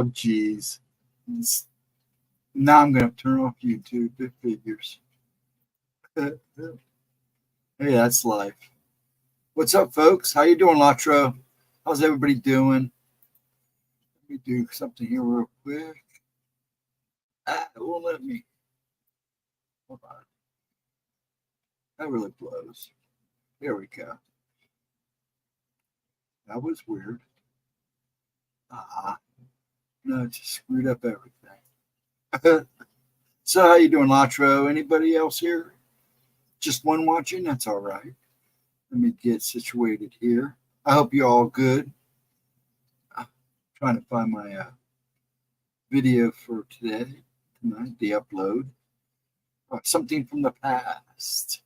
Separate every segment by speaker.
Speaker 1: Oh, geez. Now I'm going to turn off YouTube. It figures. Hey, that's life. What's up, folks? How you doing, Latro? How's everybody doing? Let me do something here real quick. It won't let me. Hold on. That really blows. There we go. That was weird. No, it just screwed up everything. So how you doing, Latro? Anybody else here? Just one watching? That's all right. Let me get situated here. I hope you're all good. I'm trying to find my video for tonight, the upload. Something from the past.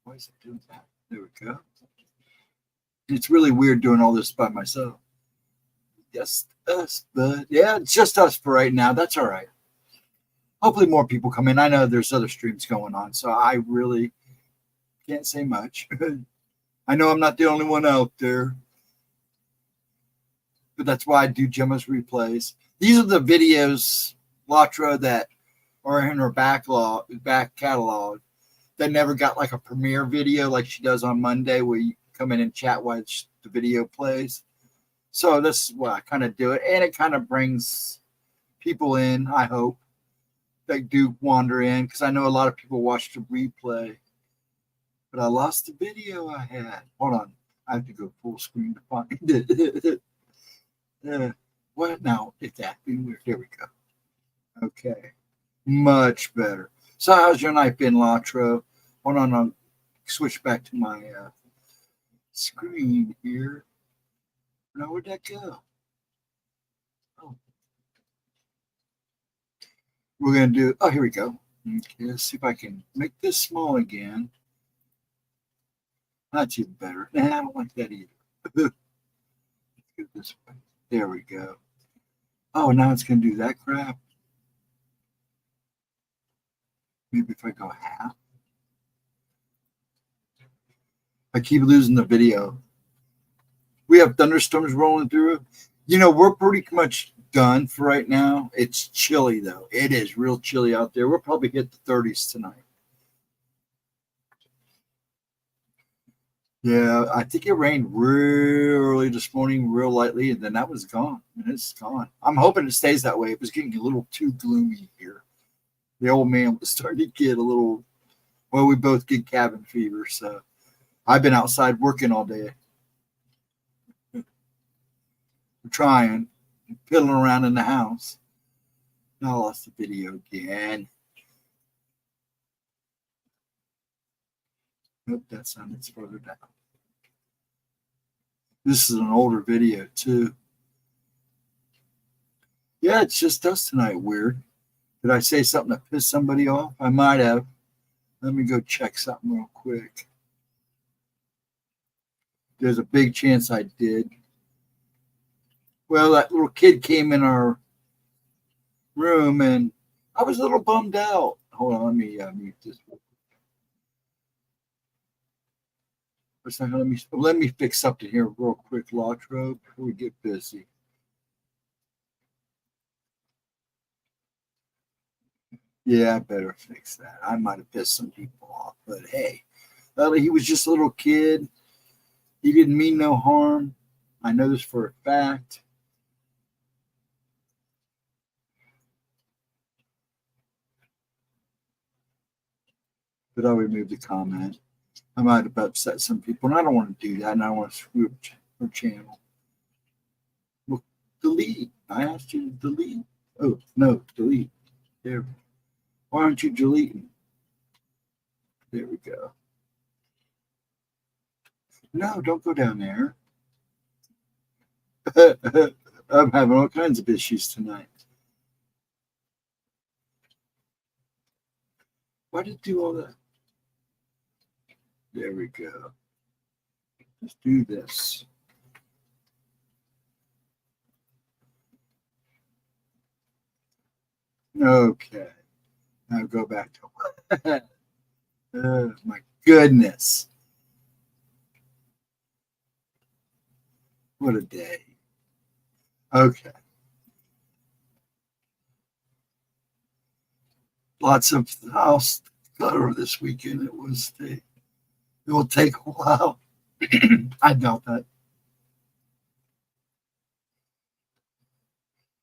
Speaker 1: Why is it doing that? There we go. It's really weird doing all this by myself. Just us, but yeah, it's just us for right now. That's all right. Hopefully more people come in. I know there's other streams going on, so I really can't say much. I know I'm not the only one out there, but that's why I do Gemma's replays. These are the videos, Latra, that are in her back catalog that never got like a premiere video like she does on Monday where you come in and chat while the video plays. So this is why I kind of do it. And it kind of brings people in, I hope, that do wander in. Because I know a lot of people watch the replay. But I lost the video I had. Hold on. I have to go full screen to find it. What now? It's acting weird. There we go. Okay. Much better. So how's your night been, Latro? Hold on. I'll switch back to my screen here. Now, where'd that go? Oh. We're going to do, oh, here we go. Okay, let's see if I can make this small again. That's even better. Nah, I don't like that either. Let's go this way. There we go. Oh, now it's going to do that crap. Maybe if I go half. I keep losing the video. We have thunderstorms rolling through. You know, we're pretty much done for right now. It's chilly, though. It is real chilly out there. We'll probably hit the 30s tonight. Yeah, I think it rained real early this morning, real lightly, and then that was gone. And it's gone. I'm hoping it stays that way. It was getting a little too gloomy here. The old man was starting to get a little, well, we both get cabin fever, so I've been outside working all day. I'm trying, piddling around in the house. Now I lost the video again. Nope, that sounded further down. This is an older video, too. Yeah, it's just us tonight. Weird. Did I say something that pissed somebody off? I might have. Let me go check something real quick. There's a big chance I did. Well, that little kid came in our room, and I was a little bummed out. Hold on, let me mute this. Let me fix something here real quick, Latro, before we get busy. Yeah, I better fix that. I might have pissed some people off, but hey, he was just a little kid. He didn't mean no harm. I know this for a fact. But I'll remove the comment. I might have upset some people, and I don't want to do that, and I don't want to screw up her channel. Well, delete. I asked you to delete. Oh, no, delete. There. Why aren't you deleting? There we go. No, don't go down there. I'm having all kinds of issues tonight. Why did it do all that? There we go. Let's do this. Okay. Now go back to oh, my goodness. What a day. Okay. lots of house clutter this weekend. It will take a while. I doubt that.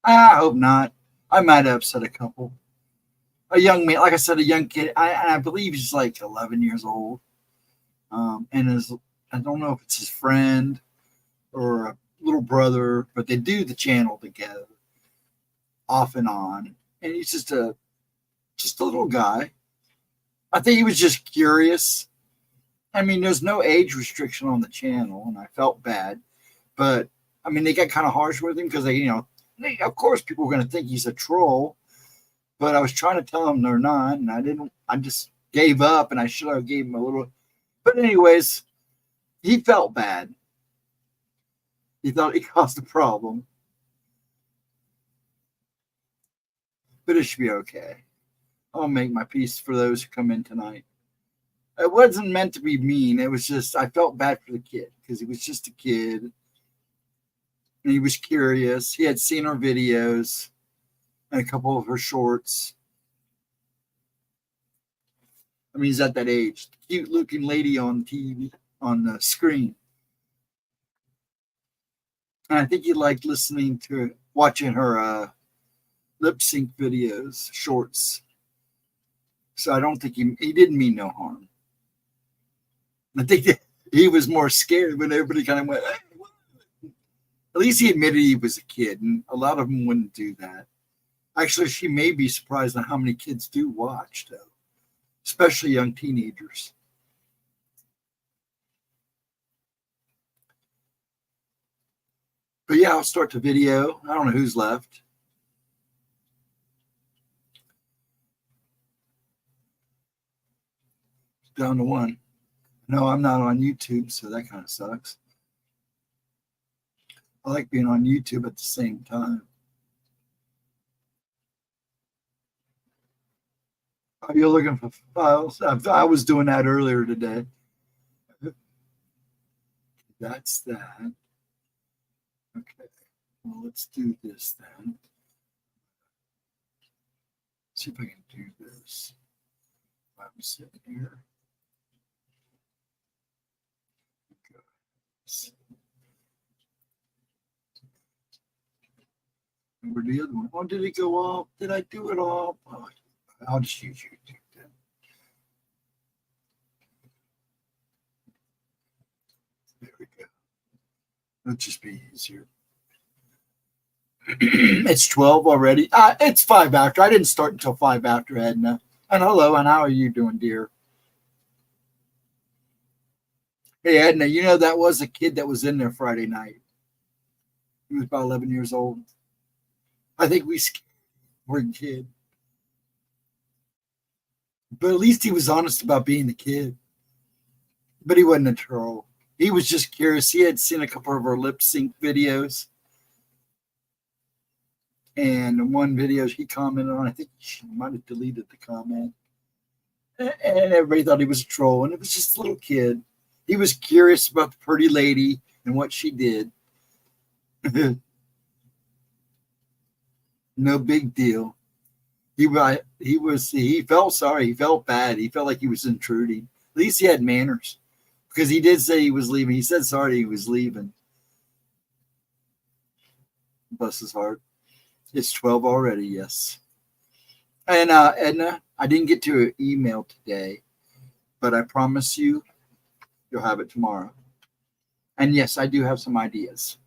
Speaker 1: I hope not. I might have upset a couple. A young man, like I said, a young kid. I believe he's like 11 years old. And I don't know if it's his friend or a little brother, but they do the channel together off and on. And he's just a little guy. I think he was just curious. I mean, there's no age restriction on the channel, and I felt bad. But I mean, they got kind of harsh with him because of course, people were going to think he's a troll. But I was trying to tell them they're not, and I didn't. I just gave up, and I should have gave him a little. But anyways, he felt bad. He thought he caused a problem, but it should be okay. I'll make my peace for those who come in tonight. It wasn't meant to be mean. It was just I felt bad for the kid because he was just a kid, and he was curious. He had seen our videos and a couple of her shorts. I mean, he's at that age. Cute-looking lady on TV, on the screen. And I think he liked watching her lip sync videos, shorts. So I don't think he didn't mean no harm. I think that he was more scared when everybody kind of went, hey, what? At least he admitted he was a kid, and a lot of them wouldn't do that. Actually, she may be surprised at how many kids do watch, though, especially young teenagers. But yeah, I'll start the video. I don't know who's left. Down to one. No, I'm not on YouTube, so that kind of sucks. I like being on YouTube at the same time. Are you looking for files? I was doing that earlier today. That's that. Okay. Well, let's do this then. See if I can do this. I'm sitting here. Where'd the other one? Oh, did it go off? Did I do it all? Oh, I'll just use YouTube then. There we go. It'll just be easier. It's 12 already. It's 5 after. I didn't start until 5 after, Edna. And hello, and how are you doing, dear? Hey, Edna, you know that was a kid that was in there Friday night. He was about 11 years old. I think we were a kid. But at least he was honest about being the kid. But he wasn't a troll. He was just curious. He had seen a couple of our lip sync videos. And one video he commented on, I think she might have deleted the comment. And everybody thought he was a troll. And it was just a little kid. He was curious about the pretty lady and what she did. No big deal. He felt sorry. He felt bad. He felt like he was intruding. At least he had manners. Because he did say he was leaving. He said sorry he was leaving. Bless his heart. It's 12 already, yes. And Edna, I didn't get to an email today, but I promise you'll have it tomorrow. And yes, I do have some ideas.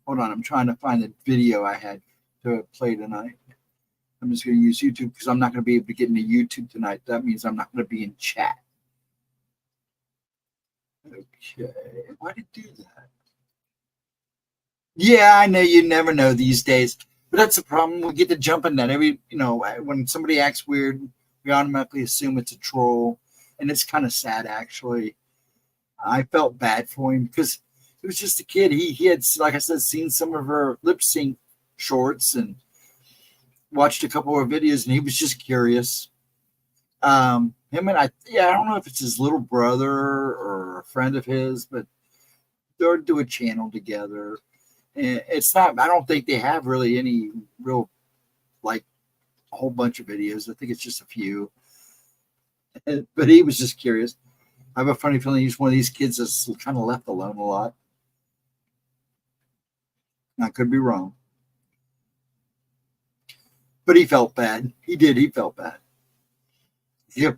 Speaker 1: Hold on, I'm trying to find the video I had to play tonight. I'm just going to use YouTube because I'm not going to be able to get into YouTube tonight. That means I'm not going to be in chat. Okay, why did it do that? Yeah, I know you never know these days. But that's the problem. We get to jump in that when somebody acts weird, we automatically assume it's a troll. And it's kind of sad, actually. I felt bad for him because he was just a kid. He had, like I said, seen some of her lip sync shorts and watched a couple of videos, and he was just curious. Him and I don't know if it's his little brother or a friend of his, but they'll do a channel together. And it's not, I don't think they have really any real whole bunch of videos. I think it's just a few. But he was just curious. I have a funny feeling he's one of these kids that's kind of left alone a lot. I could be wrong. But he felt bad. He did. He felt bad.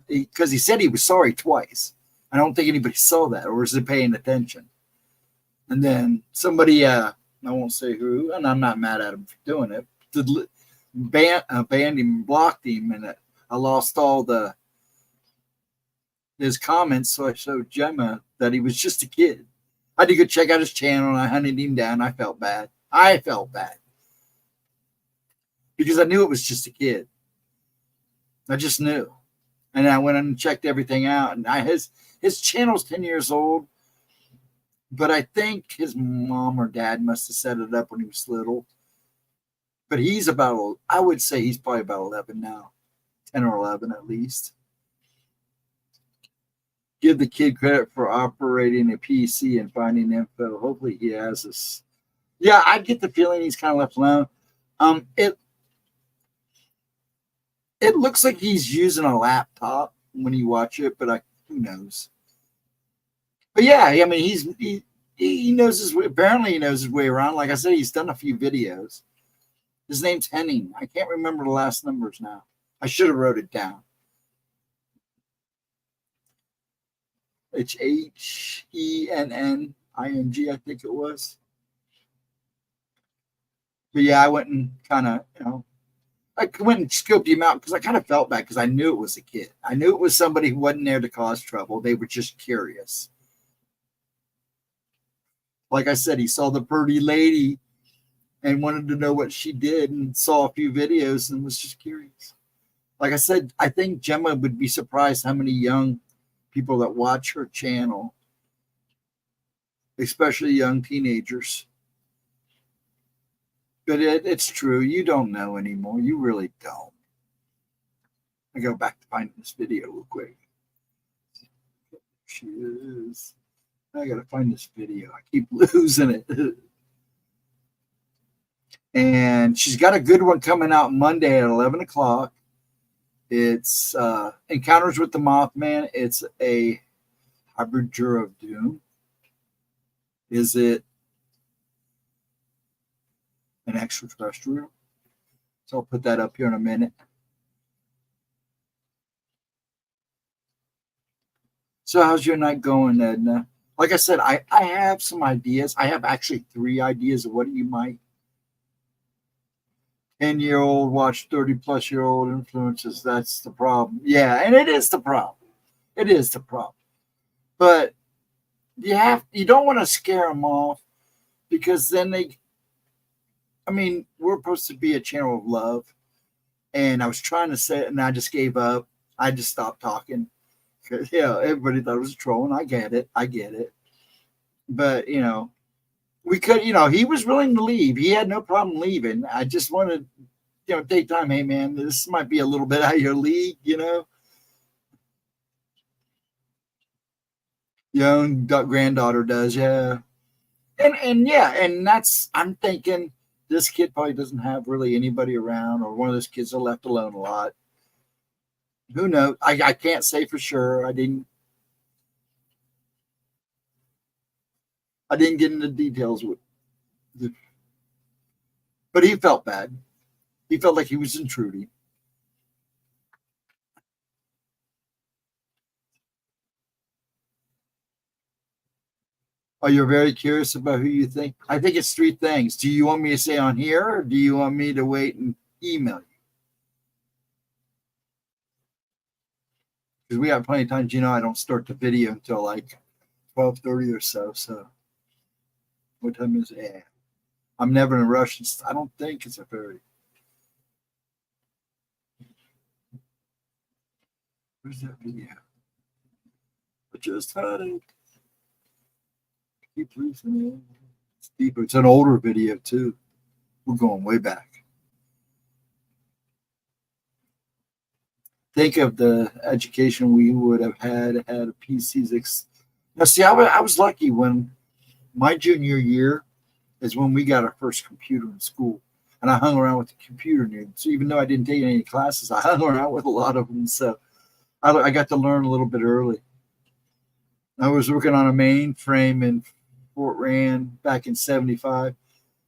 Speaker 1: Because he said he was sorry twice. I don't think anybody saw that or was paying attention. And then somebody, I won't say who, and I'm not mad at him for doing it, banned him, blocked him, and I lost all his comments. So I showed Gemma that he was just a kid. I had to go check out his channel, and I hunted him down. I felt bad. Because I knew it was just a kid. I just knew. And I went and checked everything out. And his channel's 10 years old. But I think his mom or dad must have set it up when he was little. But he's I would say he's probably about 11 now. 10 or 11 at least. Give the kid credit for operating a PC and finding info. Hopefully he has this. Yeah, I get the feeling he's kind of left alone. It looks like he's using a laptop when you watch it, but who knows? But yeah, I mean, he knows his way. Apparently, he knows his way around. Like I said, he's done a few videos. His name's Henning. I can't remember the last numbers now. I should have wrote it down. It's Henning, I think it was. But yeah, I went and kind of, I went and scoped him out because I kind of felt bad because I knew it was a kid. I knew it was somebody who wasn't there to cause trouble. They were just curious. Like I said, he saw the pretty lady and wanted to know what she did and saw a few videos and was just curious. Like I said, I think Gemma would be surprised how many young people that watch her channel, especially young teenagers. But it's true. You don't know anymore. You really don't. I go back to find this video real quick. She is. I got to find this video. I keep losing it. And she's got a good one coming out Monday at 11 o'clock. It's Encounters with the Mothman. It's a Harbinger of Doom. Is it an extraterrestrial? So I'll put that up here in a minute. So how's your night going, Edna? Like I said, I have some ideas. I have actually 3 ideas of what you might. 10-year-old watch 30-plus-year-old influences. That's the problem. Yeah, and it is the problem. It is the problem. But you don't want to scare them off because then we're supposed to be a channel of love. And I was trying to say it and I just gave up. I just stopped talking. Everybody thought it was a troll, and I get it. But, we could, he was willing to leave. He had no problem leaving. I just wanted, take time. Hey, man, this might be a little bit out of your league, Your own granddaughter does, yeah. And that's, I'm thinking this kid probably doesn't have really anybody around, or one of those kids are left alone a lot. Who knows? I can't say for sure. I didn't get into details with it. But he felt bad. He felt like he was intruding. Oh, you're very curious about who you think? I think it's 3 things. Do you want me to say on here, or do you want me to wait and email you? Because we have plenty of times, I don't start the video until like 12:30 or so. So what time is it? I'm never in a rush. I don't think it's a fairy. Where's that video? I just had it. Keep losing it. It's deeper. It's an older video too. We're going way back. Think of the education we would have had a PCs. Now, see, I was lucky when my junior year is when we got our first computer in school. and I hung around with the computer nerds. So even though I didn't take any classes, I hung around with a lot of them. So I got to learn a little bit early. I was working on a mainframe in Fort Rand back in 75.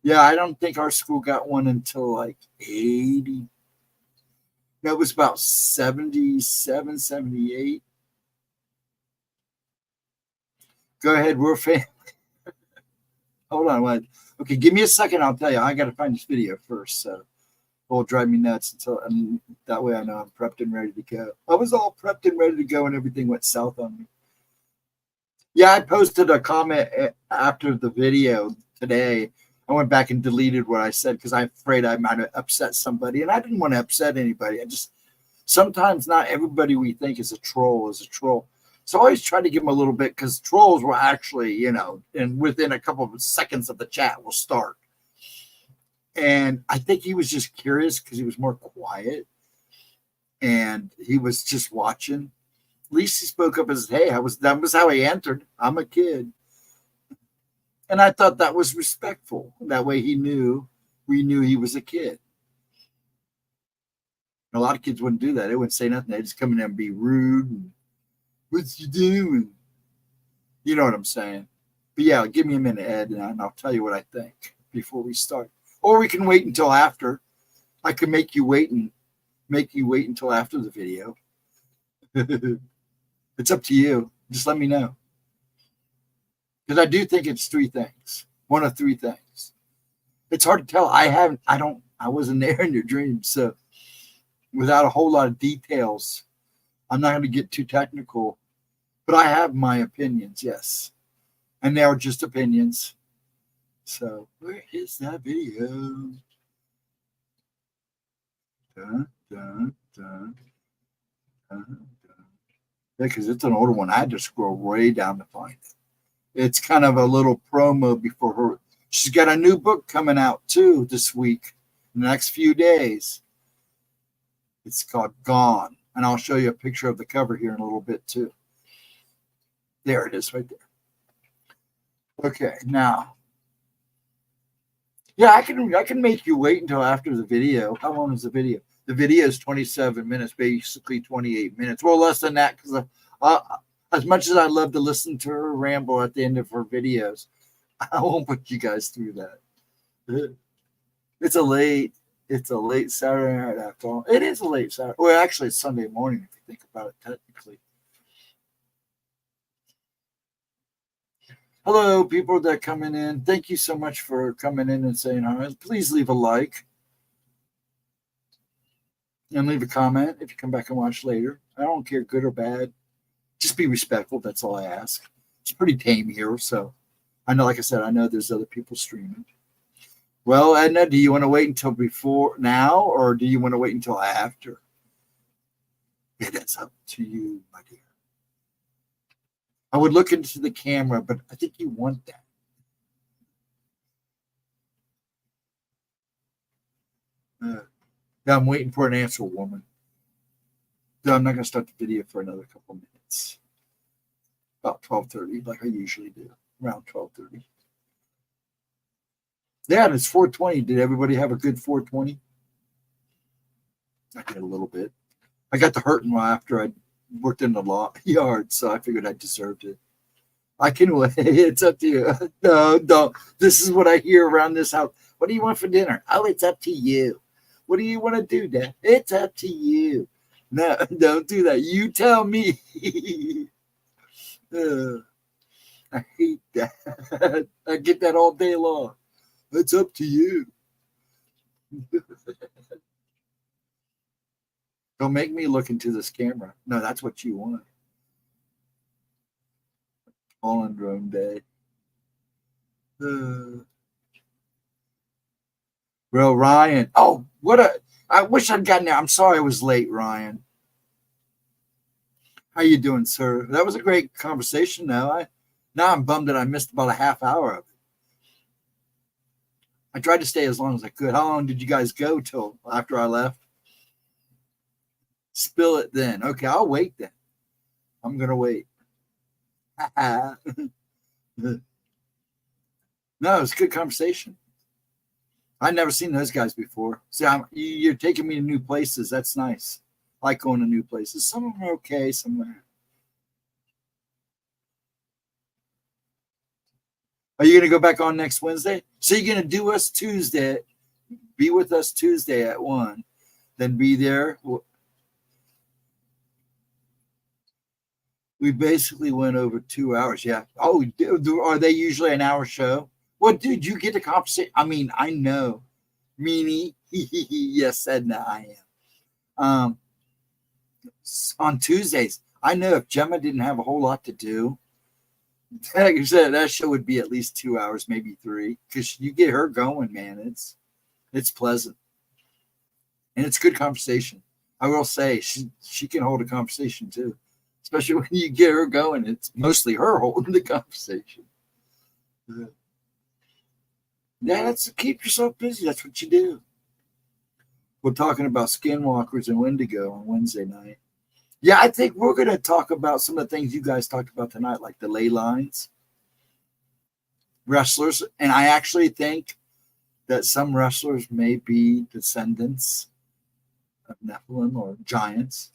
Speaker 1: Yeah, I don't think our school got one until like 80. No, it was about 77, 78. Go ahead, we're fan. Hold on, what? Okay, give me a second. I'll tell you. I got to find this video first. So it will drive me nuts until, and that way I know I'm prepped and ready to go. I was all prepped and ready to go, and everything went south on me. Yeah, I posted a comment after the video today. I went back and deleted what I said because I'm afraid I might have upset somebody, and I didn't want to upset anybody. I just sometimes not everybody we think is a troll is a troll. So I always try to give them a little bit because trolls will actually, you know, and within a couple of seconds of the chat will start. And I think he was just curious because he was more quiet and he was just watching. At least he spoke up as, hey, that was how he entered. I'm a kid. And I thought that was respectful. That way we knew he was a kid. A lot of kids wouldn't do that. They wouldn't say nothing. They'd just come in there and be rude. And, what's you doing? You know what I'm saying? But yeah, give me a minute, Ed, and I'll tell you what I think before we start. Or we can wait until after. I can make you wait until after the video. It's up to you. Just let me know. Because I do think it's three things. One of three things. It's hard to tell. I wasn't there in your dreams. So without a whole lot of details, I'm not going to get too technical. But I have my opinions, yes. And they are just opinions. So where is that video? Dun, dun, dun, dun, dun. Yeah, because it's an older one. I had to scroll way down to find it. It's kind of a little promo before her. She's got a new book coming out too this week, in the next few days. It's called Gone. And I'll show you a picture of the cover here in a little bit too. There it is right there. Okay, now. Yeah, I can make you wait until after the video. How long is the video? The video is 27 minutes, basically 28 minutes. Well, less than that because as much as I love to listen to her ramble at the end of her videos, I won't put you guys through that. It's a late Saturday night after all. It is a late Saturday. Well, actually, it's Sunday morning if you think about it technically. Hello, people that are coming in. Thank you so much for coming in and saying hi. Please leave a like and leave a comment if you come back and watch later. I don't care, good or bad. Just be respectful. That's all I ask. It's pretty tame here, so I know, like I said, I know there's other people streaming. Well, Edna, do you want to wait until before now, or do you want to wait until after? Yeah, that's up to you, my dear. I would look into the camera, but I think you want that. Yeah, I'm waiting for an answer, woman. No, I'm not going to start the video for another couple minutes. About 12:30, like I usually do, around 12:30. Yeah, and it's 4:20. Did everybody have a good 4:20? I did a little bit. I got the hurting after I worked in the yard, so I figured I deserved it. I can wait. It's up to you. No, don't. This is what I hear around this house. What do you want for dinner? Oh, it's up to you. What do you want to do, Dad? It's up to you. No, don't do that. You tell me. I hate that. I get that all day long. It's up to you. Don't make me look into this camera. No, that's what you want. All on drone day. Well, Ryan. Oh, I wish I'd gotten there. I'm sorry I was late, Ryan. How you doing, sir? That was a great conversation, though. Now I'm bummed that I missed about a half hour of it. I tried to stay as long as I could. How long did you guys go till after I left? Spill it then. Okay, I'll wait then. I'm going to wait. No, it was a good conversation. I've never seen those guys before. See, you're taking me to new places. That's nice. I like going to new places. Some of them are okay. Some are. Are you going to go back on next Wednesday? So you're going to do us Tuesday. Be with us Tuesday at 1. Then be there. We basically went over 2 hours. Yeah. Oh, are they usually an hour show? Well, dude, you get to compensate. I mean, I know. Meanie. Yes, Edna, I am. On Tuesdays, I know if Gemma didn't have a whole lot to do, like I said, that show would be at least 2 hours, maybe 3, because you get her going, man. It's pleasant, and it's good conversation. I will say she can hold a conversation too, especially when you get her going. It's mostly her holding the conversation. Yeah, that's keep yourself busy. That's what you do. We're talking about skinwalkers and Wendigo on Wednesday night. Yeah, I think we're going to talk about some of the things you guys talked about tonight, like the ley lines, wrestlers. And I actually think that some wrestlers may be descendants of Nephilim or giants.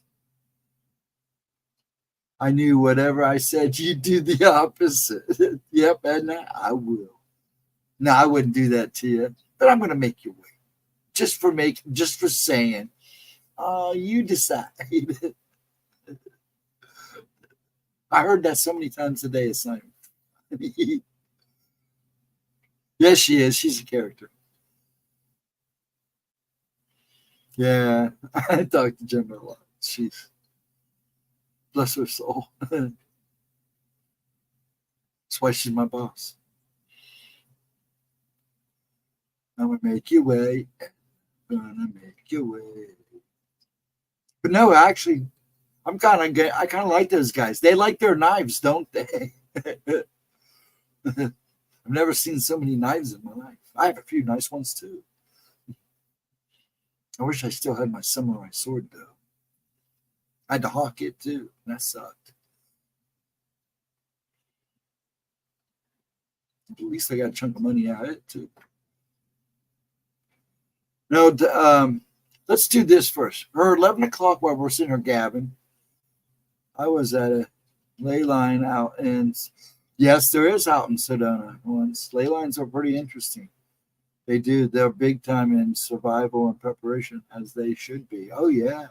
Speaker 1: I knew whatever I said, you'd do the opposite. Yep, Edna, I will. No, I wouldn't do that to you, but I'm going to make you wait. Just for saying, you decide. I heard that so many times a day. It's not. Yes, she is. She's a character. Yeah, I talk to Gemma a lot. She's bless her soul. That's why she's my boss. I'm gonna make you wait. Gonna make you wait. But no, actually, I kind of like those guys. They like their knives, don't they? I've never seen so many knives in my life. I have a few nice ones too. I wish I still had my samurai sword though. I had to hawk it too. That sucked. At least I got a chunk of money out of it too. No, let's do this first. Her 11 o'clock while we're sitting here gabbing. I was at a ley line out in, yes, there is out in Sedona ones. Ley lines are pretty interesting. They're big time in survival and preparation, as they should be. Oh, yeah.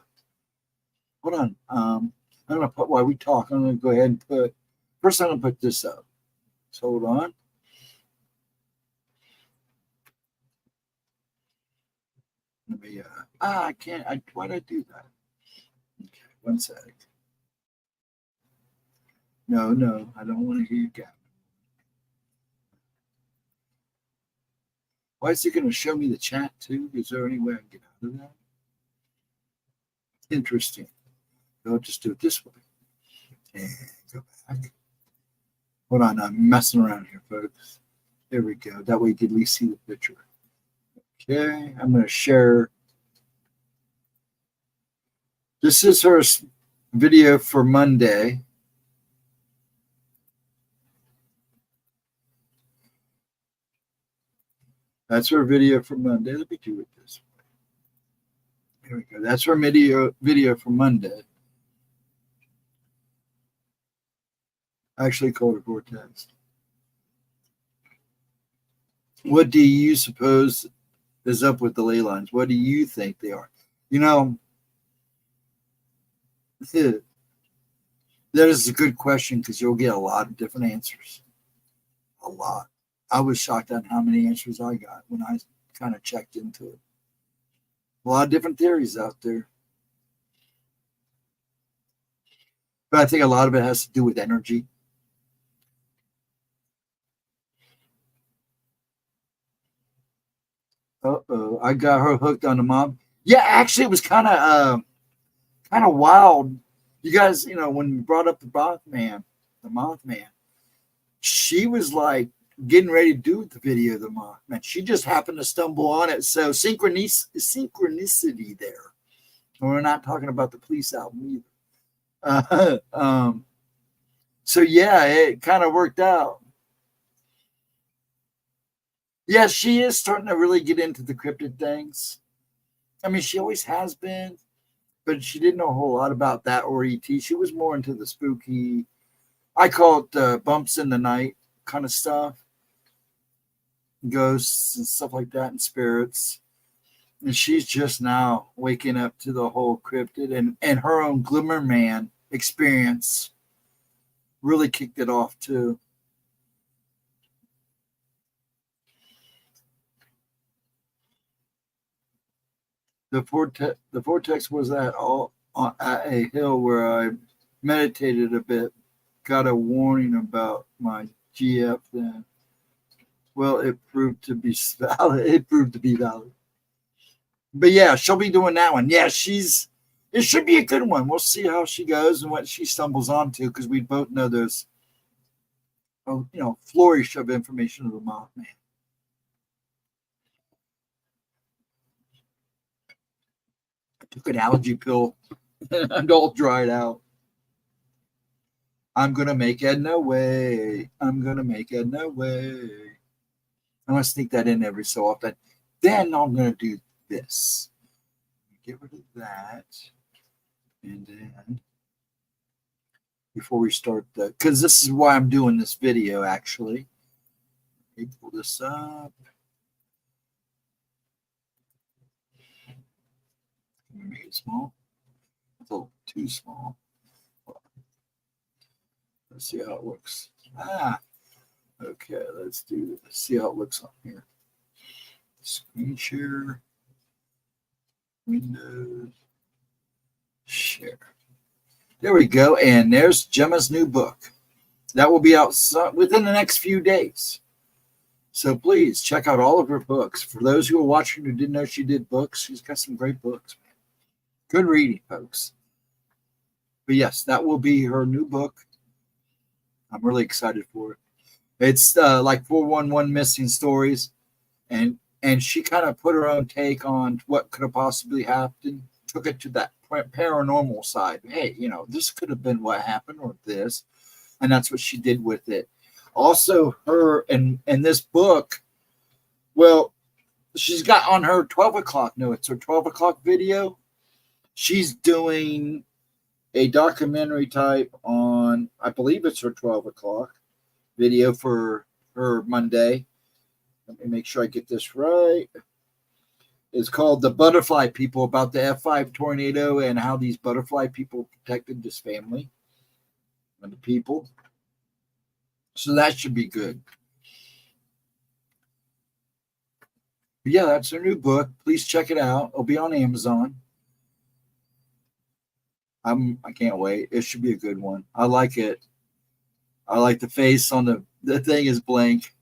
Speaker 1: Hold on. I'm going to put, while we talk, I'm going to go ahead and first I'm going to put this up. So hold on. Let me, I can't, why'd I do that? Okay, one sec. No, I don't want to hear you gap. Why is it going to show me the chat too? Is there any way I can get out of that? Interesting. I'll just do it this way. And go back. Hold on, I'm messing around here, folks. There we go. That way you can at least see the picture. Okay, I'm going to share. This is her video for Monday. That's her video for Monday. Let me do it this way. Here we go. That's her video for Monday. I actually called it Vortex. What do you suppose is up with the ley lines? What do you think they are? You know, that is a good question because you'll get a lot of different answers. A lot. I was shocked at how many answers I got when I kind of checked into it. A lot of different theories out there. But I think a lot of it has to do with energy. Uh-oh, I got her hooked on the mob. Yeah, actually, it was kind of wild. You guys, when you brought up the Mothman, she was like getting ready to do the video of the Mothman. She just happened to stumble on it. So synchronicity there. We're not talking about the Police album either. So yeah, it kind of worked out. Yeah, she is starting to really get into the cryptid things. I mean, she always has been, but she didn't know a whole lot about that or ET. She was more into the spooky, I call it bumps in the night kind of stuff, ghosts and stuff like that, and spirits. And she's just now waking up to the whole cryptid, and her own Glimmer Man experience really kicked it off too. The vortex was at a hill where I meditated a bit. Got a warning about my GF then. Well, it proved to be valid. It proved to be valid. But yeah, she'll be doing that one. Yeah, it should be a good one. We'll see how she goes and what she stumbles onto, because we both know there's flourish of information of the Mothman. I took an allergy pill. I'm all dried out. I'm gonna make Edna way. I'm gonna make Edna way. I'm gonna sneak that in every so often. Then I'm gonna do this. Get rid of that. And then before we start because this is why I'm doing this video actually. Let me pull this up. Make it small. It's a little too small. Let's see how it looks. Okay, let's do this. See how it looks on here. Screen share. Windows. Share. There we go. And there's Gemma's new book. That will be out within the next few days. So please check out all of her books. For those who are watching who didn't know she did books, she's got some great books. Good reading, folks. But yes, that will be her new book. I'm really excited for it. It's like 411 Missing Stories. And she kind of put her own take on what could have possibly happened. Took it to that paranormal side. Hey, this could have been what happened or this. And that's what she did with it. Also, her in this book, well, she's got on her 12 o'clock. No, it's her 12 o'clock video. She's doing a documentary type on, I believe it's her 12 o'clock video for her Monday. Let me make sure I get this right. It's called The Butterfly People, about the F5 tornado and how these butterfly people protected this family and the people. So that should be good. But yeah, that's her new book. Please check it out. It'll be on Amazon. I can't wait. It should be a good one. I like it. I like the face on the thing is blank.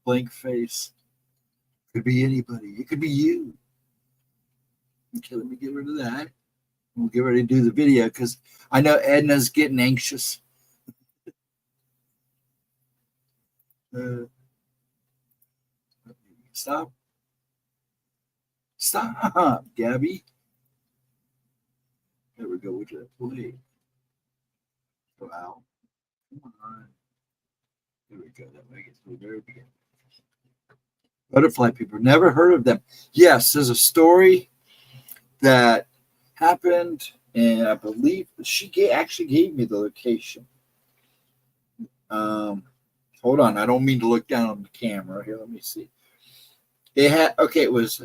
Speaker 1: Blank face. Could be anybody. It could be you. Okay, let me get rid of that. We'll get ready to do the video because I know Edna's getting anxious. Stop. Stop, Gabby. There we go. With that play. Wow. Come on. There we go. That make it to the very beginning. Butterfly people. Never heard of them. Yes, there's a story that happened, and I believe she actually gave me the location. Hold on. I don't mean to look down on the camera. Here, let me see. It was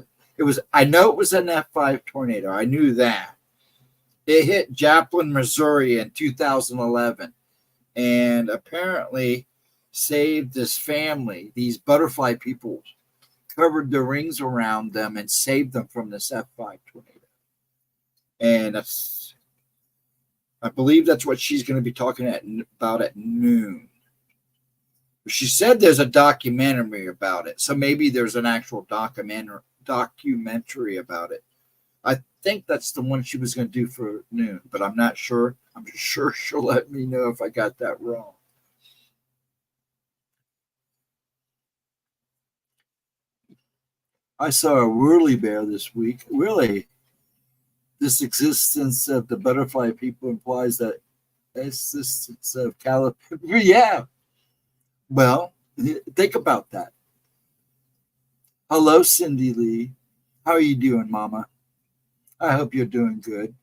Speaker 1: I know it was an F5 tornado. I knew that. It hit Joplin, Missouri in 2011 and apparently saved this family. These butterfly people covered the rings around them and saved them from this F5 tornado. And I believe that's what she's going to be talking about at noon. She said there's a documentary about it. So maybe there's an actual documentary about it. I think that's the one she was going to do for noon, but I'm not sure. I'm sure she'll let me know if I got that wrong. I saw a whirly bear this week. Really? This existence of the butterfly people implies that existence of California. Yeah. Well, think about that. Hello, Cindy Lee. How are you doing, Mama? I hope you're doing good.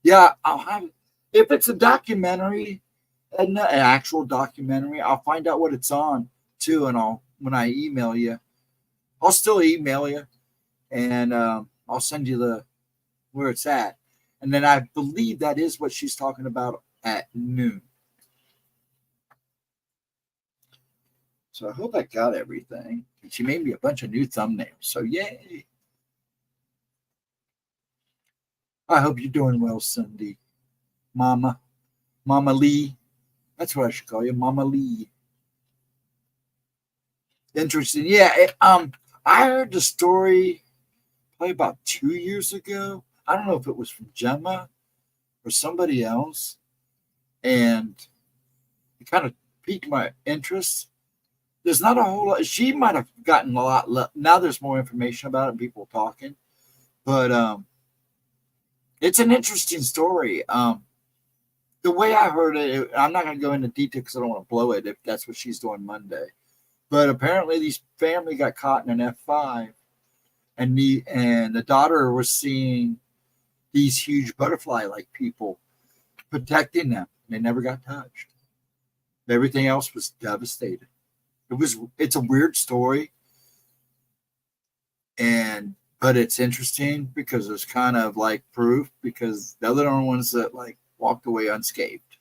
Speaker 1: Yeah, I'll have. If it's a documentary, an actual documentary, I'll find out what it's on too, and I'll when I email you, I'll still email you, and I'll send you the where it's at, and then I believe that is what she's talking about at noon. So I hope I got everything. And she made me a bunch of new thumbnails. So yay. I hope you're doing well, Cindy. Mama. Mama Lee. That's what I should call you. Mama Lee. Interesting. Yeah. I heard the story probably about 2 years ago. I don't know if it was from Gemma or somebody else. And it kind of piqued my interest. There's not a whole lot. She might have gotten a lot. Now there's more information about it and people talking. But it's an interesting story. The way I heard it, I'm not going to go into detail because I don't want to blow it if that's what she's doing Monday. But apparently, these family got caught in an F5, and the daughter was seeing these huge butterfly-like people protecting them. They never got touched. Everything else was devastated. It's a weird story, but it's interesting because it's kind of like proof because the other ones that like walked away unscathed.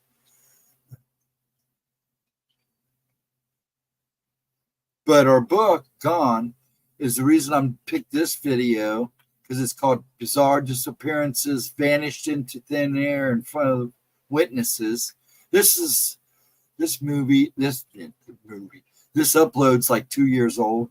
Speaker 1: But our book, Gone, is the reason I'm picked this video because it's called Bizarre Disappearances Vanished into Thin Air in Front of Witnesses. This upload's like 2 years old.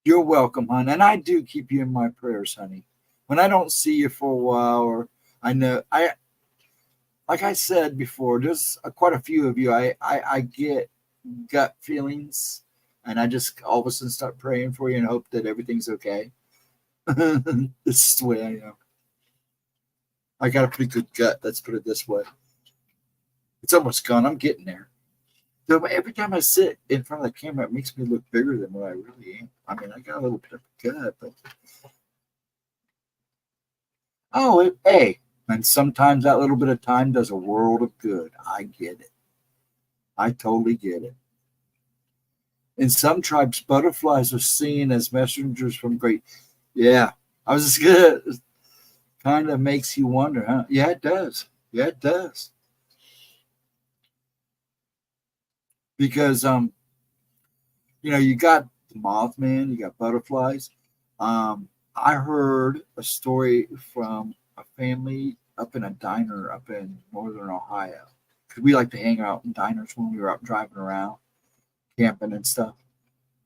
Speaker 1: You're welcome, hon. And I do keep you in my prayers, honey. When I don't see you for a while, or I know like I said before, there's quite a few of you. I get gut feelings, and I just all of a sudden start praying for you and hope that everything's okay. This is the way I am. I got a pretty good gut. Let's put it this way. It's almost gone. I'm getting there. So every time I sit in front of the camera, it makes me look bigger than what I really am. I mean, I got a little bit of a gut, but hey, and sometimes that little bit of time does a world of good. I get it. I totally get it. In some tribes, butterflies are seen as messengers from great. Yeah, I was just gonna. Kind of makes you wonder, huh? Yeah, it does. Yeah, it does. Because you got the Mothman, you got butterflies. I heard a story from a family up in a diner up in northern Ohio. Because we like to hang out in diners when we were out driving around, camping and stuff.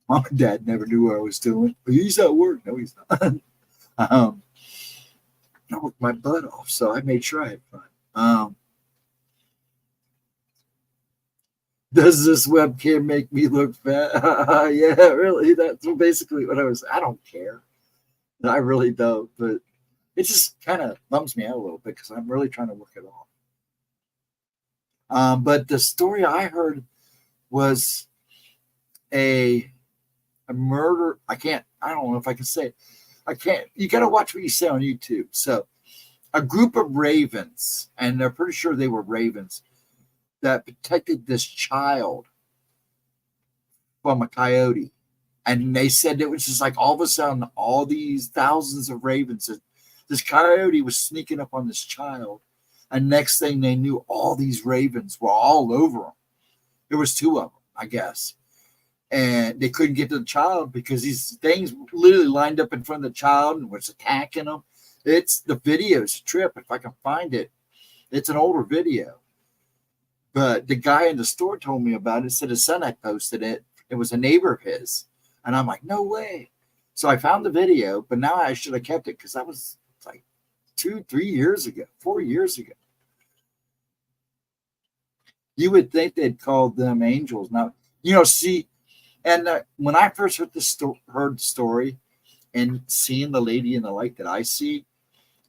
Speaker 1: Mom and Dad never knew what I was doing. But he's at work. No, he's not. I worked my butt off, so I made sure I had fun. Does this webcam make me look fat? Yeah, really. That's basically what I was. I don't care. I really don't. But it just kind of bums me out a little bit because I'm really trying to work it off. But the story I heard was a murder. I don't know if I can say it. I can't. You got to watch what you say on YouTube. So, a group of ravens, and they're pretty sure they were ravens, that protected this child from a coyote. And they said it was just like all of a sudden, all these thousands of ravens, this coyote was sneaking up on this child. And next thing they knew, all these ravens were all over them. There was two of them, I guess. And they couldn't get to the child because these things literally lined up in front of the child and was attacking them. The video's a trip. If I can find it, it's an older video. But the guy in the store told me about it. Said his son had posted it. It was a neighbor of his. And I'm like, no way. So I found the video, but now I should have kept it because that was like 4 years ago. You would think they'd called them angels. Now, see, and when I first heard the story and seeing the lady in the light that I see,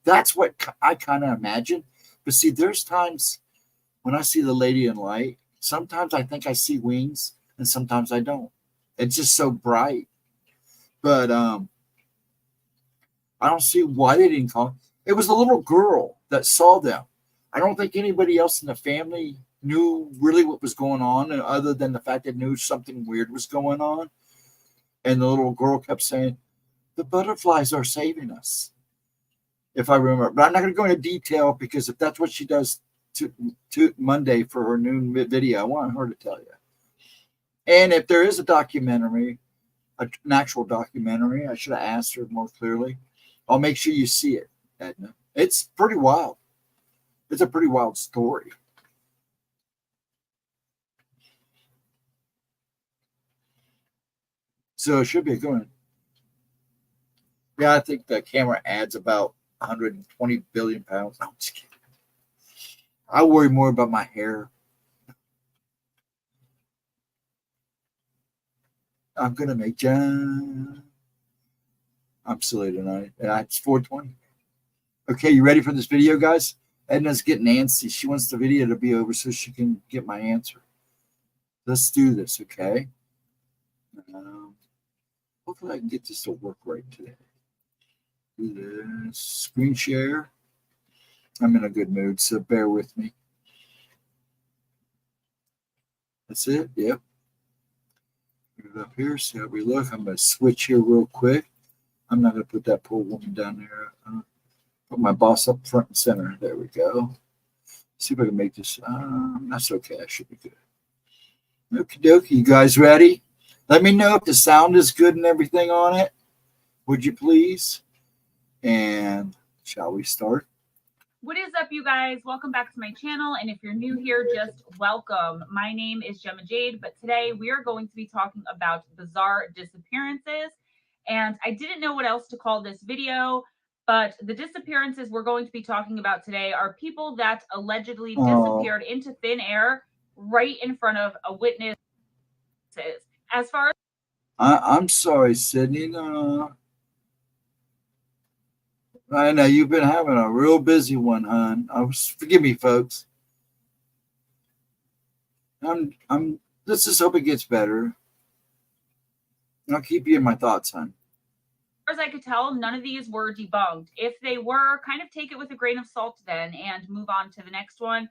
Speaker 1: that's what I kind of imagine. But see, there's times when I see the lady in light, Sometimes I think I see wings, and sometimes I don't. It's just so bright. But I don't see why they didn't call. It was the little girl that saw them. I don't think anybody else in the family knew really what was going on, other than the fact they knew something weird was going on. And the little girl kept saying, "The butterflies are saving us," if I remember. But I'm not going to go into detail, because if that's what she does to Monday for her noon video, I want her to tell you. And if there is a documentary, an actual documentary, I should have asked her more clearly. I'll make sure you see it, Edna. It's pretty wild. It's a pretty wild story. So it should be a good one. Yeah, I think the camera adds about 120 billion pounds. No, I'm just kidding. I worry more about my hair. I'm gonna make John. I'm silly tonight. It's 4:20. Okay, you ready for this video, guys? Edna's getting antsy. She wants the video to be over so she can get my answer. Let's do this, okay? Hopefully I can get this to work right today. Do this. Screen share. I'm in a good mood, so bear with me. That's it? Yep. Put it up here, see how we look. I'm going to switch here real quick. I'm not going to put that poor woman down there. Put my boss up front and center. There we go. See if I can make this. That's okay. I should be good. Okie dokie. You guys ready? Let me know if the sound is good and everything on it. Would you please? And shall we start?
Speaker 2: What is up, you guys? Welcome back to my channel. And if you're new here, just welcome. My name is Gemma Jade, but today we are going to be talking about bizarre disappearances. And I didn't know what else to call this video, but the disappearances we're going to be talking about today are people that allegedly disappeared into thin air right in front of a witness. As far as
Speaker 1: I'm sorry, Sydney. No. I know you've been having a real busy one, hon. Forgive me, folks. Let's just hope it gets better. I'll keep you in my thoughts, hon.
Speaker 2: As I could tell, none of these were debunked. If they were, kind of take it with a grain of salt then and move on to the next one.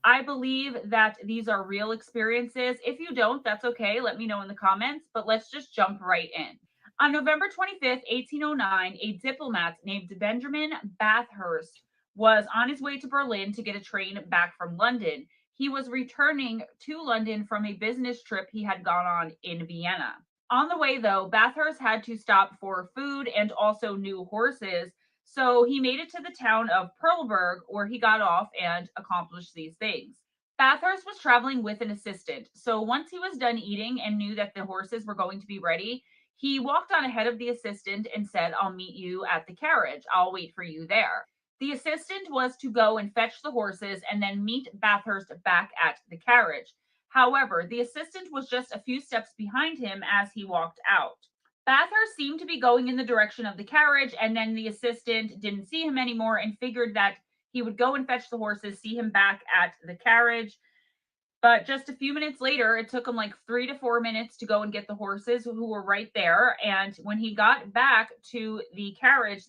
Speaker 2: I believe that these are real experiences. If you don't, that's okay. Let me know in the comments, but let's just jump right in. On November 25th, 1809, a diplomat named Benjamin Bathurst was on his way to Berlin to get a train back from London. He was returning to London from a business trip he had gone on in Vienna. On the way, though, Bathurst had to stop for food and also new horses, so he made it to the town of Perleberg, where he got off and accomplished these things. Bathurst was traveling with an assistant, so once he was done eating and knew that the horses were going to be ready, he walked on ahead of the assistant and said, "I'll meet you at the carriage. I'll wait for you there." The assistant was to go and fetch the horses and then meet Bathurst back at the carriage. However, the assistant was just a few steps behind him as he walked out. Bathurst seemed to be going in the direction of the carriage, and then the assistant didn't see him anymore and figured that he would go and fetch the horses, see him back at the carriage. But just a few minutes later, it took him like 3 to 4 minutes to go and get the horses, who were right there. And when he got back to the carriage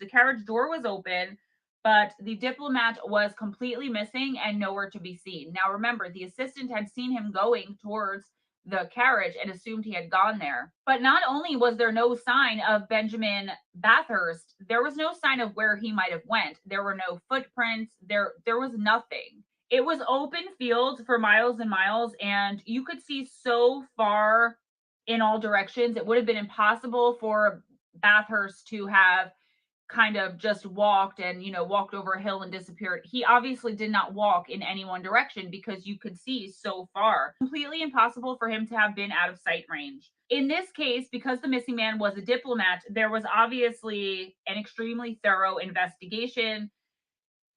Speaker 2: door was open, but the diplomat was completely missing and nowhere to be seen. Now, remember, the assistant had seen him going towards the carriage and assumed he had gone there. But not only was there no sign of Benjamin Bathurst, there was no sign of where he might have went. There were no footprints. There was nothing. It was open fields for miles and miles, and you could see so far in all directions. It would have been impossible for Bathurst to have kind of just walked over a hill and disappeared. He obviously did not walk in any one direction because you could see so far. Completely impossible for him to have been out of sight range. In this case, because the missing man was a diplomat, there was obviously an extremely thorough investigation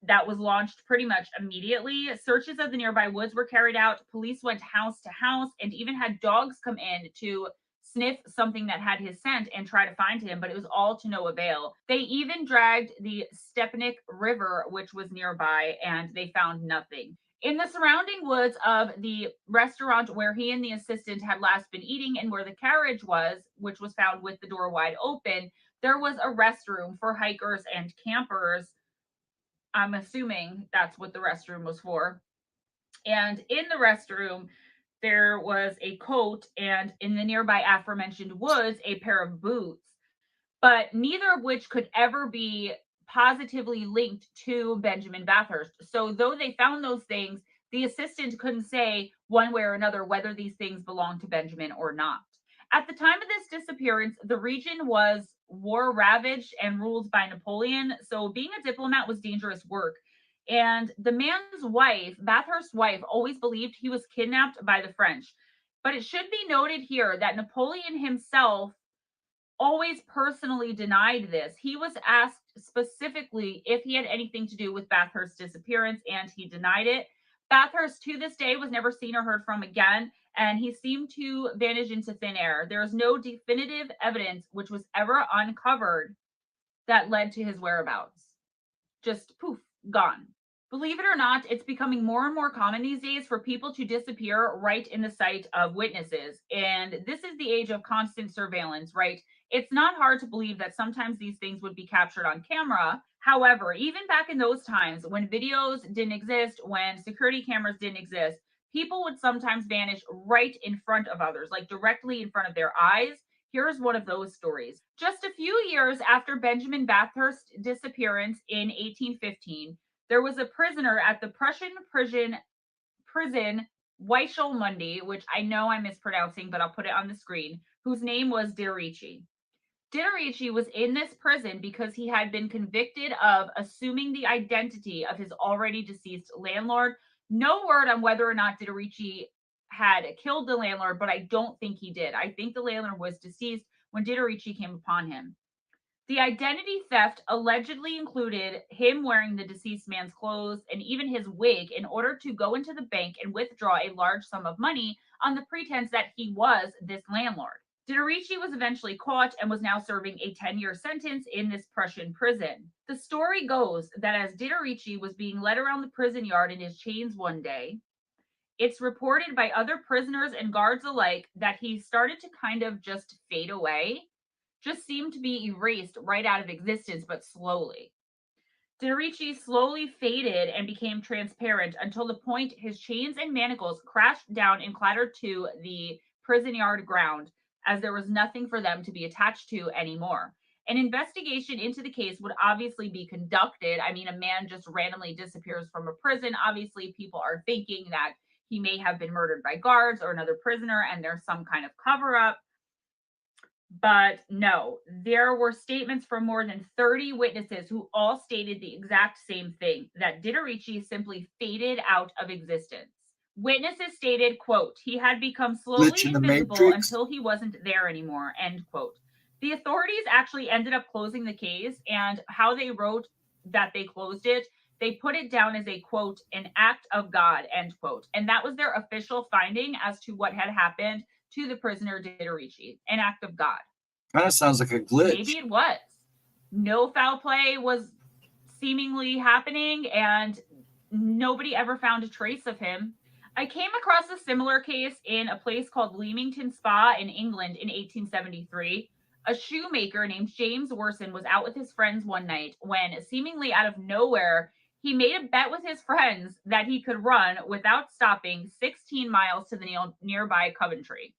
Speaker 2: that was launched pretty much immediately. Searches of the nearby woods were carried out. Police went house to house and even had dogs come in to sniff something that had his scent and try to find him, but it was all to no avail. They even dragged the Stepanik River, which was nearby, and they found nothing. In the surrounding woods of the restaurant where he and the assistant had last been eating and where the carriage was, which was found with the door wide open, there was a restroom for hikers and campers. I'm assuming that's what the restroom was for. And in the restroom, there was a coat, and in the nearby aforementioned woods, a pair of boots, but neither of which could ever be positively linked to Benjamin Bathurst. So, though they found those things, the assistant couldn't say one way or another whether these things belonged to Benjamin or not. At the time of this disappearance, the region was war ravaged and ruled by Napoleon. So, being a diplomat was dangerous work. And the man's wife, Bathurst's wife, always believed he was kidnapped by the French. But it should be noted here that Napoleon himself always personally denied this. He was asked specifically if he had anything to do with Bathurst's disappearance, and he denied it. Bathurst, to this day, was never seen or heard from again, and he seemed to vanish into thin air. There is no definitive evidence which was ever uncovered that led to his whereabouts. Just poof, gone. Believe it or not, it's becoming more and more common these days for people to disappear right in the sight of witnesses. And this is the age of constant surveillance, right? It's not hard to believe that sometimes these things would be captured on camera. However, even back in those times when videos didn't exist, when security cameras didn't exist, people would sometimes vanish right in front of others, like directly in front of their eyes. Here's one of those stories. Just a few years after Benjamin Bathurst's disappearance in 1815, there was a prisoner at the Prussian prison Weichelmundy, which I know I'm mispronouncing, but I'll put it on the screen, whose name was Diderici. Diderici was in this prison because he had been convicted of assuming the identity of his already deceased landlord. No word on whether or not Diderici had killed the landlord, but I don't think he did. I think the landlord was deceased when Diderici came upon him. The identity theft allegedly included him wearing the deceased man's clothes and even his wig in order to go into the bank and withdraw a large sum of money on the pretense that he was this landlord. Diderici was eventually caught and was now serving a 10-year sentence in this Prussian prison. The story goes that as Diderici was being led around the prison yard in his chains one day, it's reported by other prisoners and guards alike that he started to kind of just fade away, just seemed to be erased right out of existence, but slowly. Diderici slowly faded and became transparent until the point his chains and manacles crashed down and clattered to the prison yard ground, as there was nothing for them to be attached to anymore. An investigation into the case would obviously be conducted. I mean, a man just randomly disappears from a prison. Obviously, people are thinking that he may have been murdered by guards or another prisoner, and there's some kind of cover up. But no, there were statements from more than 30 witnesses who all stated the exact same thing, that Diderici simply faded out of existence. Witnesses stated, quote, he had become slowly
Speaker 1: Glitch in the
Speaker 2: invisible
Speaker 1: Matrix.
Speaker 2: until he wasn't there anymore, end quote. The authorities actually ended up closing the case, and how they wrote that they closed it, they put it down as a, quote, an act of God, end quote. And that was their official finding as to what had happened to the prisoner Diderici, an act of God.
Speaker 1: Kind of sounds like a glitch.
Speaker 2: Maybe it was. No foul play was seemingly happening, and nobody ever found a trace of him. I came across a similar case in a place called Leamington Spa in England in 1873. A shoemaker named James Worson was out with his friends one night when, seemingly out of nowhere, he made a bet with his friends that he could run without stopping 16 miles to the nearby Coventry.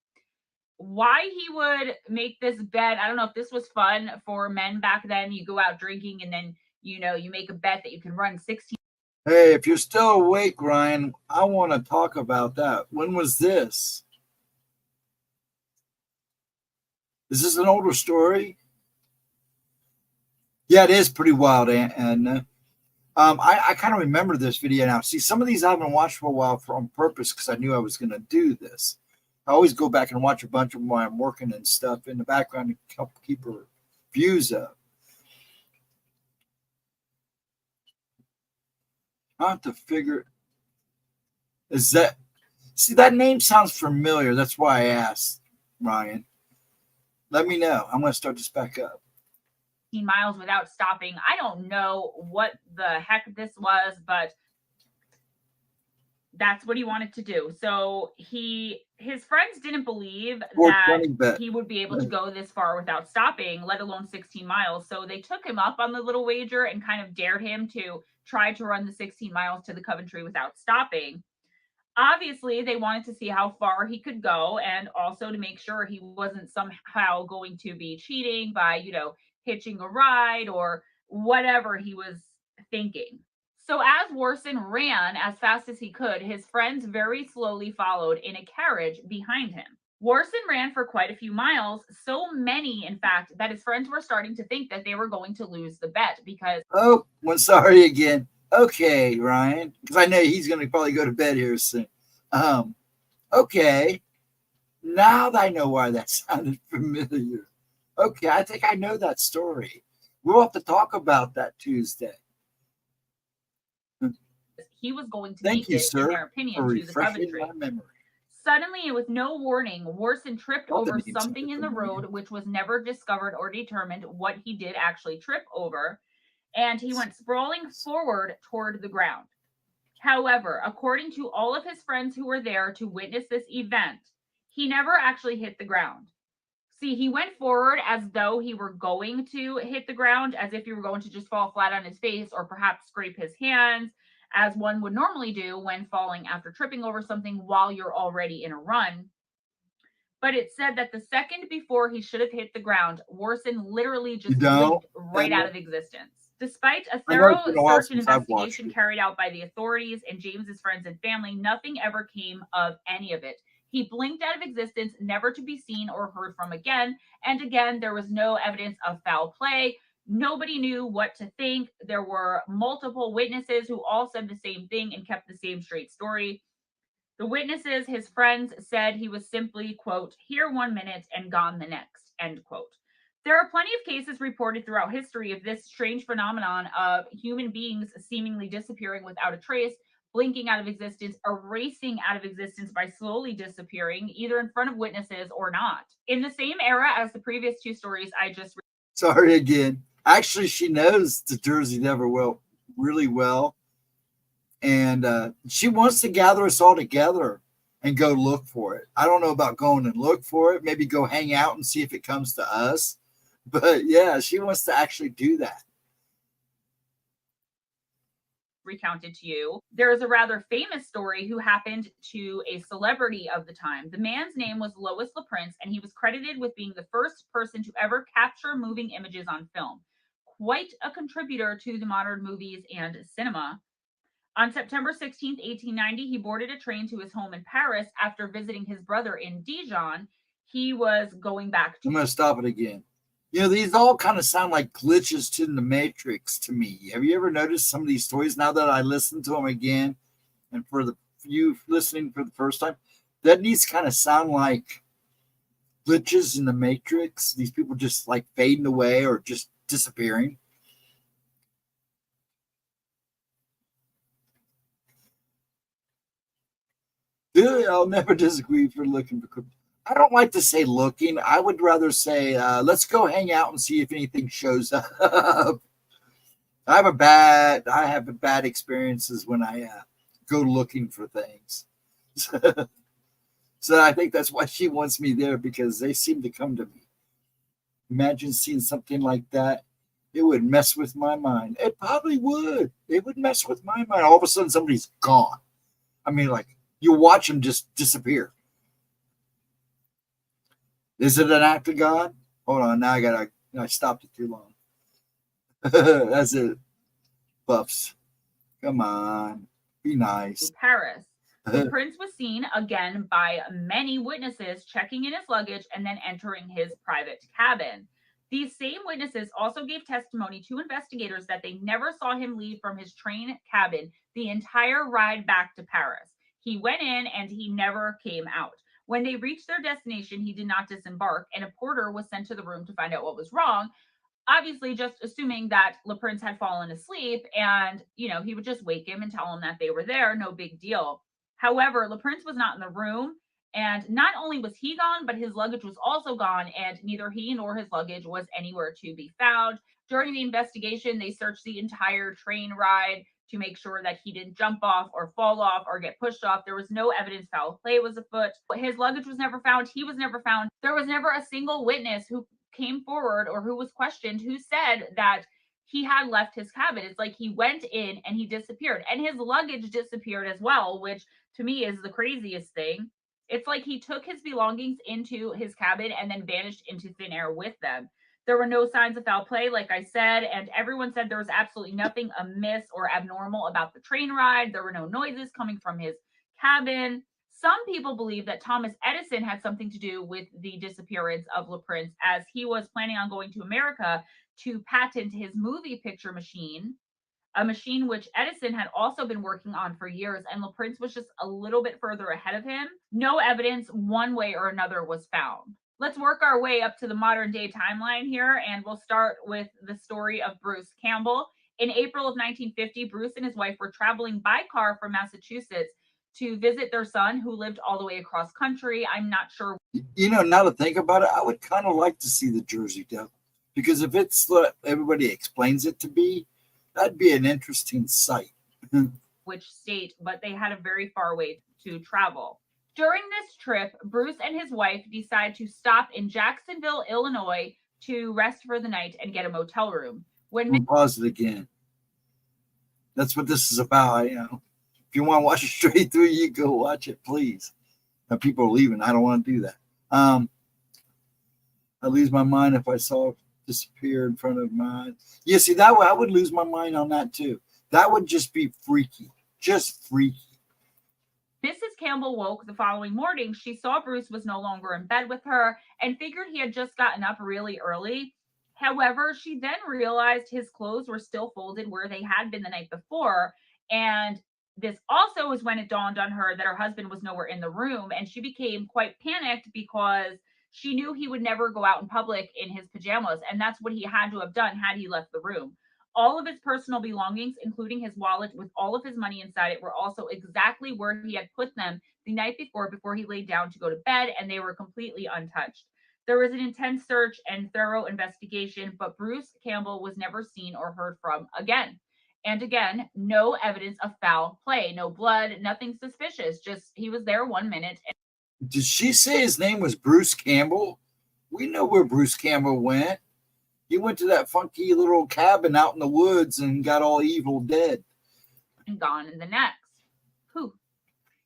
Speaker 2: Why he would make this bet, I don't know if this was fun for men back then. You go out drinking and then, you make a bet that you can run 16.
Speaker 1: Hey, if you're still awake, Ryan, I want to talk about that. When was this? Is this an older story? Yeah, it is pretty wild, and I kind of remember this video now. See, some of these I haven't watched for a while on purpose because I knew I was going to do this. I always go back and watch a bunch of them while I'm working and stuff in the background to help keep her views up. I have to figure. See, that name sounds familiar. That's why I asked, Ryan. Let me know. I'm going to start this back up.
Speaker 2: Miles without stopping. I don't know what the heck this was, but That's what he wanted to do. So his friends didn't believe that
Speaker 1: 420 bet.
Speaker 2: he would be able to go this far without stopping, let alone 16 miles. So they took him up on the little wager and kind of dared him to try to run the 16 miles to the Coventry without stopping. Obviously, they wanted to see how far he could go and also to make sure he wasn't somehow going to be cheating by, hitching a ride or whatever he was thinking. So as Warson ran as fast as he could, his friends very slowly followed in a carriage behind him. Warson ran for quite a few miles, so many, in fact, that his friends were starting to think that they were going to lose the bet because.
Speaker 1: Oh, one sorry again. Okay, Ryan, because I know he's going to probably go to bed here soon. Okay, now that I know why that sounded familiar. Okay, I think I know that story. We'll have to talk about that Tuesday.
Speaker 2: He was going to
Speaker 1: Thank
Speaker 2: make
Speaker 1: you,
Speaker 2: it,
Speaker 1: sir,
Speaker 2: in their opinion,
Speaker 1: for
Speaker 2: to the
Speaker 1: refreshing
Speaker 2: Coventry.
Speaker 1: my memory.
Speaker 2: Suddenly, and with no warning, Warson tripped
Speaker 1: All the
Speaker 2: over
Speaker 1: names
Speaker 2: something in the
Speaker 1: sounded familiar.
Speaker 2: road, which was never discovered or determined what he did actually trip over, and he went sprawling forward toward the ground. However, according to all of his friends who were there to witness this event, he never actually hit the ground. See, he went forward as though he were going to hit the ground, as if he were going to just fall flat on his face or perhaps scrape his hands, as one would normally do when falling after tripping over something while you're already in a run. But it said that the second before he should have hit the ground, Warson literally just blinked right out of existence. Despite a
Speaker 1: I know it's
Speaker 2: thorough
Speaker 1: been a while
Speaker 2: search and
Speaker 1: since I've watched
Speaker 2: investigation
Speaker 1: it.
Speaker 2: carried out by the authorities and James's friends and family, nothing ever came of any of it. He blinked out of existence, never to be seen or heard from again. And again, there was no evidence of foul play. Nobody knew what to think. There were multiple witnesses who all said the same thing and kept the same straight story. The witnesses, his friends, said he was simply, quote, here 1 minute and gone the next, end quote. There are plenty of cases reported throughout history of this strange phenomenon of human beings seemingly disappearing without a trace, blinking out of existence, erasing out of existence by slowly disappearing, either in front of witnesses or not. In the same era as the previous two stories I just.
Speaker 1: Sorry again. Actually, she knows the Jersey Devil really well. And she wants to gather us all together and go look for it. I don't know about going and look for it. Maybe go hang out and see if it comes to us. But yeah, she wants to actually do that.
Speaker 2: Recounted to you. There is a rather famous story who happened to a celebrity of the time. The man's name was Lois LaPrince, and he was credited with being the first person to ever capture moving images on film. Quite a contributor to the modern movies and cinema. On September 16th, 1890, he boarded a train to his home in Paris after visiting his brother in Dijon. He was going back to.
Speaker 1: I'm going to stop it again. These all kind of sound like glitches to the Matrix to me. Have you ever noticed some of these stories now that I listen to them again? And for you listening for the first time, that needs to kind of sound like glitches in the Matrix. These people just like fading away or just disappearing. I'll never disagree for looking for. I don't like to say looking. I would rather say, let's go hang out and see if anything shows up. I have bad experiences when I go looking for things. So I think that's why she wants me there, because they seem to come to me. Imagine seeing something like that. It would mess with my mind. It probably would. It would mess with my mind. All of a sudden, somebody's gone. I mean, like, you watch them just disappear. Is it an act of God? Hold on, now I stopped it too long. That's it. Buffs. Come on. Be nice.
Speaker 2: Paris. The prince was seen again by many witnesses checking in his luggage and then entering his private cabin. These same witnesses also gave testimony to investigators that they never saw him leave from his train cabin the entire ride back to Paris. He went in and he never came out. When they reached their destination, he did not disembark, and a porter was sent to the room to find out what was wrong. Obviously, just assuming that LaPrince had fallen asleep and, he would just wake him and tell him that they were there. No big deal. However, LaPrince was not in the room, and not only was he gone, but his luggage was also gone, and neither he nor his luggage was anywhere to be found. During the investigation, they searched the entire train ride. to make sure that he didn't jump off or fall off or get pushed off. There was no evidence foul play was afoot. His luggage was never found. He was never found. There was never a single witness who came forward or who was questioned who said that he had left his cabin. It's like he went in and he disappeared, and his luggage disappeared as well, which to me is the craziest thing. It's like he took his belongings into his cabin and then vanished into thin air with them. There were no signs of foul play, like I said, and everyone said there was absolutely nothing amiss or abnormal about the train ride. There were no noises coming from his cabin. Some people believe that Thomas Edison had something to do with the disappearance of LaPrince, as he was planning on going to America to patent his movie picture machine, a machine which Edison had also been working on for years, and LaPrince was just a little bit further ahead of him. No evidence one way or another was found. Let's work our way up to the modern day timeline here, and we'll start with the story of Bruce Campbell. In April of 1950, Bruce and his wife were traveling by car from Massachusetts to visit their son, who lived all the way across country. I'm not sure.
Speaker 1: You know, now to think about it, I would kind of like to see the Jersey Devil, because if it's what everybody explains it to be, that'd be an interesting sight.
Speaker 2: Which state, but they had a very far way to travel. During this trip, Bruce and his wife decide to stop in Jacksonville, Illinois to rest for the night and get a motel room.
Speaker 1: We'll pause it again. That's what this is about. You know, if you want to watch it straight through, you go watch it, please. Now people are leaving. I don't want to do that. I lose my mind if I saw it disappear in front of my. Yeah, see, that way I would lose my mind on that too. That would just be freaky. Just freaky.
Speaker 2: Mrs. Campbell woke the following morning. She saw Bruce was no longer in bed with her and figured he had just gotten up really early. However, she then realized his clothes were still folded where they had been the night before. And this also is when it dawned on her that her husband was nowhere in the room. And she became quite panicked because she knew he would never go out in public in his pajamas. And that's what he had to have done had he left the room. All of his personal belongings, including his wallet with all of his money inside it, were also exactly where he had put them the night before he laid down to go to bed, and they were completely untouched. There was an intense search and thorough investigation, but Bruce Campbell was never seen or heard from again. And again, no evidence of foul play, no blood, nothing suspicious. Just he was there 1 minute.
Speaker 1: Did she say his name was Bruce Campbell? We know where Bruce Campbell went. He went to that funky little cabin out in the woods and got all evil dead.
Speaker 2: And gone in the next. Whew.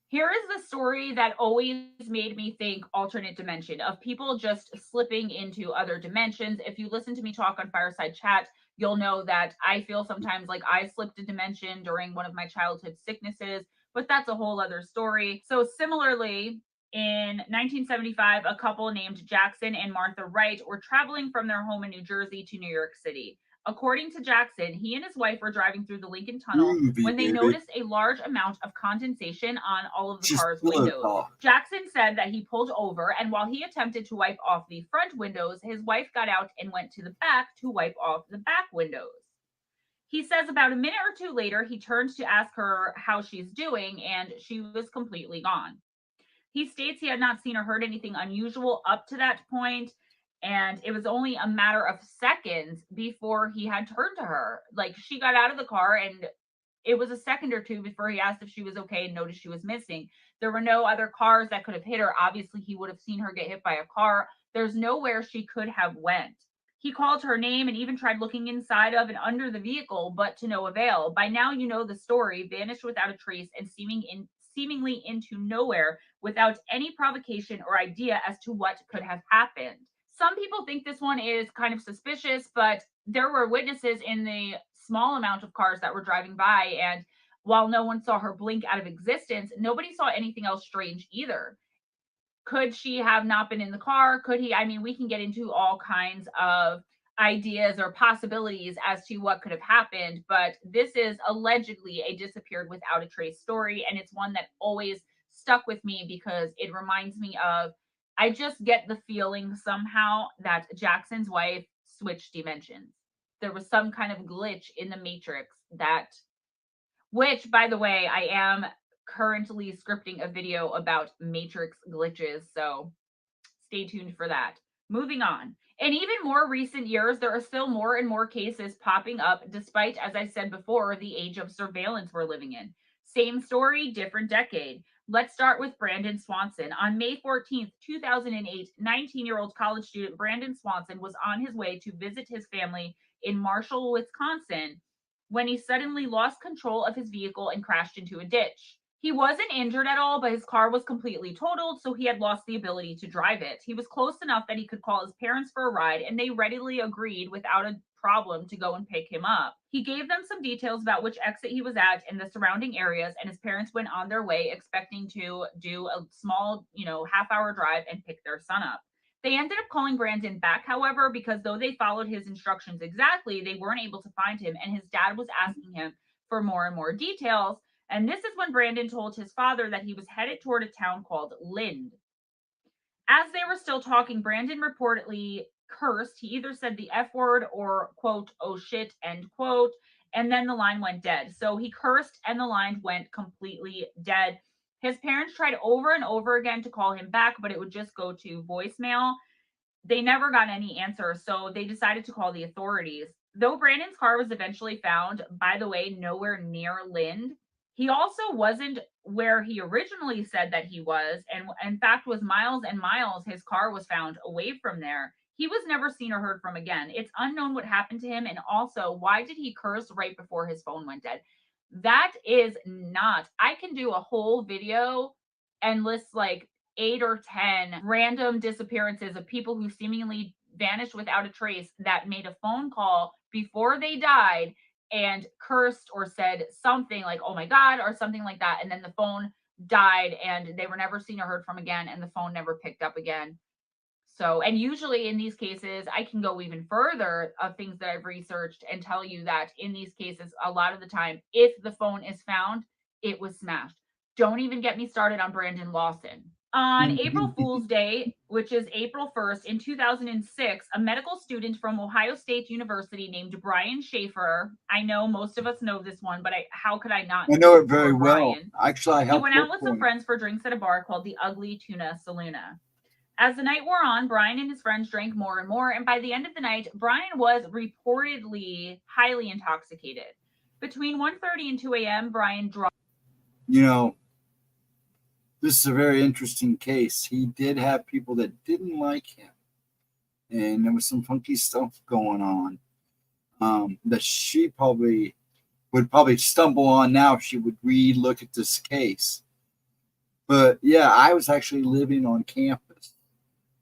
Speaker 2: Here is the story that always made me think alternate dimension, of people just slipping into other dimensions. If you listen to me talk on Fireside Chat, you'll know that I feel sometimes like I slipped a dimension during one of my childhood sicknesses, but that's a whole other story. So similarly, in 1975, a couple named Jackson and Martha Wright were traveling from their home in New Jersey to New York City. According to Jackson, he and his wife were driving through the Lincoln Tunnel when they noticed a large amount of condensation on all of the car's windows. Jackson said that he pulled over, and while he attempted to wipe off the front windows, his wife got out and went to the back to wipe off the back windows. He says about a minute or two later, he turned to ask her how she's doing, and she was completely gone. He states he had not seen or heard anything unusual up to that point, and it was only a matter of seconds before he had turned to her. Like, she got out of the car, and it was a second or two before he asked if she was okay and noticed she was missing. There were no other cars that could have hit her. Obviously, he would have seen her get hit by a car. There's nowhere she could have went. He called her name and even tried looking inside of and under the vehicle, but to no avail. By now, you know the story. Vanished without a trace and seemingly into nowhere without any provocation or idea as to what could have happened. Some people think this one is kind of suspicious, but there were witnesses in the small amount of cars that were driving by, and while no one saw her blink out of existence, nobody saw anything else strange either. Could she have not been in the car? Could he? I mean, we can get into all kinds of ideas or possibilities as to what could have happened, but this is allegedly a disappeared without a trace story, and it's one that always stuck with me because it reminds me of, I just get the feeling somehow that Jackson's wife switched dimensions. There was some kind of glitch in the matrix which, by the way, I am currently scripting a video about matrix glitches, so stay tuned for that. Moving on. In even more recent years, there are still more and more cases popping up, despite, as I said before, the age of surveillance we're living in. Same story, different decade. Let's start with Brandon Swanson. On May 14th, 2008, 19-year-old college student Brandon Swanson was on his way to visit his family in Marshall, Wisconsin, when he suddenly lost control of his vehicle and crashed into a ditch. He wasn't injured at all, but his car was completely totaled, so he had lost the ability to drive it. He was close enough that he could call his parents for a ride, and they readily agreed without a problem to go and pick him up. He gave them some details about which exit he was at and the surrounding areas, and his parents went on their way expecting to do a small, half-hour drive and pick their son up. They ended up calling Brandon back, however, because though they followed his instructions exactly, they weren't able to find him, and his dad was asking him for more and more details. And this is when Brandon told his father that he was headed toward a town called Lind. As they were still talking, Brandon reportedly cursed. He either said the F word or, quote, oh shit, end quote, and then the line went dead. So he cursed and the line went completely dead. His parents tried over and over again to call him back, but it would just go to voicemail. They never got any answer, so they decided to call the authorities. Though Brandon's car was eventually found, by the way, nowhere near Lind, he also wasn't where he originally said that he was, and in fact was miles and miles his car was found away from there. He was never seen or heard from again. It's unknown what happened to him, and also why did he curse right before his phone went dead? That is not. I can do a whole video and list like 8 or 10 random disappearances of people who seemingly vanished without a trace that made a phone call before they died and cursed or said something like, oh my God, or something like that. And then the phone died and they were never seen or heard from again, and the phone never picked up again. So, and usually in these cases, I can go even further of things that I've researched and tell you that in these cases, a lot of the time, if the phone is found, it was smashed. Don't even get me started on Brandon Lawson. On April Fool's Day, which is April 1st in 2006, a medical student from Ohio State University named Brian Schaefer. I know most of us know this one, but how could I not?
Speaker 1: I know it very well.
Speaker 2: Brian?
Speaker 1: Actually, I helped.
Speaker 2: He went out with some friends for drinks at a bar called the Ugly Tuna Saloona. As the night wore on, Brian and his friends drank more and more, and by the end of the night, Brian was reportedly highly intoxicated. Between 1:30 and 2 a.m., Brian dropped.
Speaker 1: This is a very interesting case. He did have people that didn't like him, and there was some funky stuff going on that she would stumble on now if she would re-look at this case. But yeah, I was actually living on campus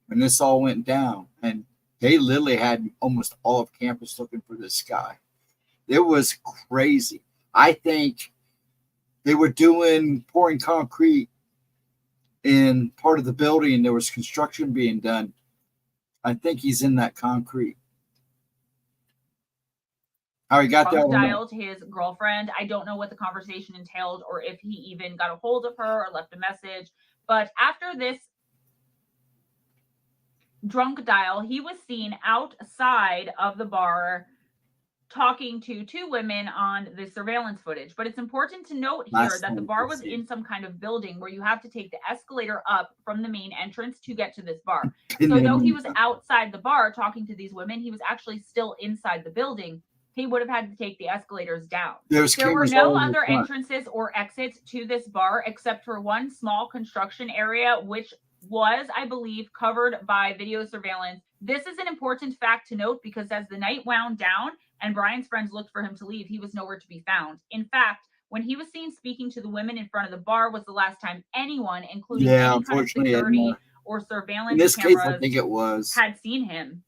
Speaker 1: when this all went down, and they literally had almost all of campus looking for this guy. It was crazy. I think they were pouring concrete in part of the building, and there was construction being done. I think he's in that concrete. How he got that?
Speaker 2: Dialed his girlfriend. I don't know what the conversation entailed or if he even got a hold of her or left a message. But after this drunk dial, he was seen outside of the bar talking to 2 women on the surveillance footage. But it's important to note here that the bar was in some kind of building where you have to take the escalator up from the main entrance to get to this bar. So though he was outside the bar talking to these women, he was actually still inside the building. He would have had to take the escalators down. There were no other entrances or exits to this bar except for one small construction area, which was, I believe, covered by video surveillance. This is an important fact to note because as the night wound down and Brian's friends looked for him to leave, he was nowhere to be found. In fact, when he was seen speaking to the women in front of the bar was the last time anyone, including any kind of security or surveillance
Speaker 1: in this
Speaker 2: cameras,
Speaker 1: case, I think it was,
Speaker 2: had seen him.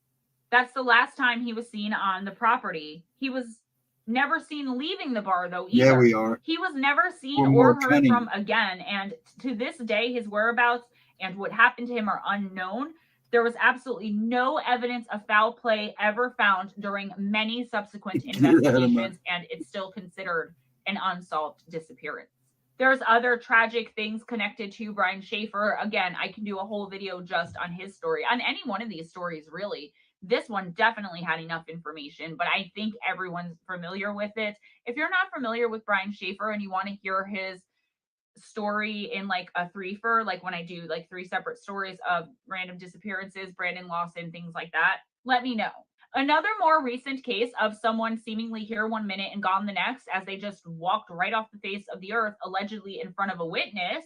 Speaker 2: That's the last time he was seen on the property. He was never seen leaving the bar, though, either.
Speaker 1: Yeah, we are.
Speaker 2: He was never seen or heard from again. And to this day, his whereabouts and what happened to him are unknown. There was absolutely no evidence of foul play ever found during many subsequent investigations, and it's still considered an unsolved disappearance. There's other tragic things connected to Brian Schaefer. Again, I can do a whole video just on his story, on any one of these stories, really. This one definitely had enough information, but I think everyone's familiar with it. If you're not familiar with Brian Schaefer and you want to hear his story in like a threefer, like when I do like 3 separate stories of random disappearances, Brandon Lawson, things like that, Let me know. Another more recent case of someone seemingly here one minute and gone the next, as they just walked right off the face of the earth, allegedly in front of a witness,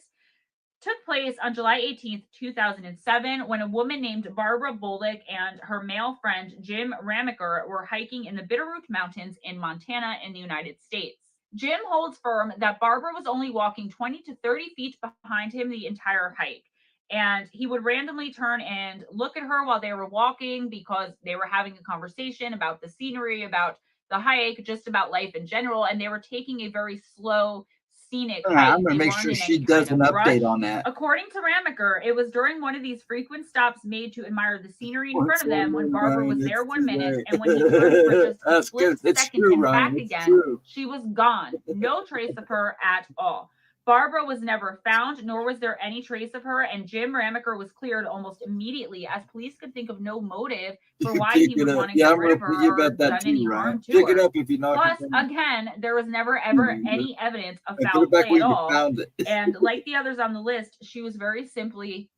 Speaker 2: took place on July 18th, 2007, when a woman named Barbara Bullock and her male friend Jim Ramaker were hiking in the Bitterroot Mountains in Montana in the United States. Jim holds firm that Barbara was only walking 20 to 30 feet behind him the entire hike. And he would randomly turn and look at her while they were walking because they were having a conversation about the scenery, about the hike, just about life in general. And they were taking a very slow, scenic hike.
Speaker 1: I'm going to make sure she does an update on that.
Speaker 2: According to Ramaker, it was during one of these frequent stops made to admire the scenery in front of them when Barbara was there 1 minute, and when he turned for just a split second and back again, she was gone. No trace of her at all. Barbara was never found, nor was there any trace of her, and Jim Ramaker was cleared almost immediately, as police could think of no motive for why he would want to get rid of her or done any harm to her.
Speaker 1: Pick it up if you know.
Speaker 2: Plus, again, there was never ever any evidence of foul play at all. And like the others on the list, she was very simply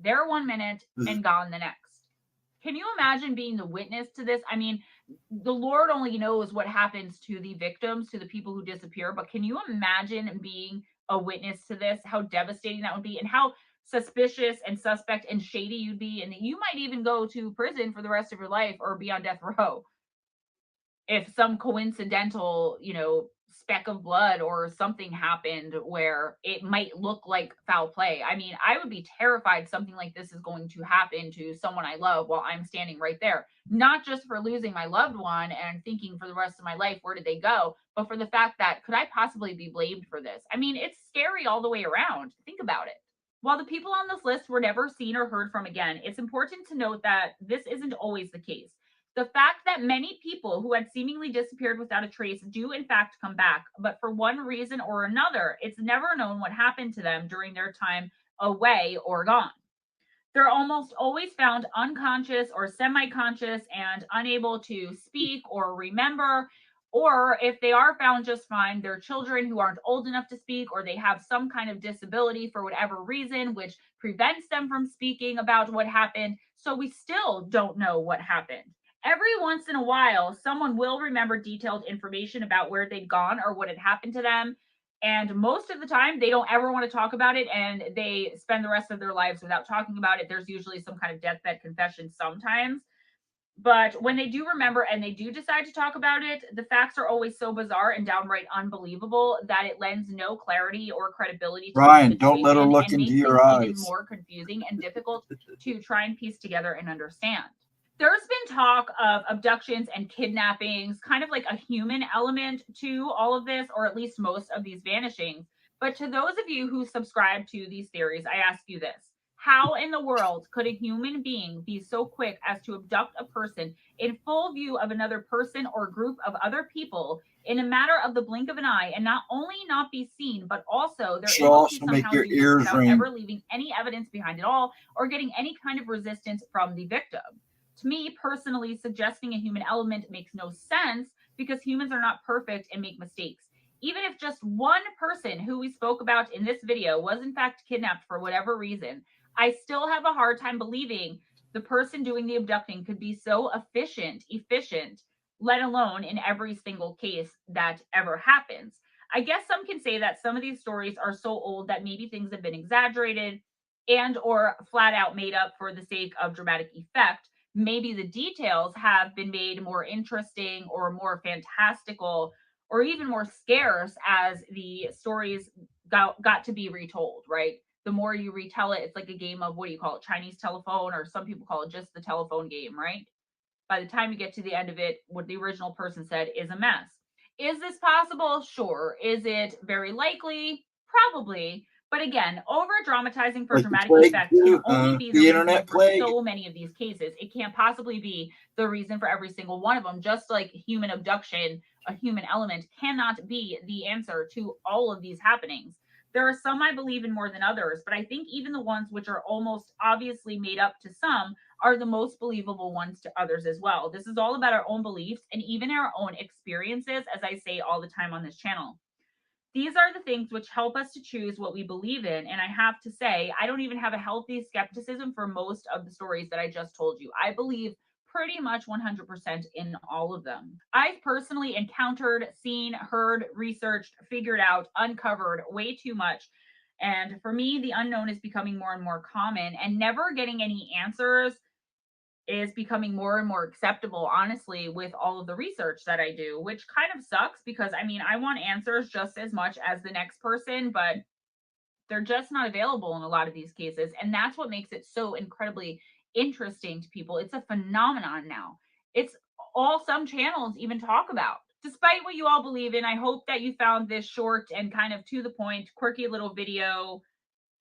Speaker 2: there 1 minute and gone the next. Can you imagine being the witness to this? I mean, the Lord only knows what happens to the victims, to the people who disappear, but can you imagine being a witness to this? How devastating that would be, and how suspicious and suspect and shady you'd be, and you might even go to prison for the rest of your life or be on death row if some coincidental, speck of blood or something happened where it might look like foul play. I mean, I would be terrified something like this is going to happen to someone I love while I'm standing right there. Not just for losing my loved one and thinking for the rest of my life, where did they go? But for the fact that, could I possibly be blamed for this? I mean, it's scary all the way around. Think about it. While the people on this list were never seen or heard from again, it's important to note that this isn't always the case. The fact that many people who had seemingly disappeared without a trace do in fact come back, but for one reason or another, it's never known what happened to them during their time away or gone. They're almost always found unconscious or semi-conscious and unable to speak or remember, or if they are found just fine, they're children who aren't old enough to speak, or they have some kind of disability for whatever reason, which prevents them from speaking about what happened. So we still don't know what happened. Every once in a while, someone will remember detailed information about where they'd gone or what had happened to them. And most of the time, they don't ever want to talk about it, and they spend the rest of their lives without talking about it. There's usually some kind of deathbed confession sometimes. But when they do remember and they do decide to talk about it, the facts are always so bizarre and downright unbelievable that it lends no clarity or credibility to
Speaker 1: Ryan, don't let her look into your eyes.
Speaker 2: Even more confusing and difficult to try and piece together and understand. There's been talk of abductions and kidnappings, kind of like a human element to all of this, or at least most of these vanishings. But to those of you who subscribe to these theories, I ask you this. How in the world could a human being be so quick as to abduct a person in full view of another person or group of other people in a matter of the blink of an eye, and not only not be seen, but also they're able to somehow do this without ever leaving any evidence behind at all or getting any kind of resistance from the victim? To me, personally, suggesting a human element makes no sense because humans are not perfect and make mistakes. Even if just one person who we spoke about in this video was in fact kidnapped for whatever reason, I still have a hard time believing the person doing the abducting could be so efficient, let alone in every single case that ever happens. I guess some can say that some of these stories are so old that maybe things have been exaggerated and or flat out made up for the sake of dramatic effect. Maybe the details have been made more interesting or more fantastical or even more scarce as the stories got to be retold, right? The more you retell it, it's like a game of, what do you call it, Chinese telephone, or some people call it just the telephone game, right? By the time you get to the end of it, what the original person said is a mess. Is this possible? Sure. Is it very likely? Probably. But again, over dramatizing for dramatic effect can only be the internet for so many of these cases. It can't possibly be the reason for every single one of them. Just like human abduction, a human element cannot be the answer to all of these happenings. There are some I believe in more than others, but I think even the ones which are almost obviously made up to some are the most believable ones to others as well. This is all about our own beliefs and even our own experiences, as I say all the time on this channel. These are the things which help us to choose what we believe in. And I have to say, I don't even have a healthy skepticism for most of the stories that I just told you. I believe pretty much 100% in all of them. I've personally encountered, seen, heard, researched, figured out, uncovered way too much. And for me, the unknown is becoming more and more common, and never getting any answers is becoming more and more acceptable, honestly, with all of the research that I do, which kind of sucks because I mean, I want answers just as much as the next person, but they're just not available in a lot of these cases. And that's what makes it so incredibly interesting to people. It's a phenomenon now. It's all some channels even talk about. Despite what you all believe in, I hope that you found this short and kind of to the point, quirky little video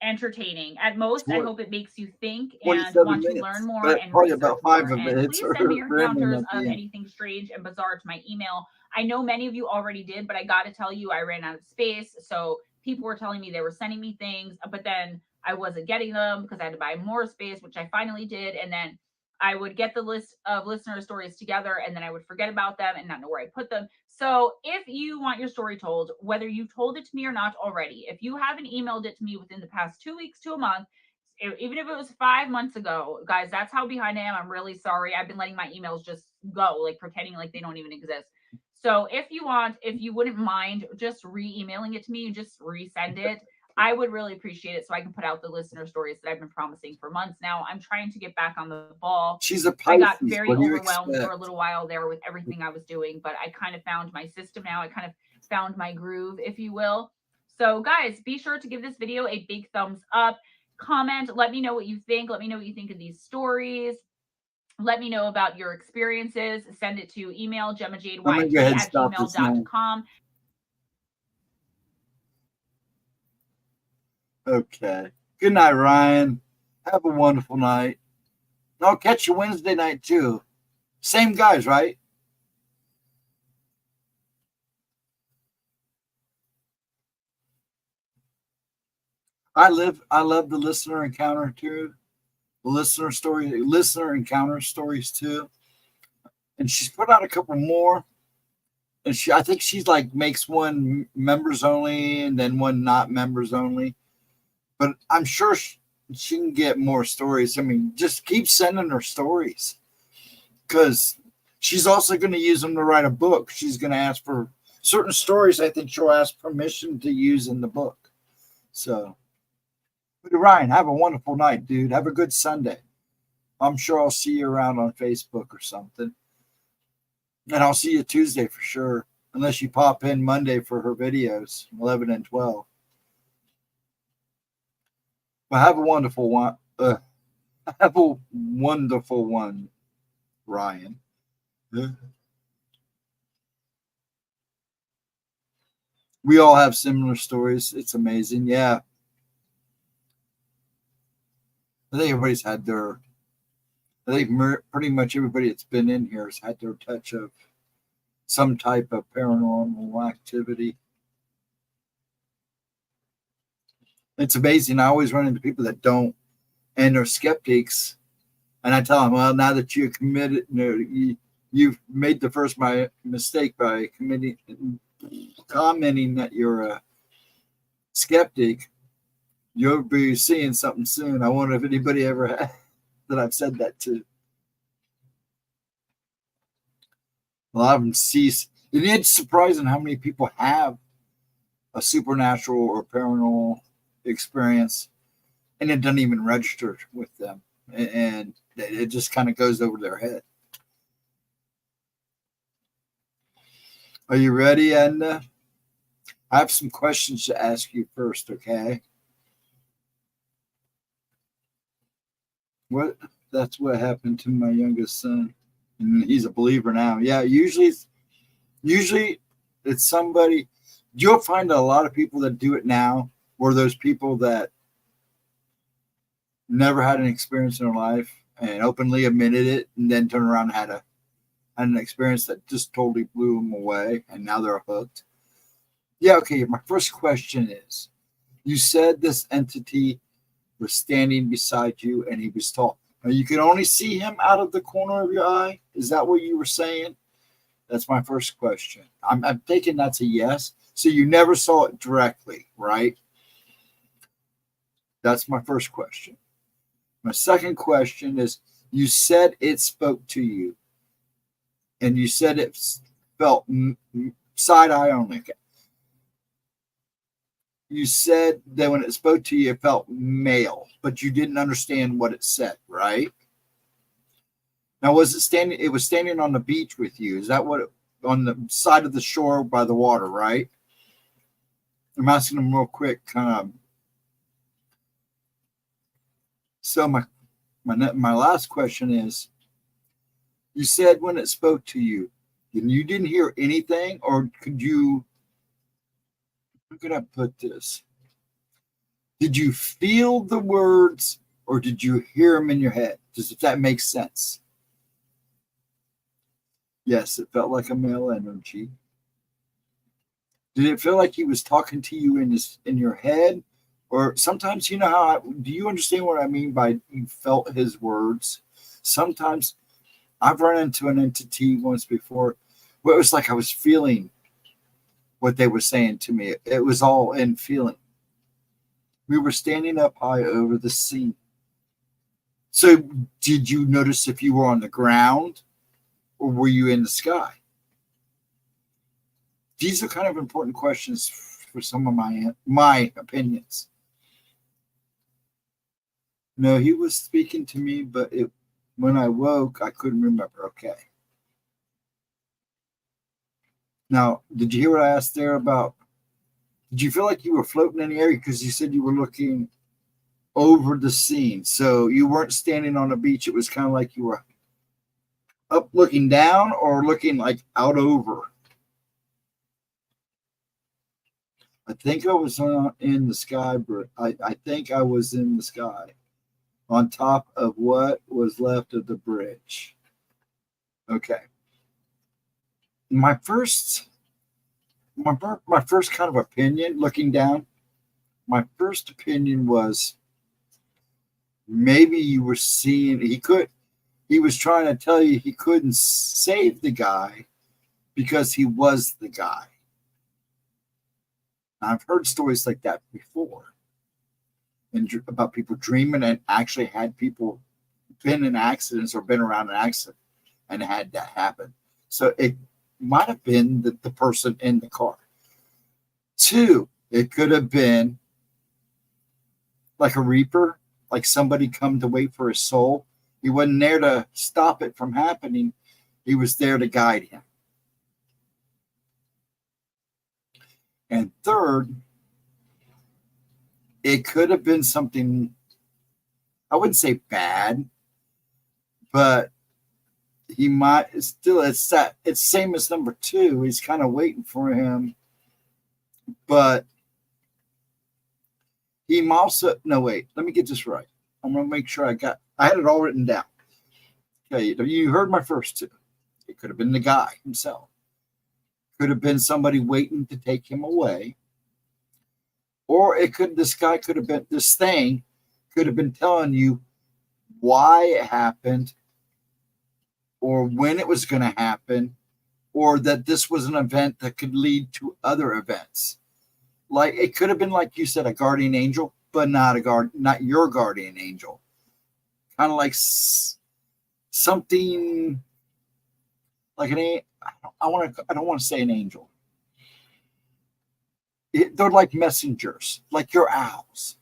Speaker 2: entertaining. At most, I hope it makes you think and
Speaker 1: 27
Speaker 2: want to
Speaker 1: minutes,
Speaker 2: learn more
Speaker 1: but
Speaker 2: and
Speaker 1: probably
Speaker 2: research
Speaker 1: about 5
Speaker 2: more.
Speaker 1: of
Speaker 2: And
Speaker 1: it
Speaker 2: please
Speaker 1: are
Speaker 2: send me your
Speaker 1: rambling
Speaker 2: encounters
Speaker 1: at the
Speaker 2: of
Speaker 1: end.
Speaker 2: anything strange and bizarre to my email. I know many of you already did, but I got to tell you, I ran out of space. So people were telling me they were sending me things, but then I wasn't getting them because I had to buy more space, which I finally did. And then I would get the list of listener stories together and then I would forget about them and not know where I put them. So if you want your story told, whether you told it to me or not already, if you haven't emailed it to me within the past 2 weeks to a month, even if it was 5 months ago, guys, that's how behind I am. I'm really sorry. I've been letting my emails just go, like pretending like they don't even exist. So if you wouldn't mind just re-emailing it to me, just resend it. I would really appreciate it so I can put out the listener stories that I've been promising for months now. I'm trying to get back on the ball.
Speaker 1: She's a Pisces.
Speaker 2: I got very
Speaker 1: what do you
Speaker 2: overwhelmed
Speaker 1: expect?
Speaker 2: for a little while there with everything I was doing, but I kind of found my system now. I kind of found my groove, if you will. So guys, be sure to give this video a big thumbs up. Comment, let me know what you think. Let me know what you think of these stories. Let me know about your experiences. Send it to email gemmajadeYT@gmail.com.
Speaker 1: Okay. Good night, Ryan. Have a wonderful night. I'll catch you Wednesday night too. Same guys, right? I love the listener encounter too. The listener encounter stories too. And she's put out a couple more. And I think she's like makes one members only and then one not members only. But I'm sure she can get more stories. I mean, just keep sending her stories because she's also going to use them to write a book. She's going to ask for certain stories. I think she'll ask permission to use in the book. So, Ryan, have a wonderful night, dude. Have a good Sunday. I'm sure I'll see you around on Facebook or something. And I'll see you Tuesday for sure, unless you pop in Monday for her videos, 11 and 12. Well, have a wonderful one. Have a wonderful one, Ryan. We all have similar stories. It's amazing. Yeah. I think everybody's had their, I think pretty much everybody that's been in here has had their touch of some type of paranormal activity. It's amazing. I always run into people that don't, and they're skeptics. And I tell them, well, now that you committed, you've made the first mistake by commenting that you're a skeptic. You'll be seeing something soon. I wonder if anybody ever had that I've said that to. A lot of them cease. And it's surprising how many people have a supernatural or paranormal experience and it doesn't even register with them. And it just kind of goes over their head. Are you ready, Edna? I have some questions to ask you first, okay? That's what happened to my youngest son. And he's a believer now. Yeah, usually it's somebody. You'll find a lot of people that do it now, or those people that never had an experience in their life and openly admitted it, and then turn around and had an experience that just totally blew them away, and now they're hooked. Yeah, okay. My first question is: you said this entity was standing beside you, and he was tall. Now, you could only see him out of the corner of your eye. Is that what you were saying? That's my first question. I'm thinking that's a yes. So you never saw it directly, right? That's my first question. My second question is, You said it spoke to you, and you said it felt side eye only. Okay. You said that when it spoke to you, it felt male, but you didn't understand what it said, right? Now, was it standing? It was standing on the beach with you. Is that what? On the side of the shore by the water, right? I'm asking them real quick, kind of. So my last question is: you said when it spoke to you, you didn't hear anything, or could you? How could I put this? Did you feel the words, or did you hear them in your head? If that makes sense. Yes, it felt like a male energy. Did it feel like he was talking to you in your head? Or sometimes, you know how, do you understand what I mean by you felt his words? Sometimes I've run into an entity once before where it was like I was feeling what they were saying to me. It was all in feeling. We were standing up high over the sea. So did you notice if you were on the ground or were you in the sky? These are kind of important questions for some of my opinions. No, he was speaking to me, but when I woke, I couldn't remember. Okay. Now, did you hear what I asked there about? Did you feel like you were floating in the air? Because you said you were looking over the scene. So you weren't standing on a beach. It was kind of like you were up looking down or looking like out over. I think I was in the sky, but I think I was in the sky on top of what was left of the bridge. Okay. My first kind of opinion, looking down, my first opinion was maybe you were seeing he was trying to tell you he couldn't save the guy because he was the guy. I've heard stories like that before, and about people dreaming and actually had people been in accidents or been around an accident and had that happen. So it might have been the person in the car. 2, it could have been like a reaper, like somebody come to wait for his soul. He wasn't there to stop it from happening. He was there to guide him. And 3rd, it could have been something, I wouldn't say bad, but he might still, it's same as number 2. He's kind of waiting for him, but he also, no, wait, let me get this right. I'm going to make sure I had it all written down. Okay, you heard my first 2. It could have been the guy himself. Could have been somebody waiting to take him away. Or this thing could have been telling you why it happened, or when it was going to happen, or that this was an event that could lead to other events. Like it could have been, like you said, a guardian angel, but not your guardian angel. Kind of like something like I don't want to say an angel. They're like messengers, like your owls.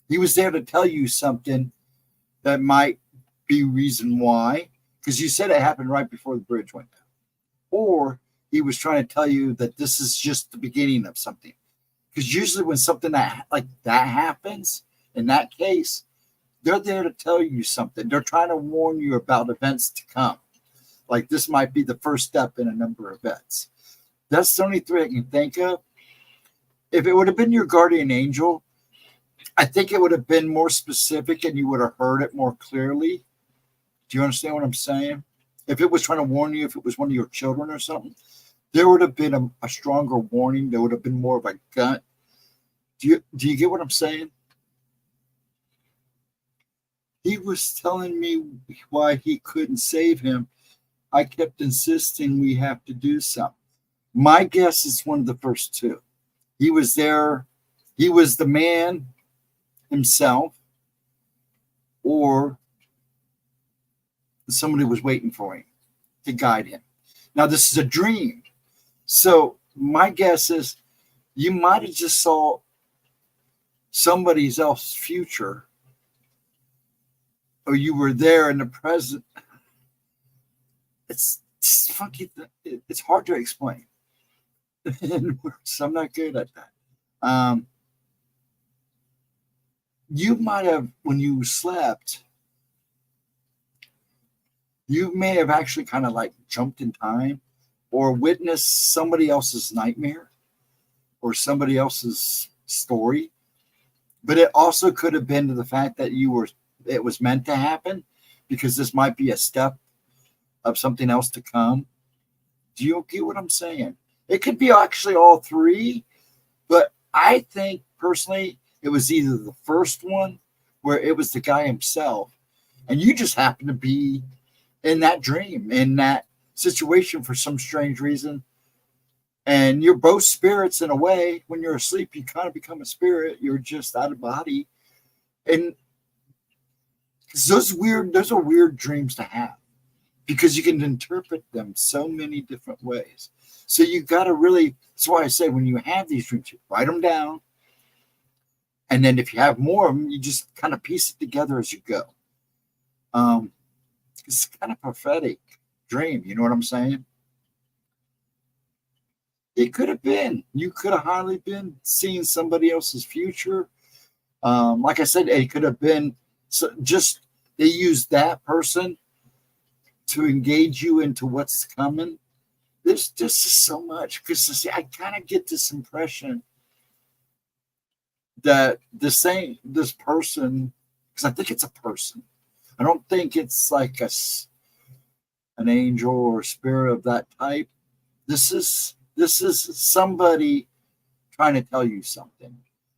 Speaker 1: He was there to tell you something that might be reason why, because you said it happened right before the bridge went down. Or he was trying to tell you that this is just the beginning of something. Because usually when something like that happens, in that case, they're there to tell you something. They're trying to warn you about events to come. Like this might be the first step in a number of events. That's the only 3 I can think of. If it would have been your guardian angel, I think it would have been more specific and you would have heard it more clearly. Do you understand what I'm saying? If it was trying to warn you, if it was one of your children or something, there would have been a stronger warning. There would have been more of a gut. Do you get what I'm saying? He was telling me why he couldn't save him. I kept insisting we have to do something. My guess is one of the first 2. He was there. He was the man himself, or somebody was waiting for him to guide him. Now, this is a dream. So my guess is you might have just saw somebody else's future, or you were there in the present. It's funky. It's hard to explain in words. I'm not good at that. You might have, when you slept, you may have actually kind of like jumped in time or witnessed somebody else's nightmare or somebody else's story. But it also could have been to the fact that it was meant to happen, because this might be a step of something else to come. Do you get what I'm saying? It could be actually all three, but I think personally it was either the first one where it was the guy himself and you just happened to be in that dream, in that situation for some strange reason. And you're both spirits in a way. When you're asleep, you kind of become a spirit. You're just out of body. And those are weird dreams to have, because you can interpret them so many different ways. So you got to really, that's why I say when you have these dreams, you write them down. And then if you have more of them, you just kind of piece it together as you go. It's kind of prophetic dream. You know what I'm saying? It could have been. You could have highly been seeing somebody else's future. Like I said, it could have been just they used that person to engage you into what's coming. There's just so much, because I kind of get this impression that this person, because I think it's a person. I don't think it's like an angel or a spirit of that type. This is somebody trying to tell you something.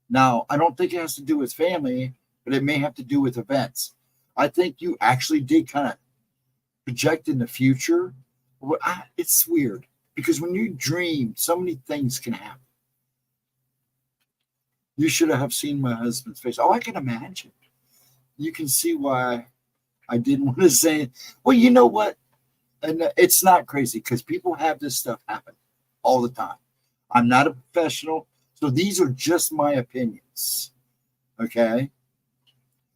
Speaker 1: Now, I don't think it has to do with family, but it may have to do with events. I think you actually did kind of project in the future. It's weird, because when you dream, so many things can happen. You should have seen my husband's face. Oh, I can imagine. You can see why I didn't want to say it. Well, you know what? And it's not crazy, because people have this stuff happen all the time. I'm not a professional, so these are just my opinions. Okay?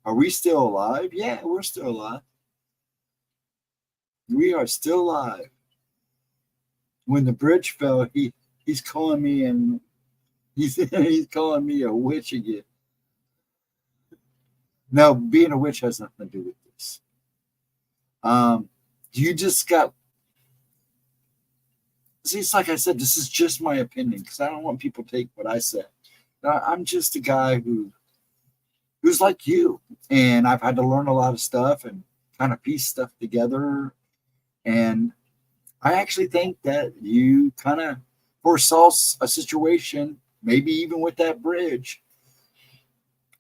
Speaker 1: Are we still alive? Yeah, we're still alive. We are still alive. When the bridge fell, he's calling me, and he's calling me a witch again. No, being a witch has nothing to do with this. You just got. See, it's like I said, this is just my opinion, because I don't want people to take what I said. I'm just a guy who's like you, and I've had to learn a lot of stuff and kind of piece stuff together. And I actually think that you kind of foresaw a situation, maybe even with that bridge,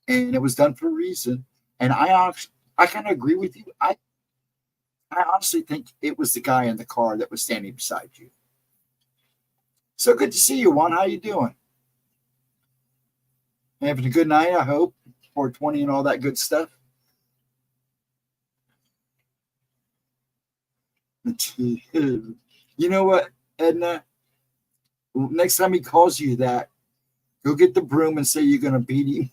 Speaker 1: and it was done for a reason. And I kind of agree with you. I honestly think it was the guy in the car that was standing beside you. So good to see you, Juan. How you doing? Having a good night, I hope. 420 and all that good stuff. You know what, Edna? Next time he calls you that, go get the broom and say you're going to beat him.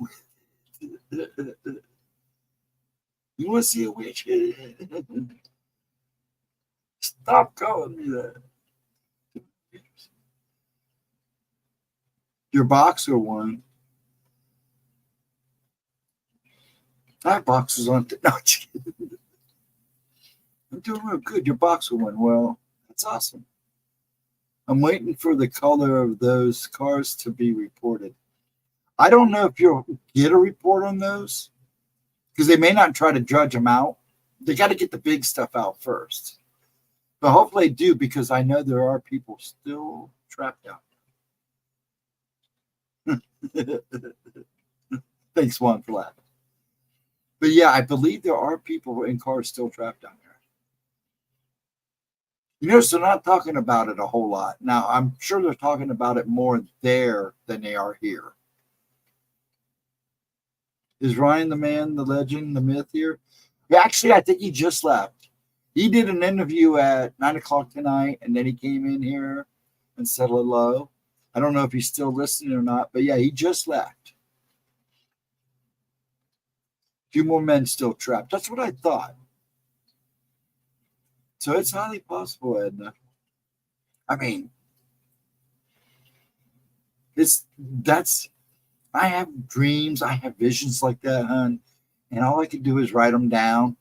Speaker 1: You want to see a witch? Stop calling me that. Your boxer one. That box was on. No, I'm doing real good. Your boxer one. Well, that's awesome. I'm waiting for the color of those cars to be reported. I don't know if you'll get a report on those, because they may not try to judge them out. They got to get the big stuff out first. But hopefully they do, because I know there are people still trapped out. Thanks, Juan, for laughing. But yeah, I believe there are people in cars still trapped down there. You notice they're not talking about it a whole lot. Now, I'm sure they're talking about it more there than they are here. Is Ryan the man, the legend, the myth here? Yeah, actually, I think he just left. He did an interview at 9 o'clock tonight, and then he came in here and said hello. I don't know if he's still listening or not, but yeah, he just left. A few more men still trapped. That's what I thought. So it's highly possible, Edna. I mean, I have dreams, I have visions like that, hon, and all I can do is write them down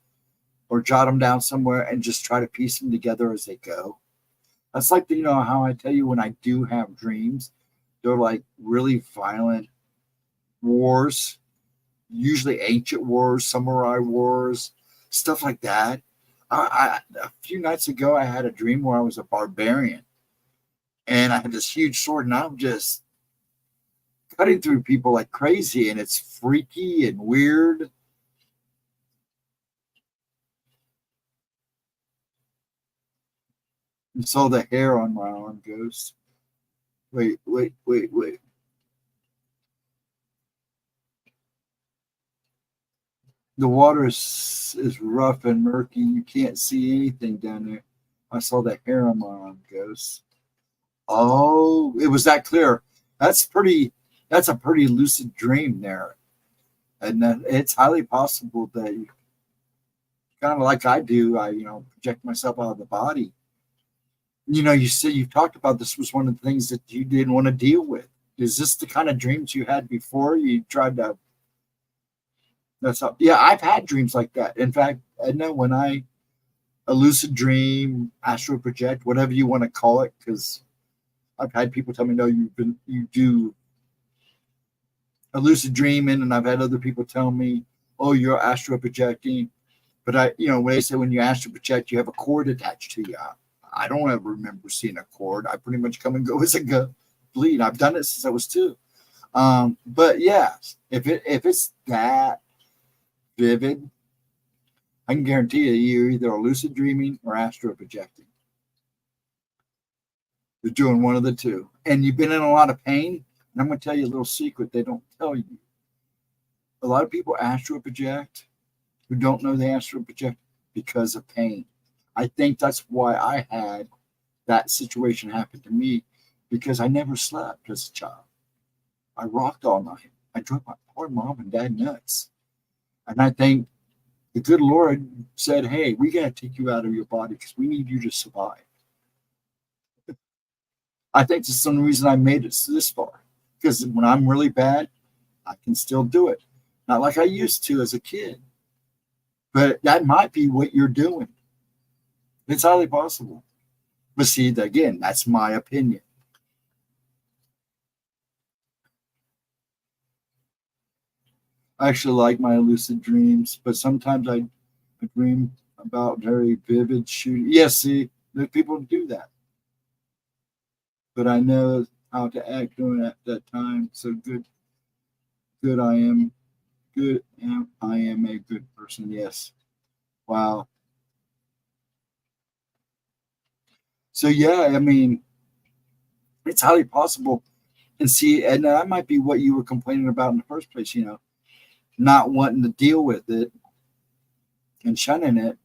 Speaker 1: or jot them down somewhere and just try to piece them together as they go. That's like how I tell you when I do have dreams, they're like really violent wars, usually ancient wars, samurai wars, stuff like that. A few nights ago, I had a dream where I was a barbarian, and I had this huge sword, and I'm just cutting through people like crazy, and it's freaky and weird. You saw the hair on my arm, Ghost. Wait. The water is rough and murky. You can't see anything down there. I saw the hair on my arm, Ghost. Oh, it was that clear. That's a pretty lucid dream there. And then it's highly possible that you, kind of like I do, I project myself out of the body. You said you've talked about this was one of the things that you didn't want to deal with. Is this the kind of dreams you had before you tried to? That's up. Yeah, I've had dreams like that. In fact, I know when a lucid dream, astral project, whatever you want to call it, because I've had people tell me, no, you do a lucid dreaming, and I've had other people tell me, oh, you're astral projecting. But when they say when you astral project, you have a cord attached to you. I don't ever remember seeing a cord. I pretty much come and go as I go bleed. I've done it since I was 2. But yeah, if it's that vivid, I can guarantee you're either lucid dreaming or astral projecting. You're doing one of the two. And you've been in a lot of pain. And I'm going to tell you a little secret they don't tell you. A lot of people astral project who don't know they astral project because of pain. I think that's why I had that situation happen to me, because I never slept as a child. I rocked all night. I drove my poor mom and dad nuts. And I think the good Lord said, hey, we got to take you out of your body because we need you to survive. I think that's the only reason I made it this far. Because when I'm really bad, I can still do it. Not like I used to as a kid. But that might be what you're doing. It's highly possible. But see, again, that's my opinion. I actually like my lucid dreams, but sometimes I dream about very vivid shooting. Yes, see, there's people do that. But I know how to act during that time. So good I am. Good I am a good person. Yes. Wow. So yeah, I mean, it's highly possible. And see, and that might be what you were complaining about in the first place, not wanting to deal with it and shunning it.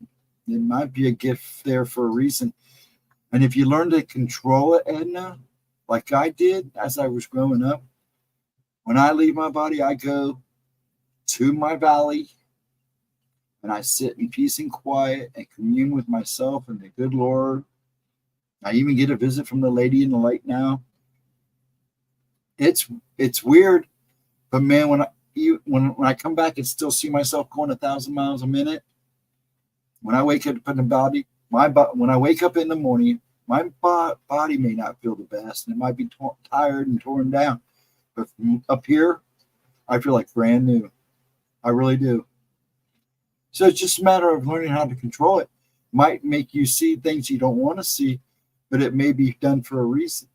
Speaker 1: It might be a gift there for a reason. And if you learn to control it, Edna, like I did as I was growing up, when I leave my body, I go to my valley and I sit in peace and quiet and commune with myself and the good Lord. I even get a visit from the lady in the light now. It's weird, but man, when I come back and still see myself going 1,000 miles a minute, when I wake up in the body, when I wake up in the morning, my body may not feel the best, and it might be tired and torn down, but up here, I feel like brand new. I really do. So it's just a matter of learning how to control it. Might make you see things you don't want to see, but it may be done for a reason.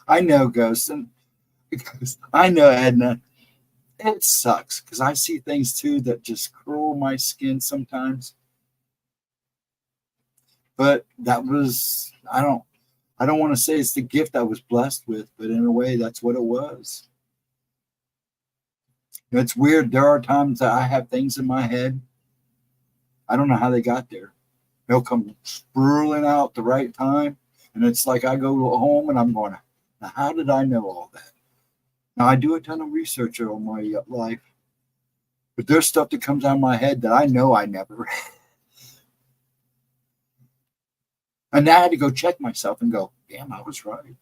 Speaker 1: I know, Ghost, and I know, Edna. It sucks because I see things too that just curl my skin sometimes. But that was, I don't want to say it's the gift I was blessed with, but in a way, that's what it was. It's weird. There are times that I have things in my head. I don't know how they got there. They'll come spruiling out the right time. And it's like I go home and I'm going, now, how did I know all that? Now, I do a ton of research on my life. But there's stuff that comes out of my head that I know I never read. And I had to go check myself and go, damn, I was right.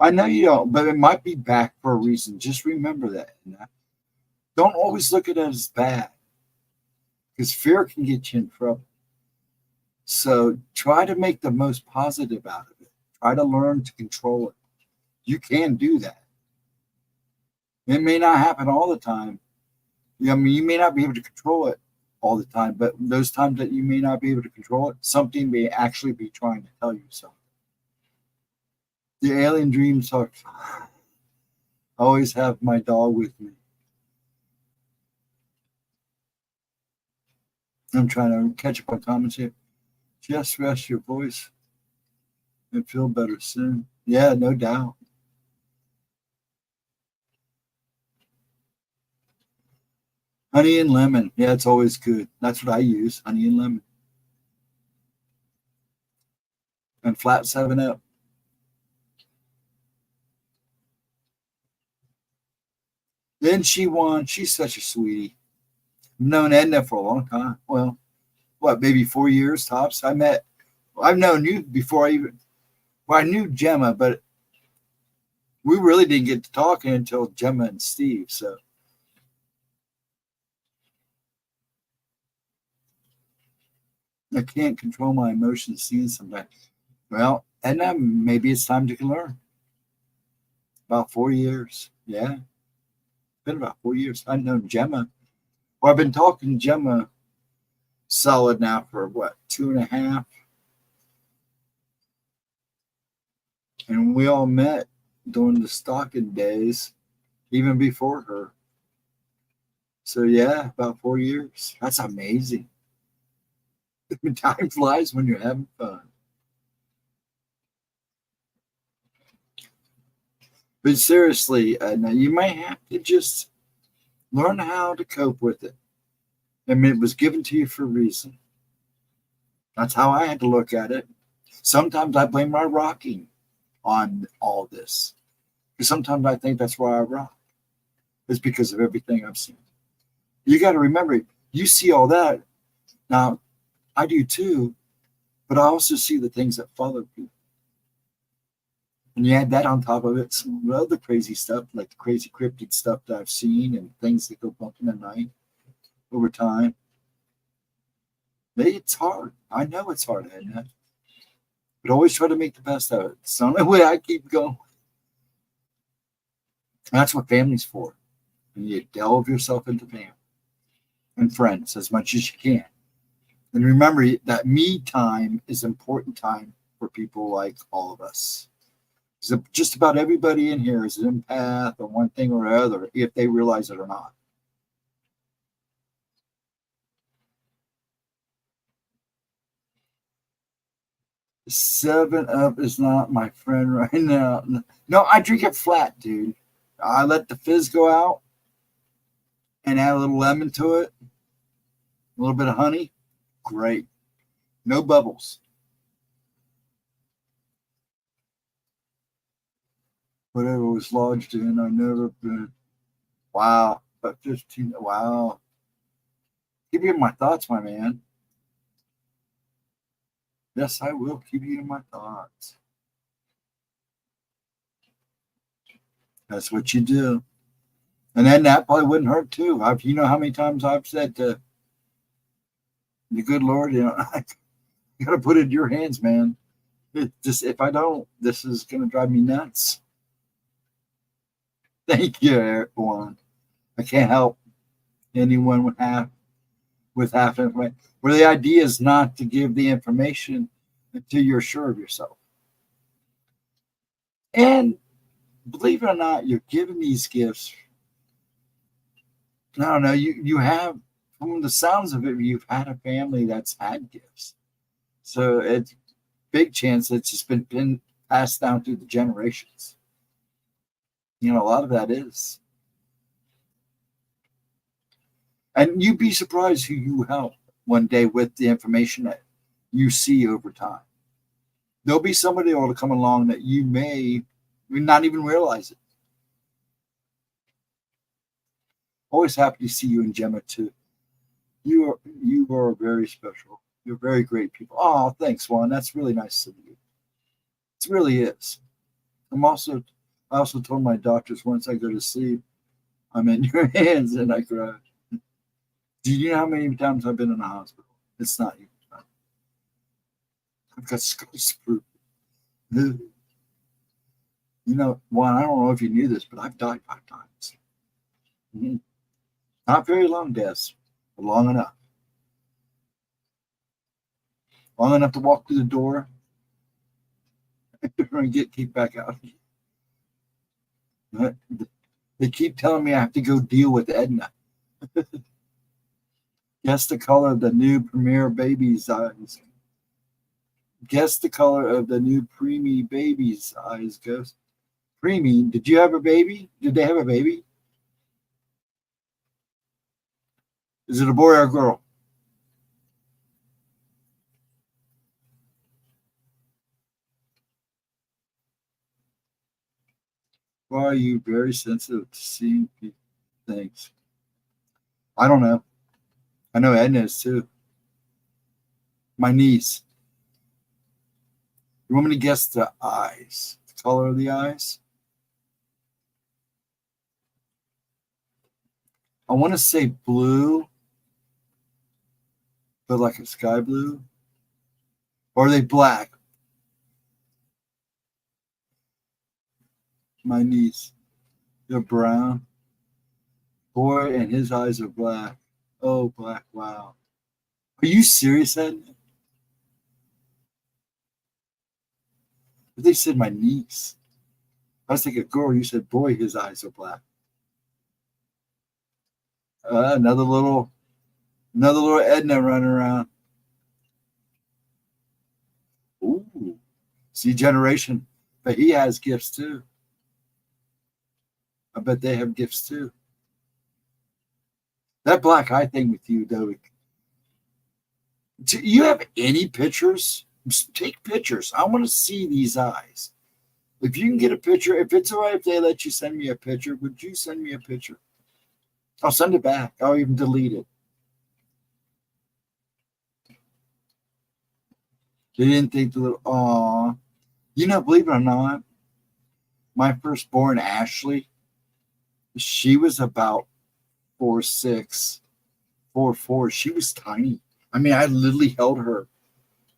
Speaker 1: I know you don't, but it might be back for a reason. Just remember that. Don't always look at it as bad, because fear can get you in trouble. So try to make the most positive out of it. Try to learn to control it. You can do that. It may not happen all the time. I mean, you may not be able to control it all the time, but those times that you may not be able to control it, something may actually be trying to tell you something. The alien dreams are. I always have my dog with me. I'm trying to catch up on comments here. Just rest your voice and feel better soon. Yeah, no doubt. Honey and lemon. Yeah, it's always good. That's what I use. Honey and lemon. And flat 7-Up. Then she won. She's such a sweetie. I've known Edna for a long time. Well, what, maybe 4 years tops? I've known you before I knew Gemma, but we really didn't get to talking until Gemma and Steve. So I can't control my emotions seeing somebody. Well, Edna, maybe it's time to learn. About 4 years. Yeah. Been about 4 years. I've known Gemma. Well, I've been talking to Gemma solid now for what, 2.5? And we all met during the stocking days, even before her. So yeah, about 4 years. That's amazing. Time flies when you're having fun. But seriously, now you might have to just learn how to cope with it. I mean, it was given to you for a reason. That's how I had to look at it. Sometimes I blame my rocking on all this. Because sometimes I think that's why I rock. It's because of everything I've seen. You got to remember, you see all that. Now, I do too, but I also see the things that follow people. And you add that on top of it, some other crazy stuff, like the crazy cryptid stuff that I've seen and things that go bump in the night over time. It's hard. I know it's hard, Edna. But always try to make the best of it. It's the only way I keep going. And that's what family's for. And you delve yourself into family and friends as much as you can. And remember that me time is important time for people like all of us. So just about everybody in here is an empath or one thing or other, if they realize it or not. The 7-Up is not my friend right now. No, I drink it flat, dude. I let the fizz go out and add a little lemon to it, a little bit of honey. Great. No bubbles. Whatever was lodged in, I've never been. Wow. But 15. Wow. Give you my thoughts, my man. Yes, I will keep you in my thoughts. That's what you do. And then that probably wouldn't hurt too. You know how many times I've said to the good Lord, you got to put it in your hands, man. If I don't, this is going to drive me nuts. Thank you, everyone. I can't help anyone with half information. Where the idea is not to give the information until you're sure of yourself. And believe it or not, you're given these gifts. I don't know. You have, from the sounds of it, you've had a family that's had gifts. So it's big chance it's just been passed down through the generations. You know, a lot of that is. And you'd be surprised who you help one day with the information that you see over time. There'll be somebody able to come along that you may not even realize it. Always happy to see you and Gemma too. You are very special. You're very great people. Oh, thanks, Juan. That's really nice of you. It really is. I also told my doctors once I go to sleep, I'm in your hands, and I cry. Do you know how many times I've been in the hospital? It's not even fun. I've got scars to prove it. You know, Juan, I don't know if you knew this, but I've died 5 times. Mm-hmm. Not very long deaths, but long enough. Long enough to walk through the door and get kicked back out. They keep telling me I have to go deal with Edna. Guess the color of the new premier baby's eyes. Guess the color of the new preemie baby's eyes, Ghost. Preemie, did you have a baby? Did they have a baby? Is it a boy or a girl? Why are you very sensitive to seeing things? I don't know. I know Edna is too. My niece. You want me to guess the eyes? The color of the eyes? I want to say blue, but like a sky blue. Or are they black? My niece. They're brown. Boy, and his eyes are black. Oh, black. Wow. Are you serious, Edna? But they said my niece. I was thinking, girl, you said, boy, his eyes are black. Another little Edna running around. Ooh, see, generation. But he has gifts too. I bet they have gifts too. That black eye thing with you, though. Do you have any pictures? Just take pictures. I want to see these eyes. If you can get a picture, if it's all right if they let you send me a picture, would you send me a picture? I'll send it back. I'll even delete it. They didn't think the little, aw. You know, believe it or not, my firstborn, Ashley, she was about 4'6", 4'4". She was tiny. I mean, I literally held her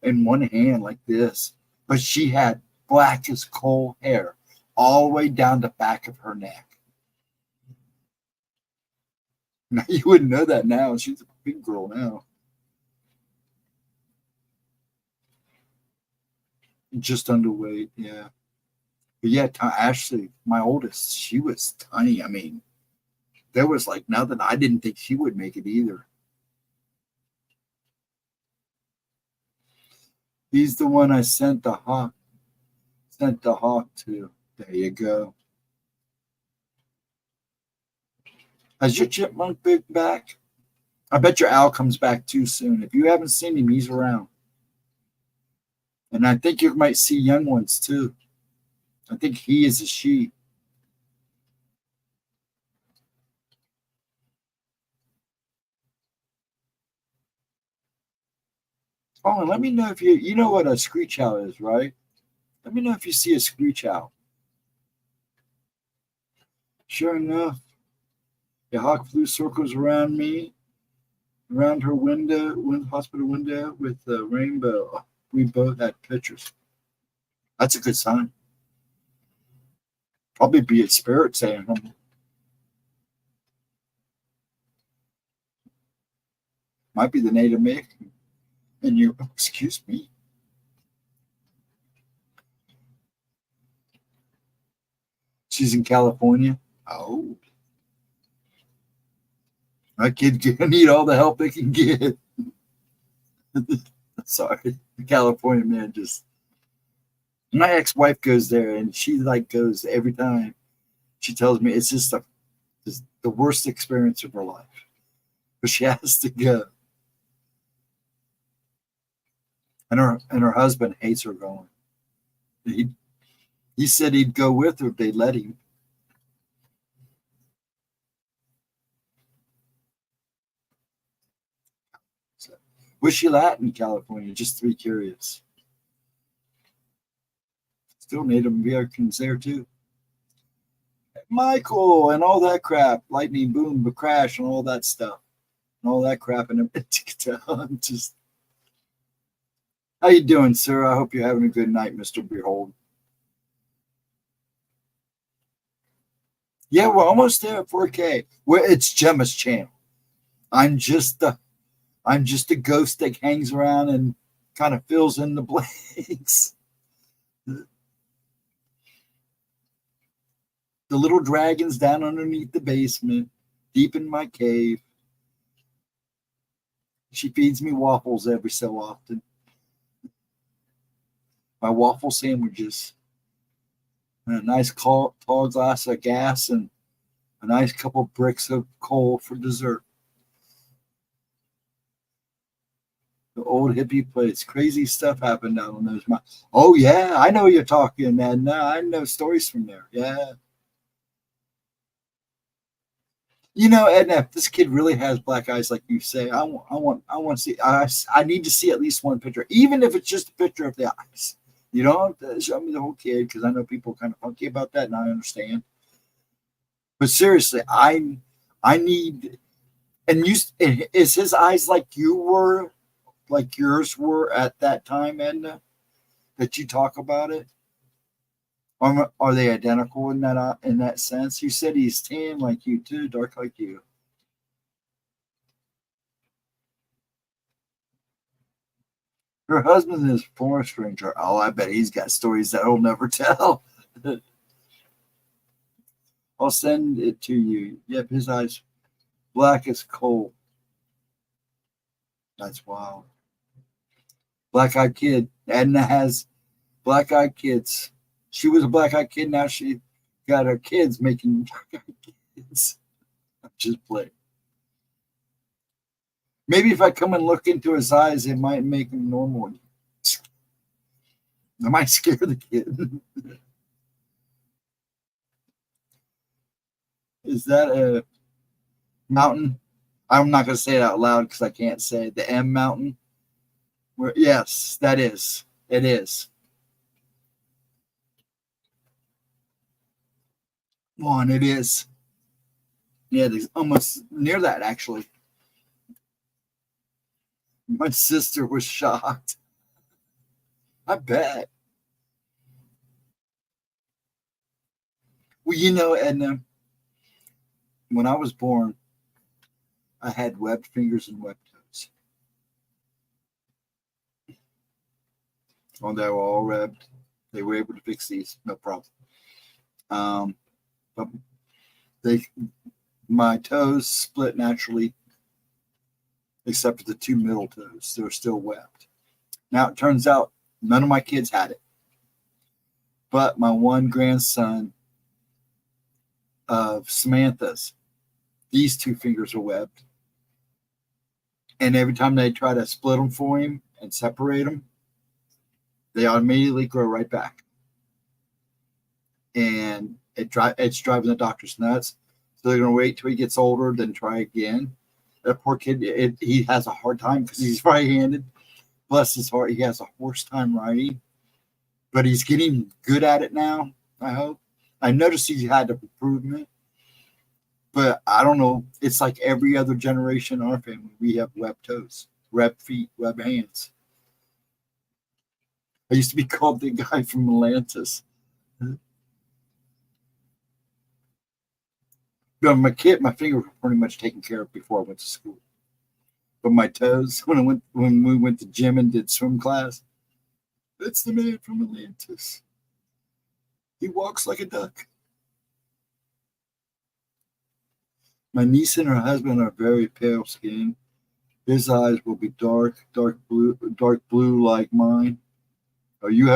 Speaker 1: in one hand like this, but she had black as coal hair all the way down the back of her neck. Now, you wouldn't know that now. She's a big girl now. Just underweight, yeah. But yeah, Ashley, my oldest, she was tiny. I mean, there was like nothing. I didn't think she would make it either. He's the one I sent the hawk to. There you go. Has your chipmunk been back? I bet your owl comes back too soon. If you haven't seen him, he's around. And I think you might see young ones too. I think he is a she. Oh, and let me know if you know what a screech owl is, right? Let me know if you see a screech owl. Sure enough, the hawk flew circles around me, around her window, hospital window with the rainbow. We both had pictures. That's a good sign. Probably be a spirit saying, might be the native American. And you, excuse me. She's in California. Oh. That kid's gonna need all the help they can get. Sorry. The California man just My ex-wife goes there, and she like goes every time. She tells me it's just the worst experience of her life, but she has to go. And her husband hates her going. He said he'd go with her if they let him. So, where's she at in California? Just to be curious. Still Native Americans there too. Michael and all that crap, lightning boom, but crash and all that stuff, and all that crap. And I'm just, how you doing, sir? I hope you're having a good night, Mr. Behold. Yeah, we're almost there at 4K. Where it's Gemma's channel. I'm just a ghost that hangs around and kind of fills in the blanks. The little dragon's down underneath the basement, deep in my cave. She feeds me waffles every so often. My waffle sandwiches. And a nice tall glass of gas and a nice couple bricks of coal for dessert. The old hippie place. Crazy stuff happened down on those mountains. Oh, yeah. I know you're talking, and I know stories from there. Yeah. You know, Edna, if this kid really has black eyes, like you say, I want to see. I need to see at least one picture, even if it's just a picture of the eyes. You don't have to show me the whole kid, because I know people are kind of funky about that, and I understand. But seriously, I need. And is his eyes like yours were at that time, Edna? That you talk about it? Are they identical in that sense? You said he's tan like you too, dark like you. Her husband is a forest ranger. Oh, I bet he's got stories that he'll never tell. I'll send it to you. Yep, his eyes black as coal. That's wild. Black-eyed kid. Edna has black-eyed kids. She was a black-eyed kid. Now she got her kids making black-eyed kids. I'm just playing. Maybe if I come and look into his eyes, it might make him normal. I might scare the kid. Is that a mountain? I'm not going to say it out loud because I can't say it. The M mountain. Yes, that is. It is. One, it is. Yeah, there's almost near that, actually. My sister was shocked. I bet. Well, you know, Edna, when I was born, I had webbed fingers and webbed toes. Well, they were all webbed. They were able to fix these, no problem. But my toes split naturally, except for the two middle toes. They were still webbed. Now, it turns out none of my kids had it. But my one grandson of Samantha's, these two fingers are webbed. And every time they try to split them for him and separate them, they immediately grow right back. And it's driving the doctors nuts. So they're going to wait till he gets older, then try again. That poor kid, he has a hard time because he's right-handed. Bless his heart, he has a worse time writing. But he's getting good at it now, I hope. I noticed he had improvement. But I don't know. It's like every other generation in our family. We have webbed toes, webbed feet, webbed hands. I used to be called the guy from Atlantis. But my fingers were pretty much taken care of before I went to school. But my toes, when we went to gym and did swim class, that's the man from Atlantis. He walks like a duck. My niece and her husband are very pale skinned. His eyes will be dark blue like mine. Oh, you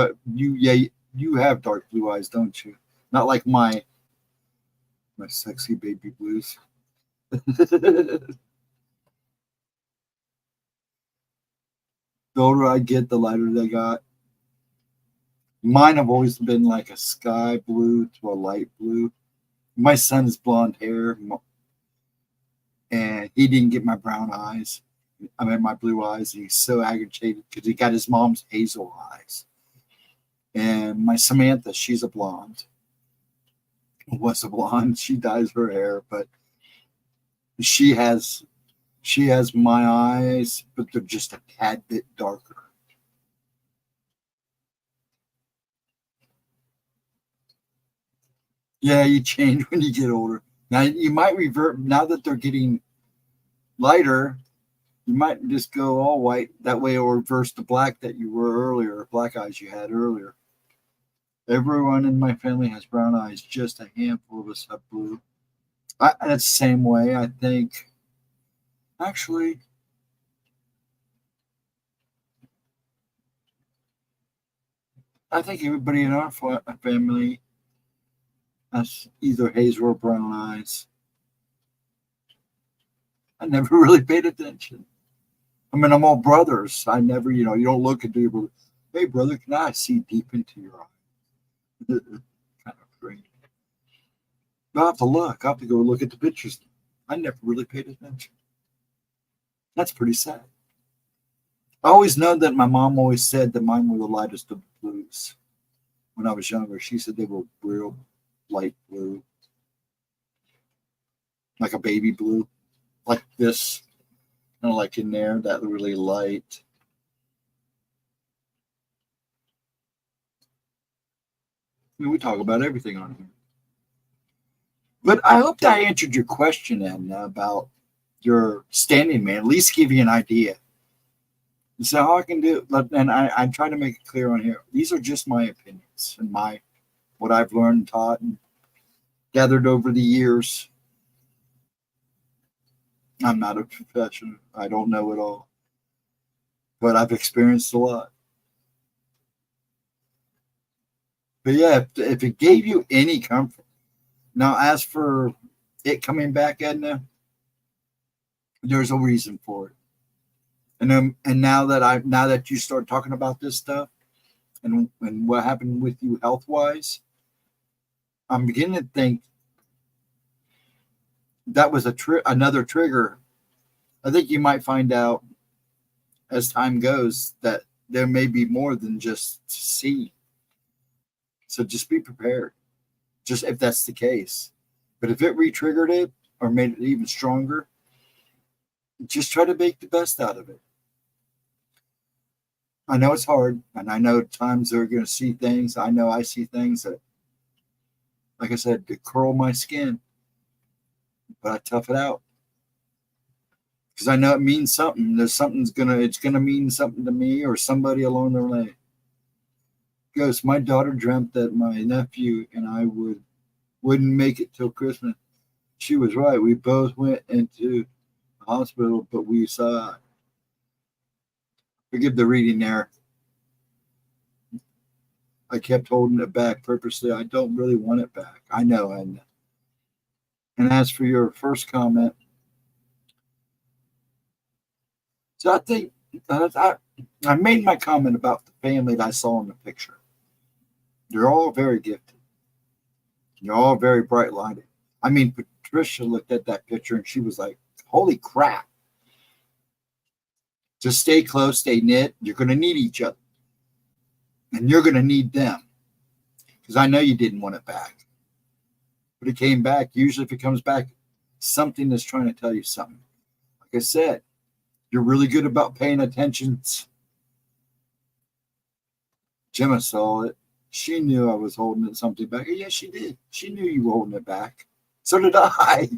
Speaker 1: you have dark blue eyes, don't you? Not like my sexy baby blues. The older I get, the lighter they got. Mine have always been like a sky blue to a light blue. My son's blonde hair, and he didn't get my brown eyes. I mean, my blue eyes. He's so agitated because he got his mom's hazel eyes. And my Samantha, she's a blonde. Was a blonde. She dyes her hair, but she has my eyes, but they're just a tad bit darker. Yeah, you change when you get older. Now you might revert. Now that they're getting lighter, you might just go all white that way, or reverse the black that you were earlier, black eyes you had earlier. Everyone in my family has brown eyes. Just a handful of us have blue. That's the same way, I think. Actually, I think everybody in our family has either hazel or brown eyes. I never really paid attention. I mean, I'm all brothers. I never, you don't look into your brother. Hey, brother, can I see deep into your eye? Kind of great. I'll have to look. I'll have to go look at the pictures. I never really paid attention. That's pretty sad. I always know that my mom always said that mine were the lightest of the blues. When I was younger, she said they were real light blue, like a baby blue, like this, kind of like in there, that really light. I mean, we talk about everything on here. But I hope that I answered your question, Edna, about your standing man. At least give you an idea. So how I can do it, and I try to make it clear on here. These are just my opinions and what I've learned and taught and gathered over the years. I'm not a professional. I don't know it all. But I've experienced a lot. But yeah, if it gave you any comfort. Now, as for it coming back, Edna, there's a reason for it. And now that you start talking about this stuff and what happened with you health wise, I'm beginning to think that was another trigger. I think you might find out as time goes that there may be more than just C. So just be prepared, just if that's the case. But if it re-triggered it or made it even stronger, just try to make the best out of it. I know it's hard, and I know times they're going to see things. I know I see things that, like I said, that curl my skin, but I tough it out because I know it means something. It's gonna mean something to me or somebody along the way. Ghost, my daughter dreamt that my nephew and I wouldn't make it till Christmas. She was right. We both went into the hospital, but we saw it. Forgive the reading there. I kept holding it back purposely. I don't really want it back. I know. And as for your first comment, so I think I made my comment about the family that I saw in the picture. They're all very gifted. They're all very bright lighted. I mean, Patricia looked at that picture and she was like, holy crap. Just stay close, stay knit. You're going to need each other. And you're going to need them. Because I know you didn't want it back. But it came back. Usually if it comes back, something is trying to tell you something. Like I said, you're really good about paying attention. Gemma saw it. She knew I was holding something back. Yeah, she did. She knew you were holding it back. So did I.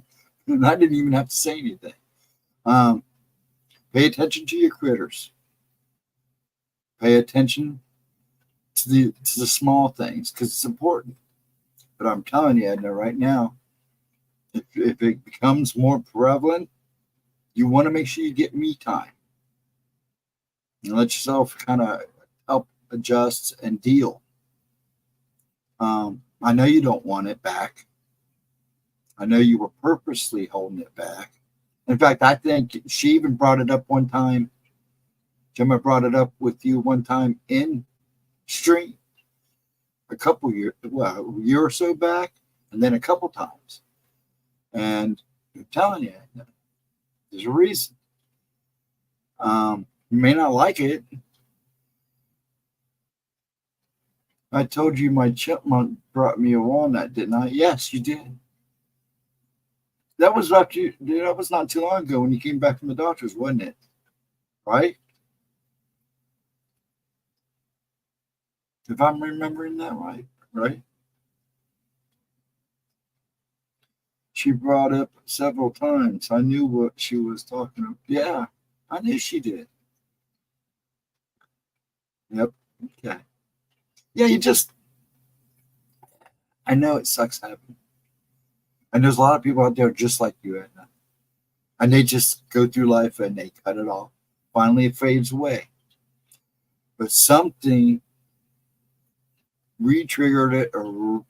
Speaker 1: And I didn't even have to say anything. Pay attention to your critters. Pay attention to the small things because it's important. But I'm telling you, Edna, right now, if it becomes more prevalent, you want to make sure you get me time. And let yourself kind of help adjust and deal. I know you don't want it back. I know you were purposely holding it back. In fact, I think she even brought it up one time. Gemma brought it up with you one time in stream a couple years, well, a year or so back, and then a couple times. And I'm telling you, there's a reason. You may not like it. I told you my chipmunk brought me a walnut, didn't I? Yes, you did. That was that was not too long ago when you came back from the doctor's, wasn't it? Right? If I'm remembering that right, right? She brought up several times. I knew what she was talking about. Yeah, I knew she did. Yep. Okay. Yeah, I know it sucks happening. And there's a lot of people out there just like you, Edna. And they just go through life and they cut it off. Finally, it fades away. But something re-triggered it or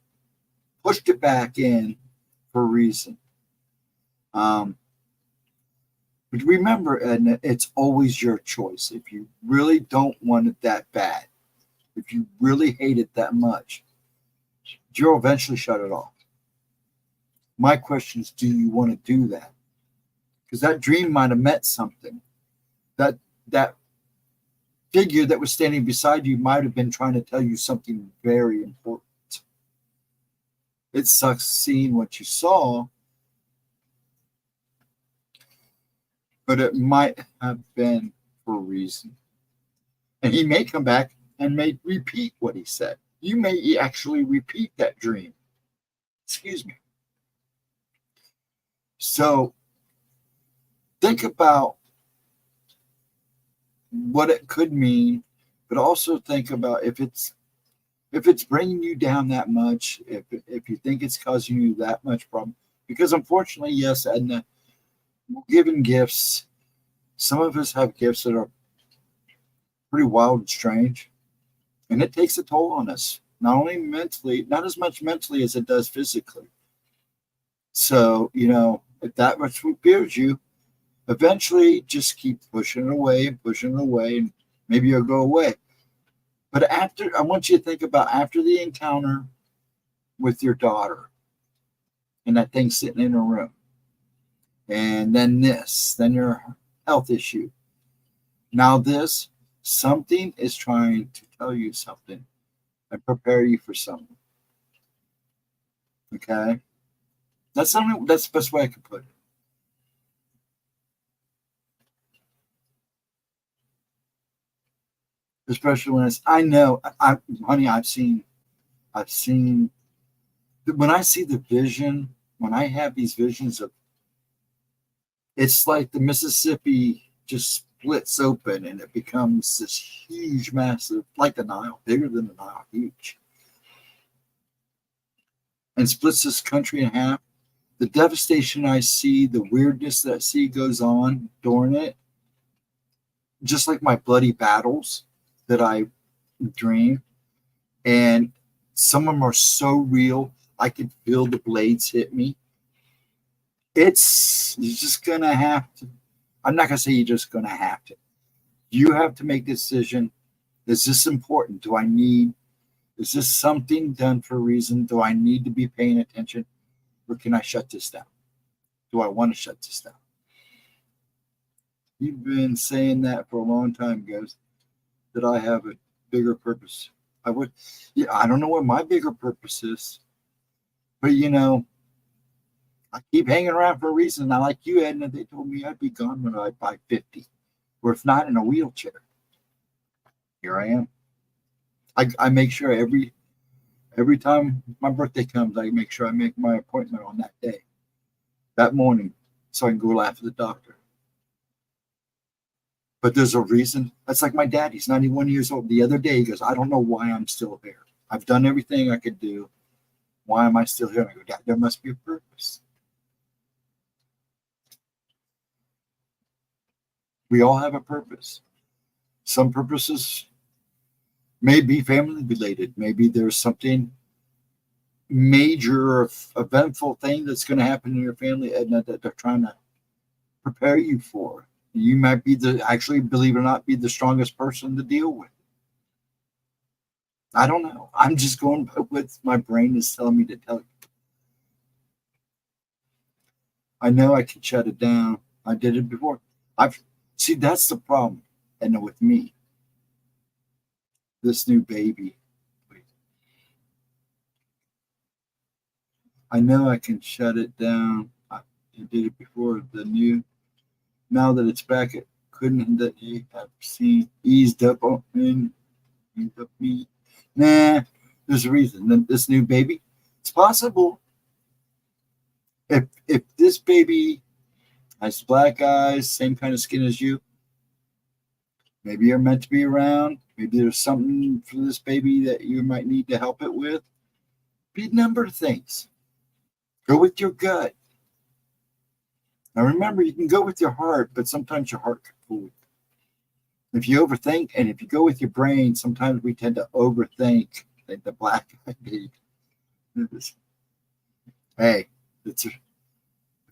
Speaker 1: pushed it back in for a reason. But remember, Edna, it's always your choice. If you really don't want it that bad, if you really hate it that much, you'll eventually shut it off. My question is, do you want to do that? Because that dream might have meant something. That figure that was standing beside you might have been trying to tell you something very important. It sucks seeing what you saw, but it might have been for a reason. And he may come back and may repeat what he said. You may actually repeat that dream. Excuse me. So think about what it could mean, but also think about if it's bringing you down that much, if you think it's causing you that much problem. Because unfortunately, yes, Edna, given gifts, some of us have gifts that are pretty wild and strange, and it takes a toll on us, not only mentally, not as much mentally as it does physically. So, if that much fears you, eventually just keep pushing it away and pushing it away, and maybe it'll go away. But I want you to think about after the encounter with your daughter and that thing sitting in her room, and then then your health issue. Now something is trying to tell you something and prepare you for something. Okay? That's the best way I could put it. Especially when honey, I've seen when I see the vision, when I have these visions of, it's like the Mississippi just splits open and it becomes this huge, massive, like the Nile, bigger than the Nile, huge, and splits this country in half. The devastation I see, the weirdness that I see goes on during it, just like my bloody battles that I dream. And some of them are so real, I can feel the blades hit me. You're just going to have to, I'm not going to say you're just going to have to. You have to make a decision. Is this important? Is this something done for a reason? Do I need to be paying attention? Or can I shut this down? Do I want to shut this down? You've been saying that for a long time, guys, that I have a bigger purpose. I don't know what my bigger purpose is, but I keep hanging around for a reason. I like you, Edna. They told me I'd be gone when I buy 50, or if not, in a wheelchair. Here I am. I make sure every time my birthday comes, I make sure I make my appointment on that day, that morning, so I can go laugh at the doctor. But there's a reason. That's like my dad. He's 91 years old. The other day, he goes, I don't know why I'm still here. I've done everything I could do. Why am I still here? And I go, Dad, there must be a purpose. We all have a purpose. Some purposes may be family related. Maybe there's something major eventful thing that's going to happen in your family, Edna, that they're trying to prepare you for. You might be actually, believe it or not, be the strongest person to deal with. I don't know. I'm just going by what my brain is telling me to tell you. I know I can shut it down. I did it before. See, that's the problem, Edna, with me. This new baby. I know I can shut it down. I did it before. Now that it's back, it couldn't that you have seen eased up on me. Nah, there's a reason. Then this new baby, it's possible. If this baby has black eyes, same kind of skin as you, maybe you're meant to be around. Maybe there's something for this baby that you might need to help it with. Be a number of things. Go with your gut. Now remember, you can go with your heart, but sometimes your heart can fool you. If you overthink, and if you go with your brain, sometimes we tend to overthink, like the black eyed baby. Hey,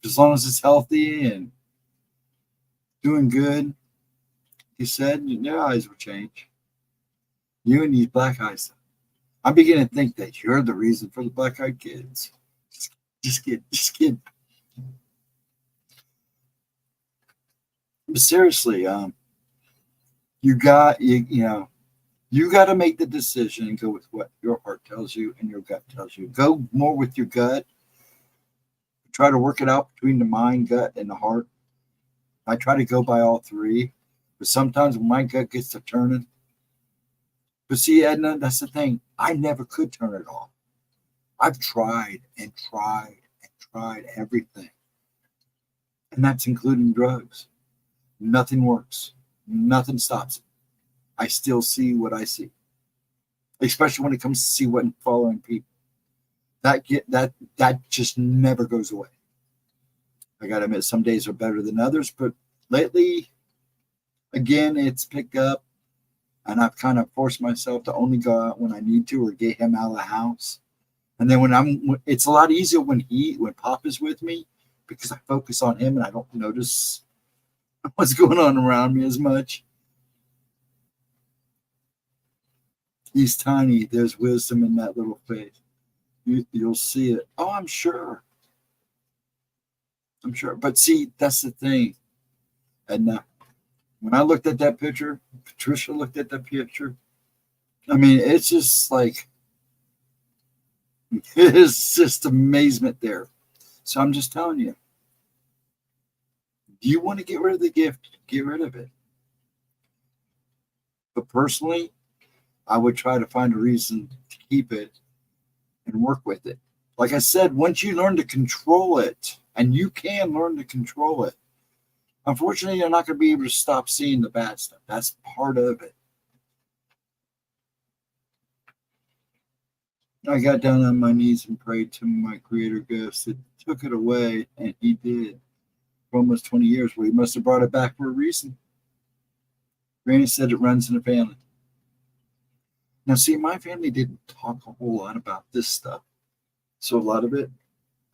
Speaker 1: as long as it's healthy and doing good, he said, your eyes will change. You and these black eyes. I'm beginning to think that you're the reason for the black eyed kids. Just kidding. But seriously, you got to make the decision and go with what your heart tells you and your gut tells you. Go more with your gut. Try to work it out between the mind, gut, and the heart. I try to go by all three, but sometimes when my gut gets to turning. But see, Edna, that's the thing. I never could turn it off. I've tried and tried and tried everything, and that's including drugs. Nothing works. Nothing stops it. I still see what I see, especially when it comes to see what following people. That just never goes away. I gotta admit, some days are better than others, but lately, again, it's picked up, and I've kind of forced myself to only go out when I need to or get him out of the house. And then it's a lot easier when Pop is with me because I focus on him and I don't notice what's going on around me as much. He's tiny. There's wisdom in that little face. You'll see it. Oh, I'm sure. But see, that's the thing. And when I looked at that picture, Patricia looked at that picture. I mean, it's just like, it's just amazement there. So I'm just telling you, do you want to get rid of the gift? Get rid of it. But personally, I would try to find a reason to keep it and work with it. Like I said, once you learn to control it, and you can learn to control it, unfortunately, you're not going to be able to stop seeing the bad stuff. That's part of it. I got down on my knees and prayed to my creator ghost that took it away, and he did for almost 20 years. Well, he must have brought it back for a reason. Granny said it runs in the family. Now, see, my family didn't talk a whole lot about this stuff. So a lot of it,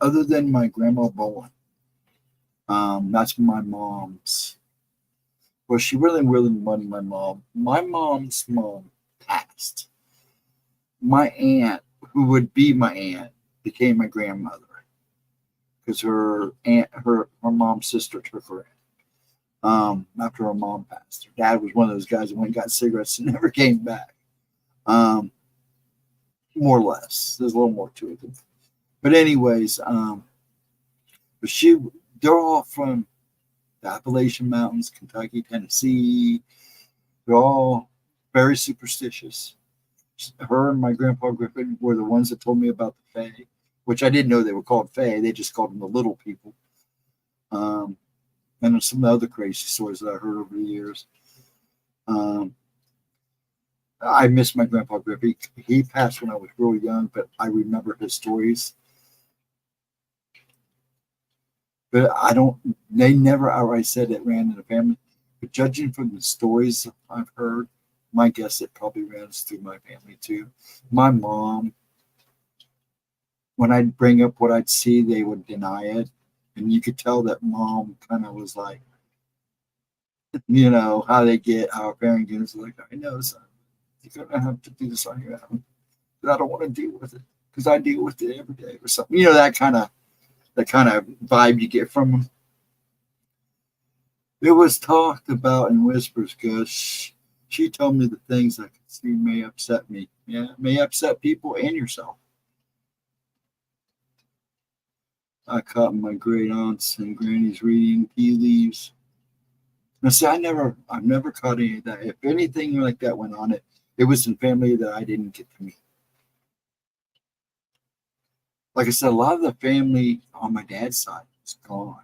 Speaker 1: other than my grandma Bowen, that's my mom's. Well, she really wanted my mom. My mom's mom passed. My aunt, who would be my aunt, became my grandmother because her mom's sister took her in after her mom passed. Her dad was one of those guys that went and got cigarettes and never came back. More or less. There's a little more to it. But anyways, they're all from the Appalachian Mountains, Kentucky, Tennessee. They're all very superstitious. Her and my grandpa Griffin were the ones that told me about the Fae, which I didn't know they were called Fae. They just called them the little people. And there's some other crazy stories that I heard over the years. I miss my grandpa Griffin. He passed when I was real young, but I remember his stories. But they never outright said it ran in the family. But judging from the stories I've heard, my guess it probably runs through my family too. My mom, when I'd bring up what I'd see, they would deny it. And you could tell that mom kind of was like, how they get, how a parent gets like, I know, son, you're going to have to do this on your own. But I don't want to deal with it because I deal with it every day or something. That kind of vibe you get from them. It was talked about in whispers because she told me the things I could see may upset me. Yeah, it may upset people and yourself. I caught my great aunts and grannies reading tea leaves. Now, see, I've never caught any of that. If anything like that went on, it was in family that I didn't get to meet. Like I said, a lot of the family on my dad's side is gone.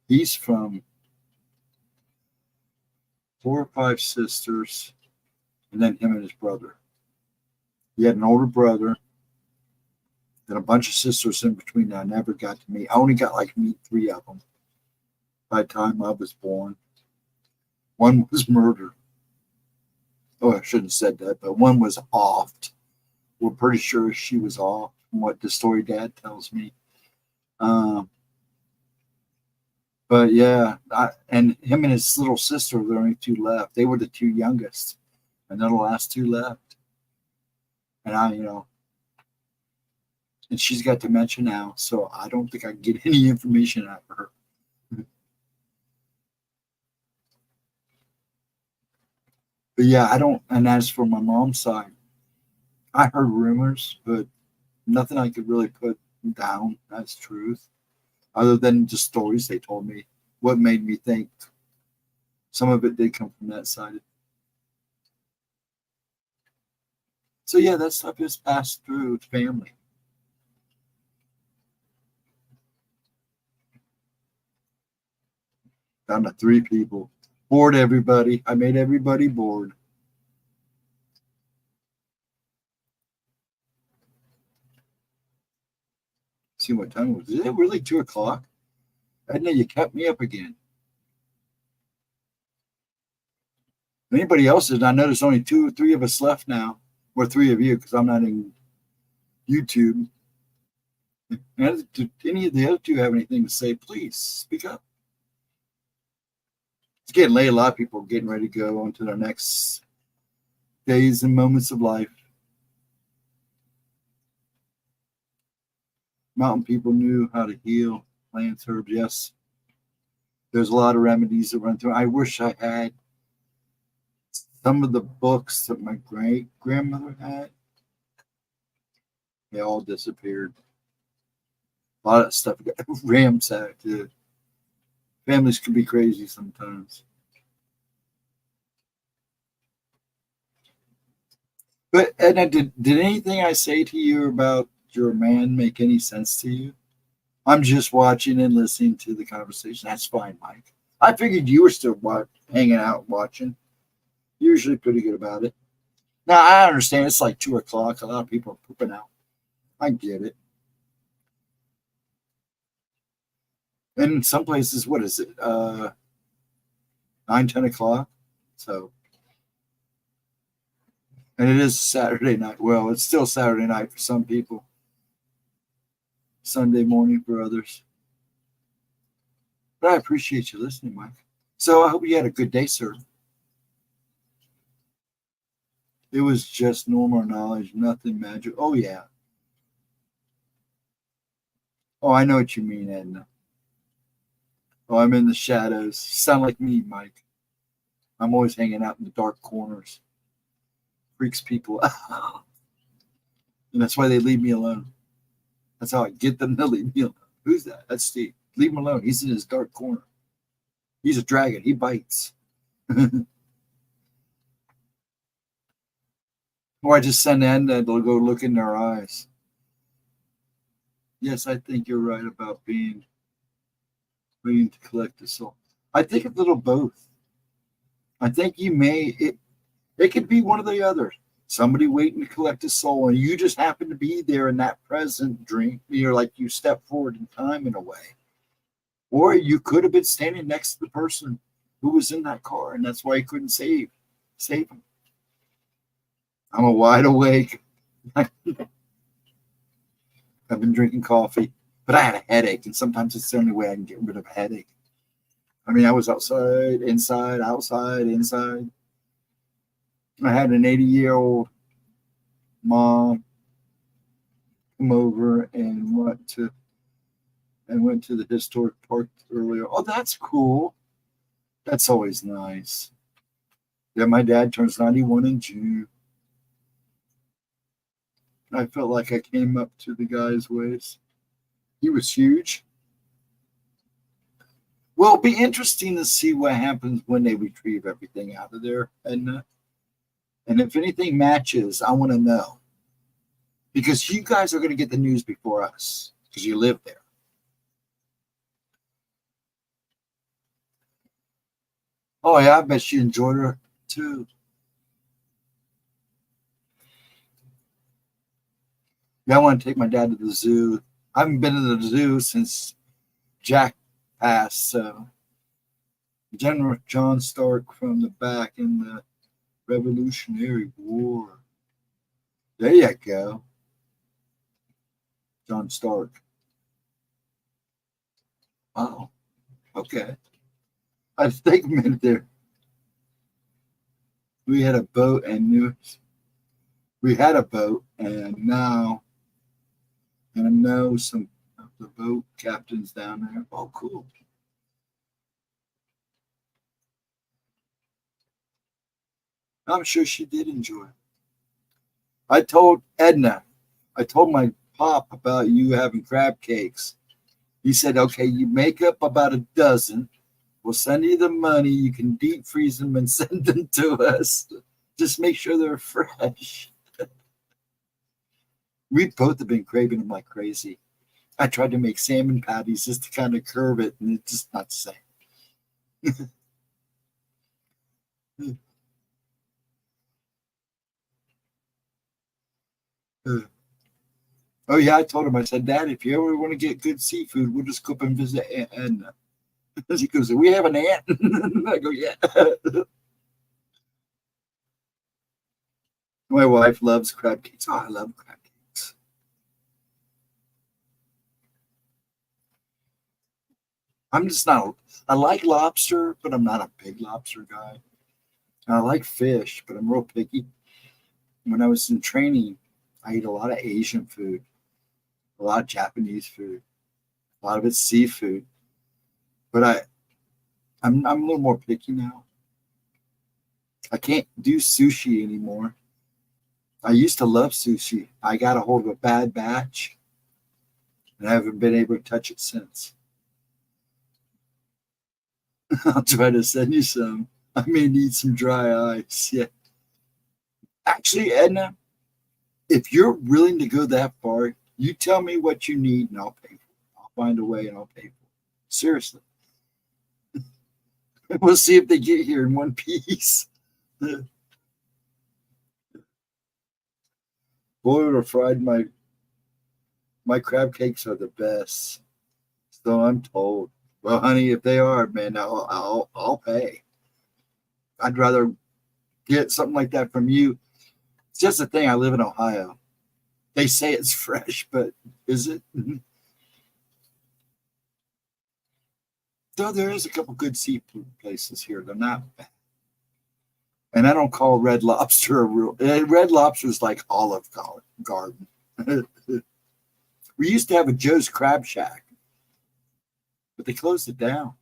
Speaker 1: He's from 4 or 5 sisters, and then him and his brother. He had an older brother, and a bunch of sisters in between that I never got to meet. I only got to meet 3 of them by the time I was born. One was murdered. Oh, I shouldn't have said that, but one was offed. We're pretty sure she was off, from what the story Dad tells me. But yeah, and him and his little sister, there were only 2 left. They were the 2 youngest, and then the last 2 left. And and she's got dementia now, so I don't think I can get any information out of her. But yeah, I don't. And as for my mom's side, I heard rumors, but nothing I could really put down as truth, other than just stories they told me. What made me think some of it did come from that side. So yeah, that stuff is passed through family. Down to 3 people. Bored everybody. I made everybody bored. See what time it was. Is it really 2 o'clock? Edna, you kept me up again. Anybody else? I noticed only 2 or 3 of us left now, or 3 of you, because I'm not in YouTube. And do any of the other 2 have anything to say? Please speak up. It's getting late. A lot of people are getting ready to go on to their next days and moments of life. Mountain people knew how to heal plants, herbs. Yes, there's a lot of remedies that run through. I wish I had some of the books that my great grandmother had. They all disappeared. A lot of stuff got ransacked. Families can be crazy sometimes. But Edna, did anything I say to you about your man make any sense to you? I'm just watching and listening to the conversation. That's fine, Mike. I figured you were still hanging out watching. Usually pretty good about it. Now, I understand it's like 2 o'clock. A lot of people are pooping out. I get it. And in some places, what is it? 9, 10 o'clock. So, and it is Saturday night. Well, it's still Saturday night for some people. Sunday morning for others. But I appreciate you listening, Mike. So I hope you had a good day, sir. It was just normal knowledge, nothing magic. Oh, yeah. Oh, I know what you mean, Edna. Oh, I'm in the shadows. Sound like me, Mike. I'm always hanging out in the dark corners. Freaks people out. And that's why they leave me alone. That's how I get them to leave me alone. Who's that? That's Steve. Leave him alone. He's in his dark corner. He's a dragon. He bites. Or I just send Edna to go look in their eyes. Yes, I think you're right about waiting to collect the soul. I think a little both. I think it could be one or the other. Somebody waiting to collect a soul, and you just happen to be there in that present dream. You're like you step forward in time in a way. Or you could have been standing next to the person who was in that car, and that's why you couldn't save him. I'm a wide awake. I've been drinking coffee, but I had a headache, and sometimes it's the only way I can get rid of a headache. I mean, I was outside, inside, outside, inside. I had an 80-year-old mom come over and went to the historic park earlier. Oh, that's cool. That's always nice. Yeah, my dad turns 91 in June. I felt like I came up to the guy's waist. He was huge. Well, it'll be interesting to see what happens when they retrieve everything out of there. And if anything matches, I want to know. Because you guys are going to get the news before us, because you live there. Oh, yeah, I bet she enjoyed her, too. Yeah, I want to take my dad to the zoo. I haven't been to the zoo since Jack passed. So General John Stark from the back in the Revolutionary War. There you go. John Stark. Oh, okay. I had to take a minute there. We had a boat and now I know some of the boat captains down there. Oh, cool. I'm sure she did enjoy it. I told my pop about you having crab cakes. He said, okay, you make up about a dozen. We'll send you the money. You can deep freeze them and send them to us. Just make sure they're fresh. We both have been craving them like crazy. I tried to make salmon patties just to kind of curve it, and it's just not the same. Oh, yeah, I told him, I said, Dad, if you ever want to get good seafood, we'll just go up and visit Aunt Edna. He goes, we have an aunt? I go, yeah. My wife loves crab cakes. Oh, I love crab cakes. I'm just not, I like lobster, but I'm not a big lobster guy. I like fish, but I'm real picky. When I was in training, I ate a lot of Asian food, a lot of Japanese food, a lot of it's seafood. But I'm a little more picky now. I can't do sushi anymore. I used to love sushi. I got a hold of a bad batch, and I haven't been able to touch it since. I'll try to send you some. I may need some dry ice. Yeah. Actually, Edna, if you're willing to go that far, you tell me what you need and I'll pay for it. I'll find a way and I'll pay for it. Seriously. We'll see if they get here in one piece. Boiled or fried, my crab cakes are the best. So I'm told. Well, honey, if they are, man, I'll pay. I'd rather get something like that from you. It's just the thing. I live in Ohio. They say it's fresh, but is it? Though there is a couple good seafood places here. They're not bad. And I don't call Red Lobster a real. Red Lobster is like Olive Garden. We used to have a Joe's Crab Shack, but they closed it down.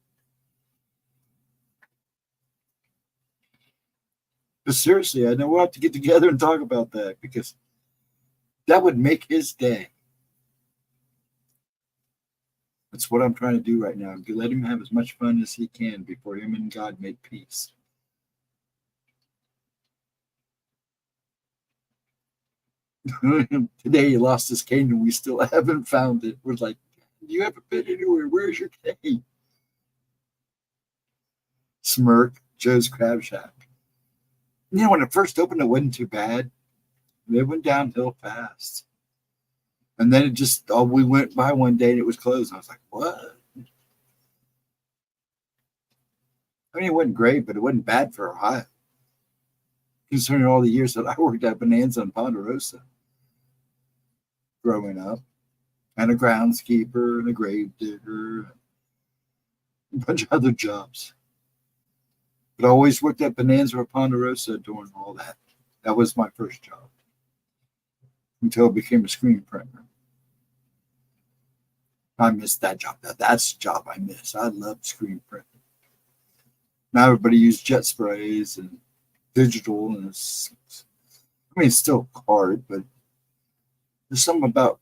Speaker 1: But seriously, I know we'll have to get together and talk about that because that would make his day. That's what I'm trying to do right now. Let him have as much fun as he can before him and God make peace. Today he lost his cane and we still haven't found it. We're like, you haven't been anywhere. Where's your cane? Smirk, Joe's Crab Shack. You know, when it first opened, it wasn't too bad. It went downhill fast. And then it just, we went by one day and it was closed. I was like, what? I mean, it wasn't great, but it wasn't bad for Ohio. Considering all the years that I worked at Bonanza and Ponderosa growing up. and a groundskeeper and a grave digger, and a bunch of other jobs. But I always worked at Bonanza or Ponderosa doing all that. That was my first job until I became a screen printer. I missed that job. That's the job I miss. I love screen printing. Now everybody uses jet sprays and digital, and it's still hard, but there's something about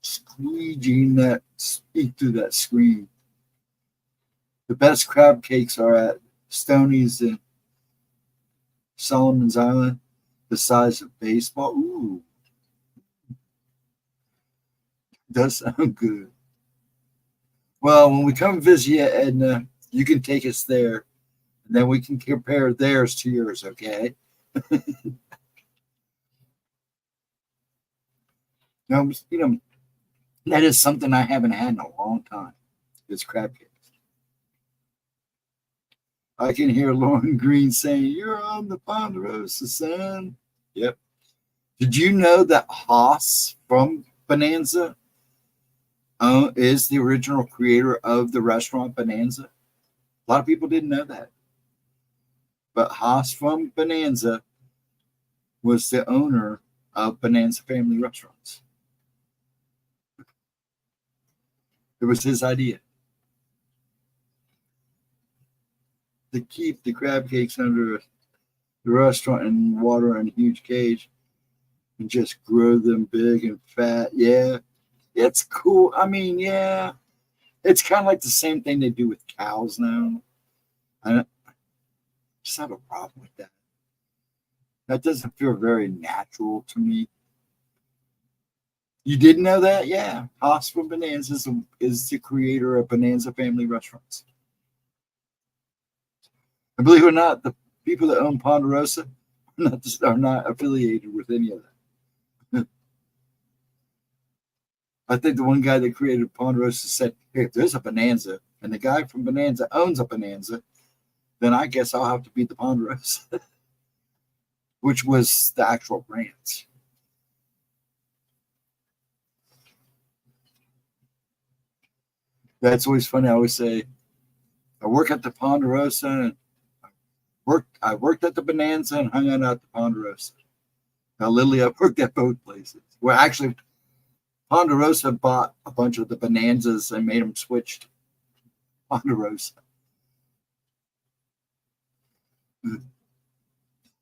Speaker 1: squeegeeing that speak through that screen. The best crab cakes are at Stoney's in Solomon's Island, the size of baseball. Ooh, does sound good. Well, when we come visit you, Edna, you can take us there, and then we can compare theirs to yours, okay? Now, that is something I haven't had in a long time. It's crab cakes. I can hear Lauren Green saying, "You're on the Ponderosa, son." Yep. Did you know that Haas from Bonanza is the original creator of the restaurant Bonanza? A lot of people didn't know that. But Haas from Bonanza was the owner of Bonanza Family Restaurants. It was his idea to keep the crab cakes under the restaurant and water in a huge cage and just grow them big and fat. Yeah, it's cool. I mean, yeah, it's kind of like the same thing they do with cows now. I just have a problem with that. That doesn't feel very natural to me. You didn't know that? Yeah. Haas from Bonanza is the creator of Bonanza Family Restaurants. And believe it or not, the people that own Ponderosa are not affiliated with any of that. I think the one guy that created Ponderosa said, "Hey, if there's a Bonanza and the guy from Bonanza owns a Bonanza, then I guess I'll have to be the Ponderosa," which was the actual branch. That's always funny. I always say, I work at the Ponderosa and I worked at the Bonanza and hung out at the Ponderosa. Now, literally, I worked at both places. Well, actually, Ponderosa bought a bunch of the Bonanzas and made them switch to Ponderosa.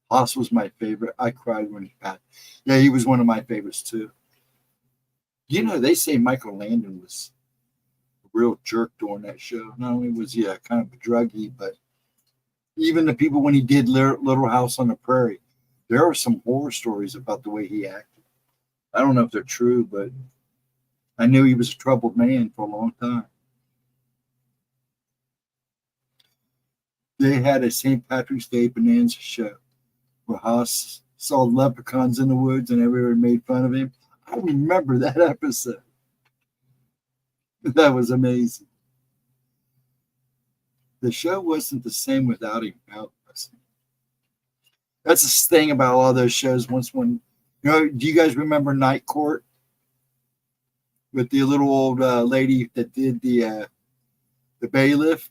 Speaker 1: Haas was my favorite. I cried when he passed. Yeah, he was one of my favorites too. They say Michael Landon was a real jerk during that show. Not only was he kind of a druggie, but even the people when he did Little House on the Prairie, there are some horror stories about the way he acted. I don't know if they're true, but I knew he was a troubled man for a long time. They had a St. Patrick's Day Bonanza show where Haas saw leprechauns in the woods and everyone made fun of him. I remember that episode. That was amazing. The show wasn't the same without him. That's the thing about a lot of those shows. Do you guys remember Night Court with the little old lady that did the bailiff?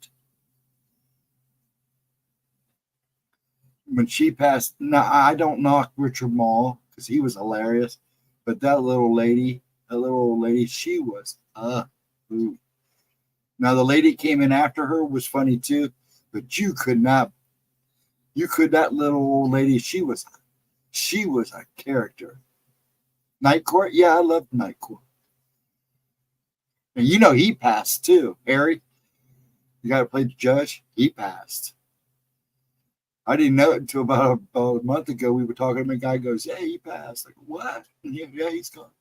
Speaker 1: When she passed, now I don't knock Richard Mall because he was hilarious, but that little old lady, she was ooh. Now the lady came in after her was funny too, but that little old lady, she was a character. Night Court, yeah, I loved Night Court. And he passed too. Harry, the guy who played the judge, he passed. I didn't know it until about a month ago. We were talking to him, and the guy goes, "Yeah, he passed." Like, what? Yeah, he's gone.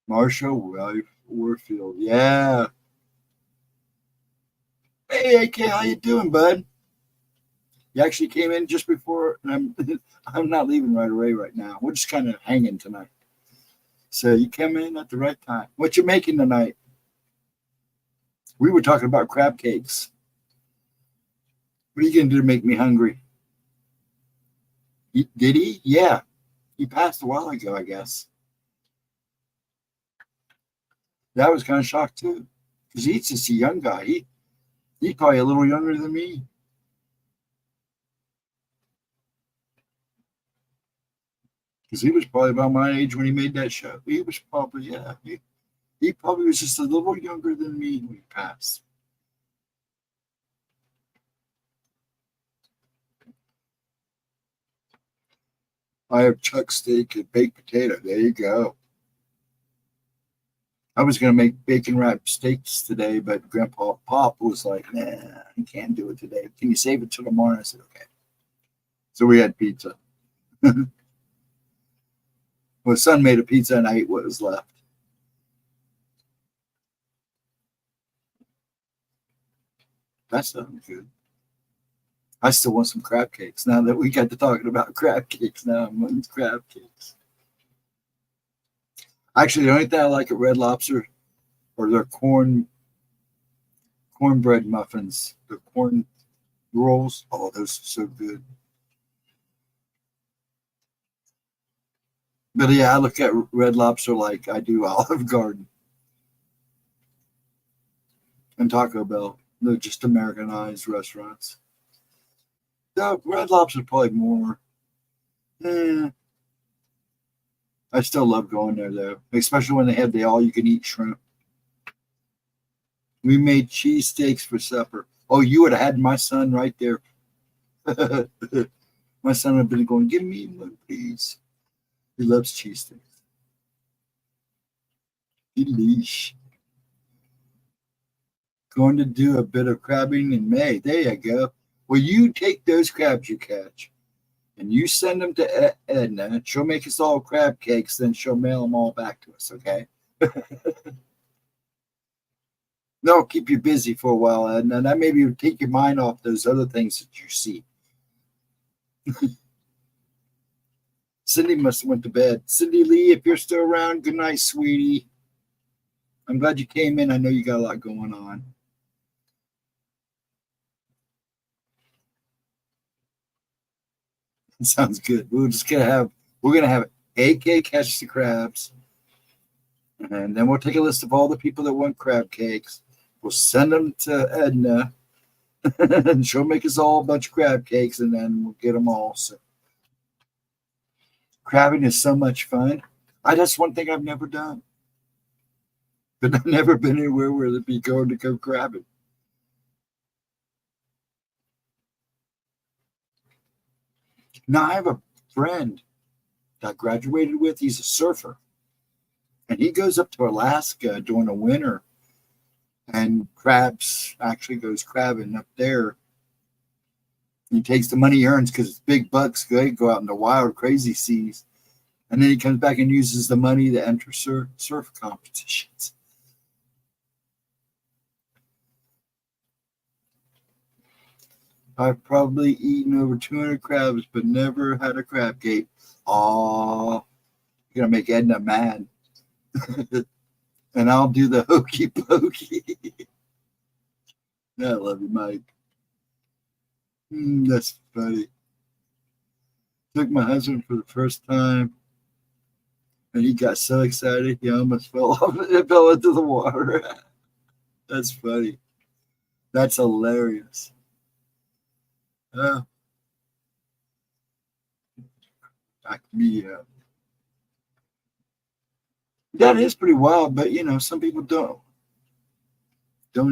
Speaker 1: Marsha Warfield. Yeah. Hey, AK, how you doing, bud? You actually came in just before, and I'm not leaving right away right now. We're just kind of hanging tonight. So you came in at the right time. What you making tonight? We were talking about crab cakes. What are you going to do to make me hungry? Did he? Yeah. He passed a while ago, I guess. Yeah, I was kind of shocked too, because he's just a young guy. He's probably a little younger than me. Because he was probably about my age when he made that show. He was probably, yeah, he probably was just a little younger than me when he passed. I have chuck steak and baked potato. There you go. I was going to make bacon wrapped steaks today, but Grandpa Pop was like, nah, I can't do it today. Can you save it till tomorrow? I said, okay. So we had pizza. My son made a pizza and I ate what was left. That sounds good. I still want some crab cakes. Now that we got to talking about crab cakes, now I'm wanting crab cakes. Actually, the only thing I like at Red Lobster are their cornbread muffins, the corn rolls. Oh, those are so good. But yeah, I look at Red Lobster like I do Olive Garden and Taco Bell. They're just Americanized restaurants. The Red Lobster probably more. Eh, I still love going there though, especially when they have the all-you-can-eat shrimp. We made cheesesteaks for supper. Oh, you would have had my son right there. My son would have been going, "Give me one, please." He loves cheesesteaks. Delish. Going to do a bit of crabbing in May. There you go. Well, you take those crabs you catch and you send them to Edna. She'll make us all crab cakes, then she'll mail them all back to us, okay? That'll keep you busy for a while, Edna. That maybe take your mind off those other things that you see. Cindy must have went to bed. Cindy Lee, if you're still around, good night, sweetie. I'm glad you came in. I know you got a lot going on. Sounds good. We're gonna have AK catch the crabs, and then we'll take a list of all the people that want crab cakes. We'll send them to Edna, and she'll make us all a bunch of crab cakes, and then we'll get them all. So, crabbing is so much fun. That's one thing I've never done, but I've never been anywhere where they'd be going to go crabbing. Now I have a friend that I graduated with. He's a surfer, and he goes up to Alaska during the winter, and actually goes crabbing up there. He takes the money he earns because it's big bucks. They go out in the wild, crazy seas, and then he comes back and uses the money to enter surf competitions. I've probably eaten over 200 crabs, but never had a crab cake. Aw, you're gonna make Edna mad. And I'll do the hokey pokey. I love you, Mike. That's funny. Took my husband for the first time, and he got so excited he almost fell off. It fell into the water. That's funny. That's hilarious. Back me up. That is pretty wild, but some people don't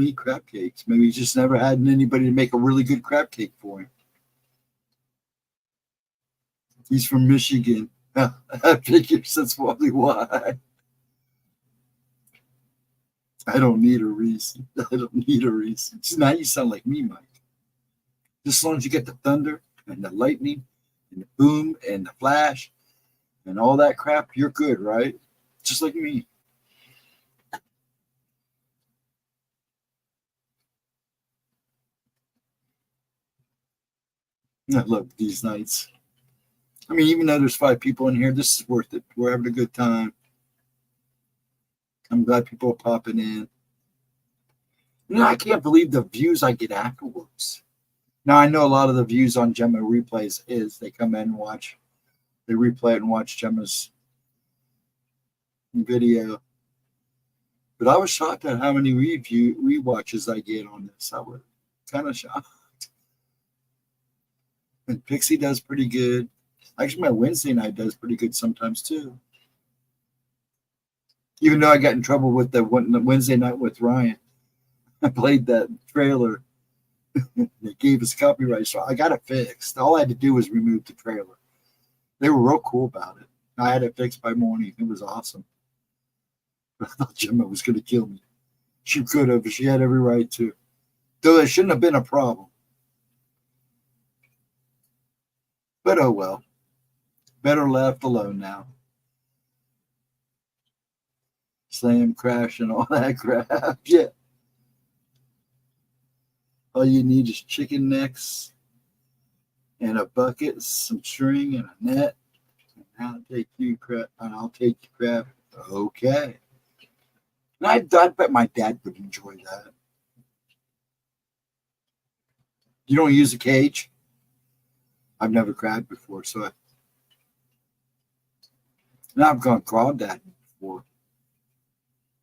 Speaker 1: eat crab cakes. Maybe he's just never had anybody to make a really good crab cake for him. He's from Michigan. I figures that's probably why. I don't need a reason. I don't need a reason. Now you sound like me, Mike. Just as long as you get the thunder and the lightning and the boom and the flash and all that crap, you're good, right? Just like me. I love these nights. I mean, even though there's 5 people in here, this is worth it. We're having a good time. I'm glad people are popping in. I can't believe the views I get afterwards. Now, I know a lot of the views on Gemma replays is they come in and watch They replay it and watch Gemma's video. But I was shocked at how many rewatches I get on this. I was kind of shocked. And Pixie does pretty good. Actually, my Wednesday night does pretty good sometimes too. Even though I got in trouble with the Wednesday night with Ryan, I played that trailer. They gave us copyright, so I got it fixed. All I had to do was remove the trailer. They were real cool about it. I had it fixed by morning. It was awesome. But I thought Gemma was going to kill me. She could have, but she had every right to. Though it shouldn't have been a problem. But oh well. Better left alone now. Slam, crash, and all that crap. Yeah. All you need is chicken necks and a bucket, some string, and a net. And I'll take you crap. And I'll take you crap. Okay. And I bet my dad would enjoy that. You don't use a cage? I've never crabbed before, so now I've gone crawdad before.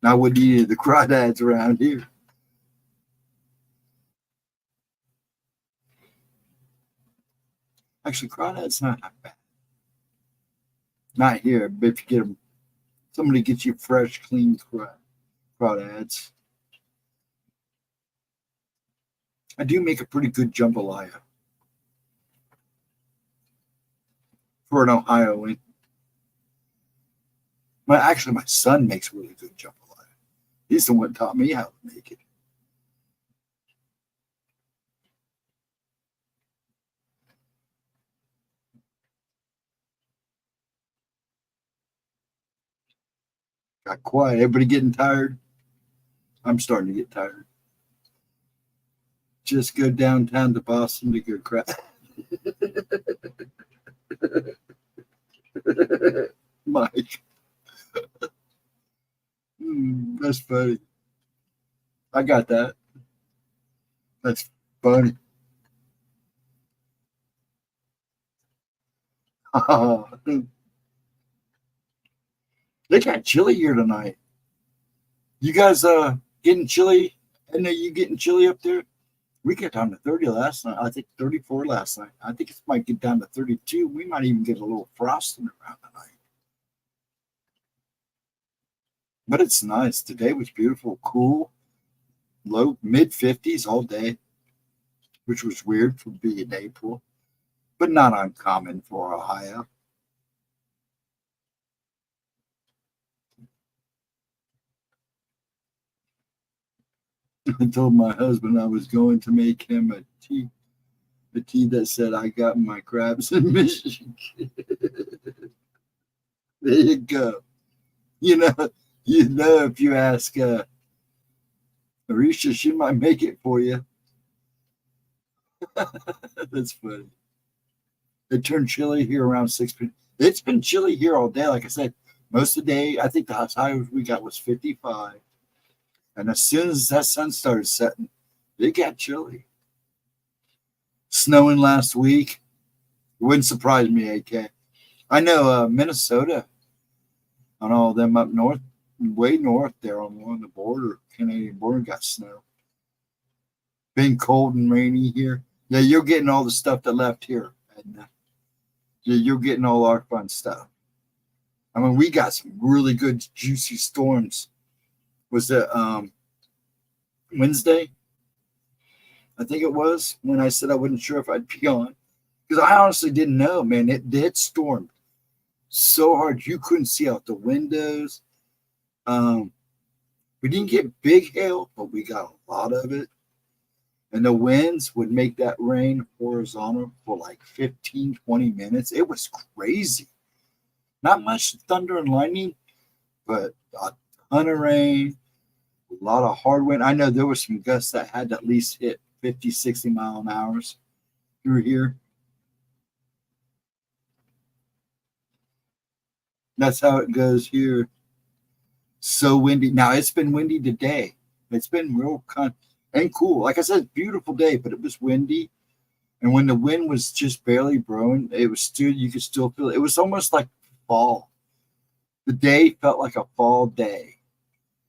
Speaker 1: Now I wouldn't eat any of the crawdads around here. Actually, crawdads not that bad. Not here, but if you get them, somebody gets you fresh, clean crawdads. I do make a pretty good jambalaya for an Ohioan. Actually, my son makes really good jambalaya. He's the one that taught me how to make it. Got quiet. Everybody getting tired? I'm starting to get tired. Just go downtown to Boston to get crap. Mike. That's funny. I got that. That's funny. They got chilly here tonight. You guys getting chilly? I know you getting chilly up there. We got down to 30 last night. I think 34 last night. I think it might get down to 32. We might even get a little frosting around tonight. But it's nice. Today was beautiful, cool, low, mid-50s all day, which was weird for being April, but not uncommon for Ohio. I told my husband I was going to make him a tea that said, "I got my crabs in Michigan." There you go. You know, if you ask Arisha, she might make it for you. That's funny. It turned chilly here around 6 p.m. It's been chilly here all day. Like I said, most of the day, I think the high we got was 55. And as soon as that sun started setting, it got chilly. Snowing last week. It wouldn't surprise me, AK. I know Minnesota and all of them up north, way north there on the border, Canadian border, got snow. Been cold and rainy here. Yeah, you're getting all the stuff that left here. And, you're getting all our fun stuff. I mean, we got some really good, juicy storms. Was it Wednesday? I think it was, when I said I wasn't sure if I'd be on. Because I honestly didn't know, man. It stormed so hard you couldn't see out the windows. We didn't get big hail, but we got a lot of it. And the winds would make that rain horizontal for like 15, 20 minutes. It was crazy. Not much thunder and lightning, but a ton of rain, a lot of hard wind. I know there were some gusts that had to at least hit 50, 60 mile an hour through here. That's how it goes here. So windy. Now, it's been windy today. It's been real and cool. Like I said, beautiful day, but it was windy. And when the wind was just barely blowing, it was still, you could still feel it. It was almost like fall. The day felt like a fall day,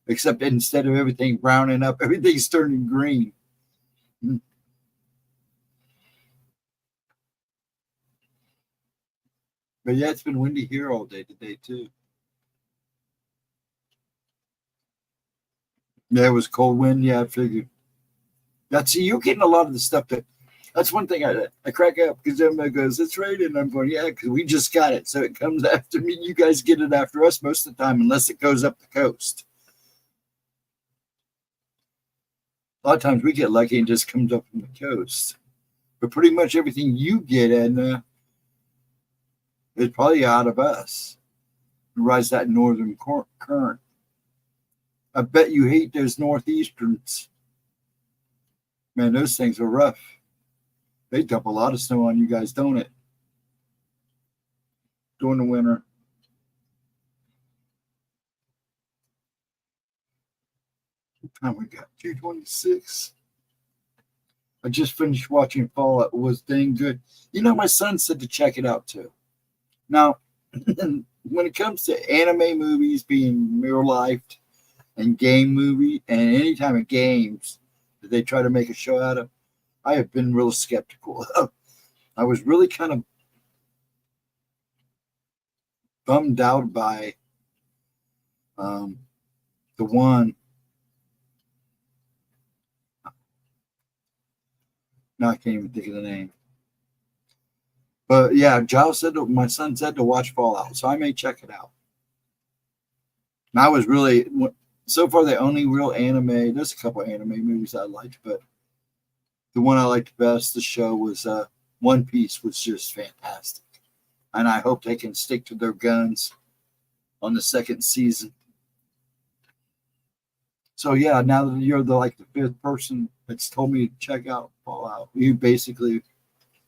Speaker 1: except instead of everything browning up, everything's turning green. But yeah, it's been windy here all day today too. Yeah, it was cold wind. Yeah, I figured. That's you're getting a lot of the stuff that's one thing I crack up because everybody goes, it's raining. And I'm going, yeah, because we just got it. So it comes after me. You guys get it after us most of the time, unless it goes up the coast. A lot of times we get lucky and just comes up from the coast. But pretty much everything you get, Edna, is probably out of us. It rides that northern current. I bet you hate those northeasterns. Man, those things are rough. They dump a lot of snow on you guys, don't it? During the winter. What time we got? 2:26. I just finished watching Fallout. It was dang good. You know, my son said to check it out too. Now, when it comes to anime movies being real-lifed and game movie, and any time of games that they try to make a show out of, I have been real skeptical. I was really kind of bummed out by the one. No, I can't even think of the name. But yeah, Giles said my son said to watch Fallout, so I may check it out. And I was really so far the only real anime. There's a couple of anime movies I liked, but the one I liked best, the show was One Piece, was just fantastic. And I hope they can stick to their guns on the second season. So yeah, now that you're the fifth person that's told me to check out Fallout, you basically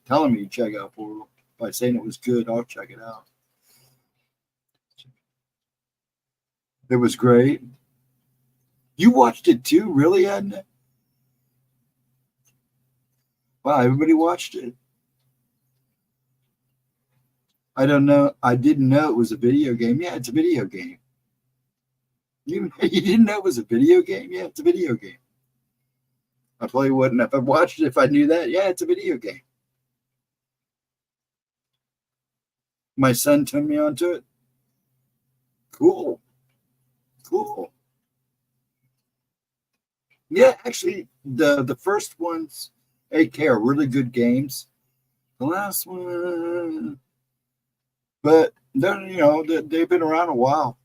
Speaker 1: telling me to check out Fallout by saying it was good. I'll check it out. It was great. You watched it too, really, Edna? Wow, everybody watched it. I don't know. I didn't know it was a video game. Yeah, it's a video game. You didn't know it was a video game? Yeah, it's a video game. I probably wouldn't have watched it if I knew that. Yeah, it's a video game. My son turned me onto it. Cool. Yeah, actually, the first ones, AK, are really good games. The last one, but they've been around a while.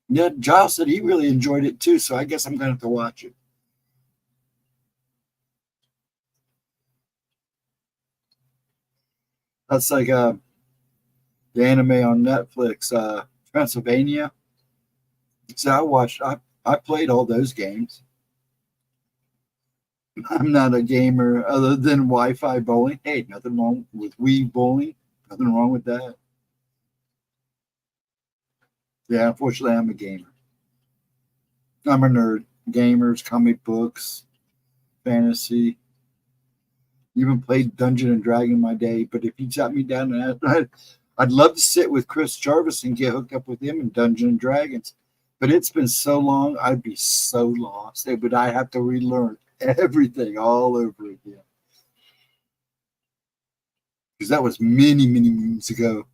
Speaker 1: Yeah, Giles said he really enjoyed it too, so I guess I'm going to have to watch it. That's like the anime on Netflix, Transylvania. So I played all those games. I'm not a gamer other than Wi-Fi bowling. Hey, nothing wrong with Wii bowling. Nothing wrong with that. Yeah, unfortunately, I'm a gamer. I'm a nerd. Gamers, comic books, fantasy. Even played Dungeon and Dragon in my day. But if you sat me down and I'd love to sit with Chris Jarvis and get hooked up with him in Dungeon and Dragons. But it's been so long, I'd be so lost. But I have to relearn everything all over again. Because that was many, many moons ago.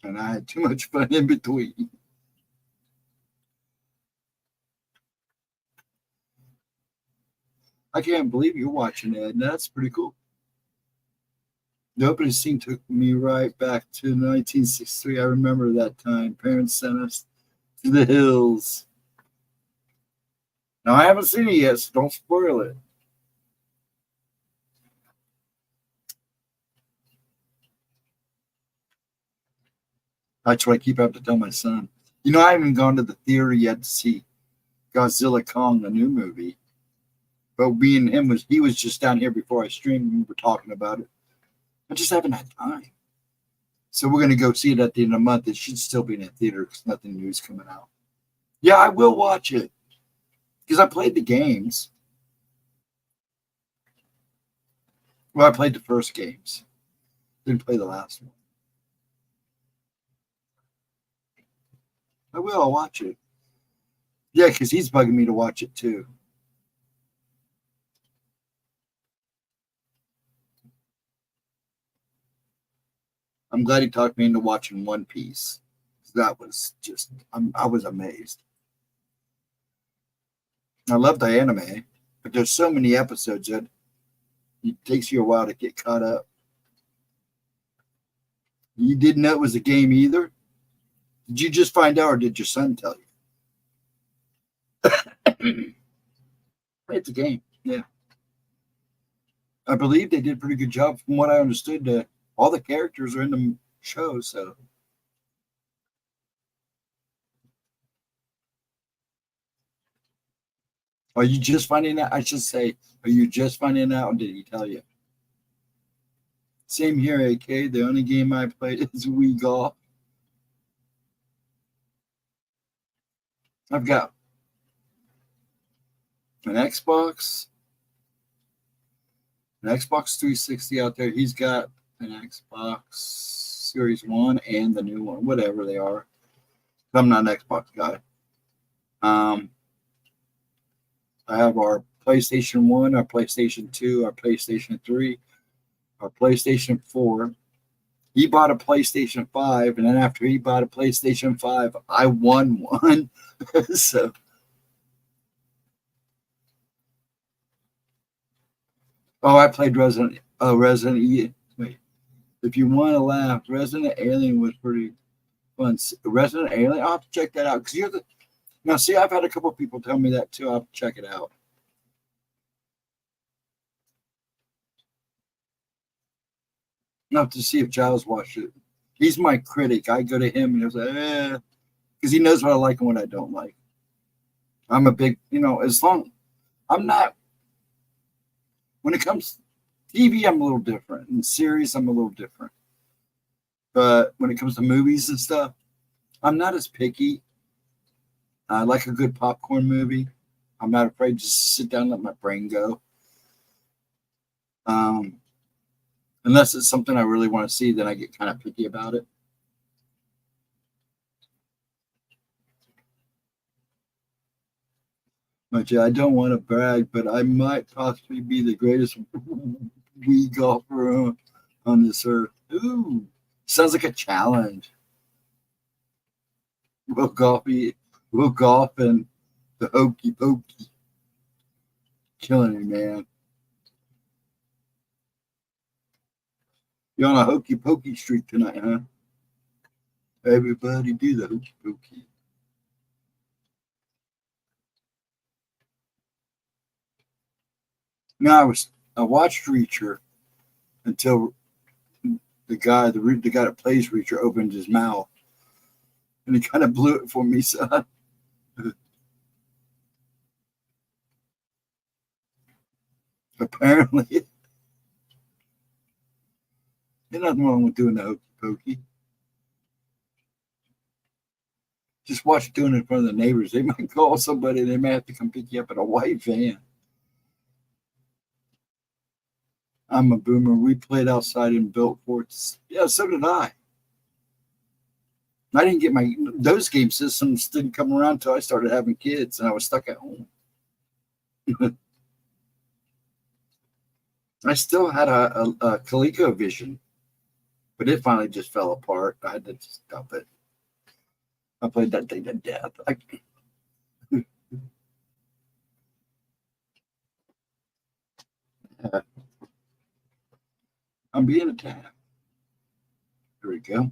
Speaker 1: And I had too much fun in between. I can't believe you're watching it. That's pretty cool. The opening scene took me right back to 1963. I remember that time. Parents sent us to the hills. Now, I haven't seen it yet, so don't spoil it. That's what I keep having to tell my son. I haven't gone to the theater yet to see Godzilla Kong, the new movie. But me and him he was just down here before I streamed and we were talking about it. I just haven't had time. So we're going to go see it at the end of the month. It should still be in a theater because nothing new is coming out. Yeah, I will watch it because I played the games. Well, I played the first games. Didn't play the last one. I will. I'll watch it. Yeah, because he's bugging me to watch it too. I'm glad he talked me into watching One Piece. That was just, I was amazed. I love the anime, but there's so many episodes that it takes you a while to get caught up. You didn't know it was a game either? Did you just find out, or did your son tell you? It's a game. Yeah. I believe they did a pretty good job. From what I understood, all the characters are in the show, so. Are you just finding out? I should say, are you just finding out, or did he tell you? Same here, AK. The only game I played is Wii Golf. I've got an Xbox 360 out there. He's got an Xbox Series 1 and the new one, whatever they are. I'm not an Xbox guy. I have our PlayStation 1, our PlayStation 2, our PlayStation 3, our PlayStation 4. He bought a PlayStation 5, and then after he bought a PlayStation 5, I won one. So, I played Resident Evil. Wait, if you want to laugh, Resident Alien was pretty fun. Resident Alien, I'll have to check that out because you're the. Now, see, I've had a couple of people tell me that too. I'll have to check it out. I'll have to see if Giles watched it. He's my critic. I go to him and he'll say, because he knows what I like and what I don't like. I'm a big, as long I'm not. When it comes to TV, I'm a little different. In series, I'm a little different. But when it comes to movies and stuff, I'm not as picky. I like a good popcorn movie. I'm not afraid to just sit down and let my brain go. Unless it's something I really want to see, then I get kind of picky about it. But yeah, I don't want to brag, but I might possibly be the greatest Wii golfer on this earth. Ooh, sounds like a challenge. We'll golf and the hokey pokey. Killing me, man. You're on a hokey pokey streak tonight, huh? Everybody do the hokey pokey. No, I watched Reacher until the guy that plays Reacher opened his mouth, and he kind of blew it for me, son. Apparently, there's nothing wrong with doing the hokey pokey. Just watch doing it in front of the neighbors. They might call somebody. They may have to come pick you up in a white van. I'm a boomer. We played outside in built forts. Yeah, so did I. I didn't get those game systems didn't come around until I started having kids and I was stuck at home. I still had a ColecoVision, but it finally just fell apart. I had to just dump it. I played that thing to death. I'm being attacked. There we go.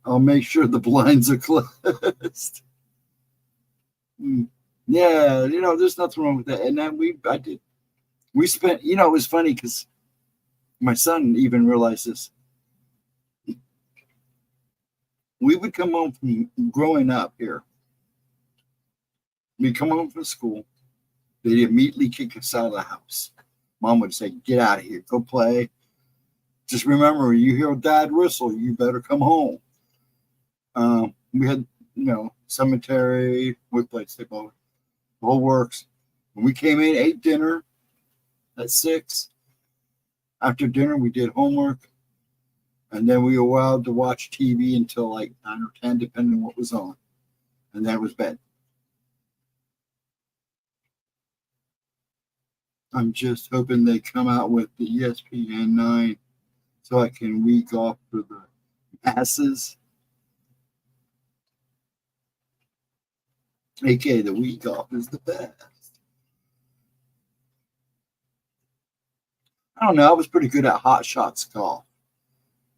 Speaker 1: I'll make sure the blinds are closed. Yeah, there's nothing wrong with that. And then we spent, it was funny because my son even realized this. We would come home from growing up here. We'd come home from school. They'd immediately kick us out of the house. Mom would say, "Get out of here. Go play. Just remember, you hear Dad whistle, you better come home." We had, cemetery, we played stickball, the whole works. When we came in, ate dinner at 6. After dinner, we did homework, and then we were allowed to watch TV until like 9 or 10, depending on what was on. And that was bed. I'm just hoping they come out with the ESPN 9 so I can week off for the masses. AKA the week off is the best. I don't know. I was pretty good at Hot Shots Golf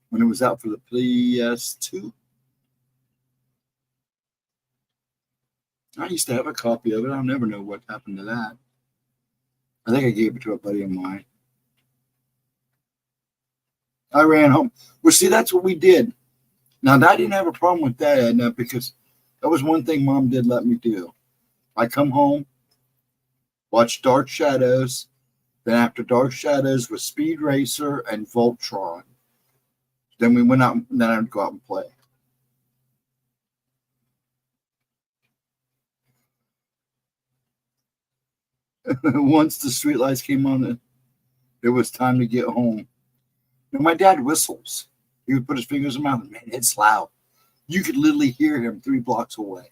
Speaker 1: when it was out for the PS2. I used to have a copy of it. I'll never know what happened to that. I think I gave it to a buddy of mine. I ran home. Well, see, that's what we did. Now, I didn't have a problem with that, Edna, because that was one thing Mom did let me do. I come home, watch Dark Shadows. Then after Dark Shadows was Speed Racer and Voltron. Then we went out, and then I would go out and play. Once the streetlights came on, it was time to get home. And my dad whistles. He would put his fingers in his mouth, and man, it's loud. You could literally hear him 3 blocks away.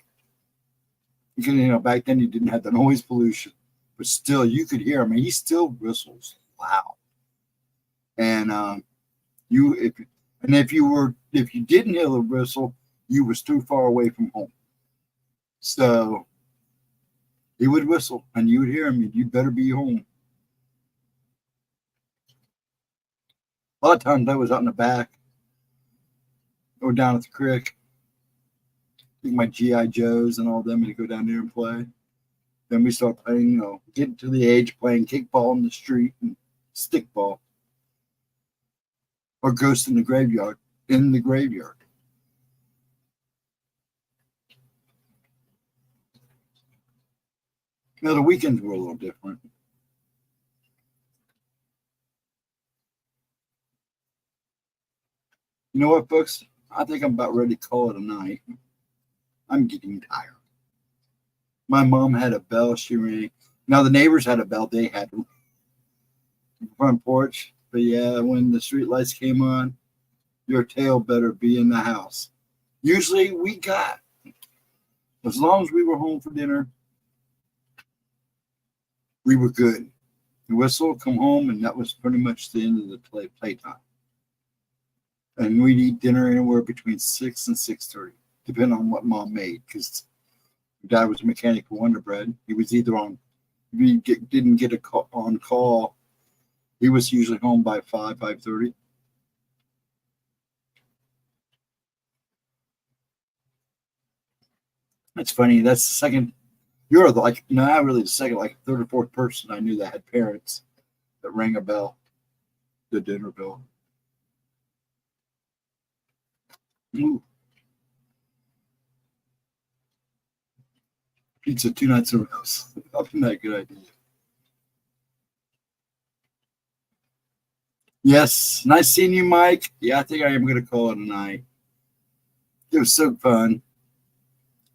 Speaker 1: Because, back then you didn't have the noise pollution, but still you could hear him, and he still whistles loud. And if you didn't hear the whistle, you was too far away from home. So he would whistle, and you would hear him, and you better be home. A lot of times I was out in the back or down at the creek. My G.I. Joes and all them to go down there and play. Then we start playing, getting to the age playing kickball in the street and stickball. Or ghost in the graveyard. Now the weekends were a little different. You know what, folks? I think I'm about ready to call it a night. I'm getting tired. My mom had a bell she rang. Now the neighbors had a bell they had on the front porch. But yeah, when the street lights came on, your tail better be in the house. Usually we got, as long as we were home for dinner, we were good. The whistle, come home, and that was pretty much the end of the playtime. And we'd eat dinner anywhere between 6 and 6:30. Depending on what Mom made, because Dad was a mechanic for Wonder Bread. He was either on, if he didn't get on call, he was usually home by 5:30. That's funny. That's the second. You're not really the second, like third or fourth person I knew that had parents that rang a bell, the dinner bell. Ooh. Pizza 2 nights in a row. Probably not a good idea. Yes, nice seeing you, Mike. Yeah, I think I am going to call it a night. It was so fun.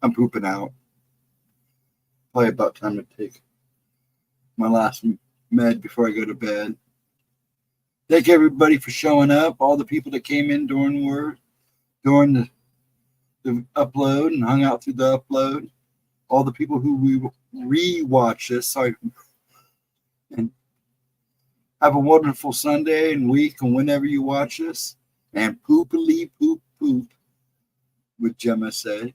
Speaker 1: I'm pooping out. Probably about time to take my last med before I go to bed. Thank everybody for showing up. All the people that came in during the upload and hung out through the upload. All the people who we re-watch this. Sorry. And have a wonderful Sunday and week and whenever you watch this. And poopily poop poop, would Gemma say.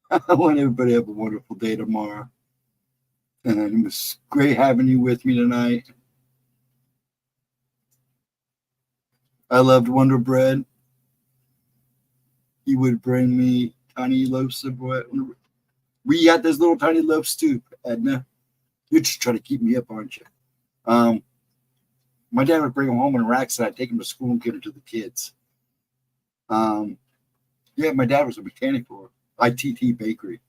Speaker 1: I want everybody to have a wonderful day tomorrow. And it was great having you with me tonight. I loved Wonder Bread. He would bring me tiny loaves of bread. We had those little tiny loaves too, Edna. You're just trying to keep me up, aren't you? My dad would bring them home in racks, and I'd take them to school and give them to the kids. Yeah, my dad was a mechanic for ITT Bakery.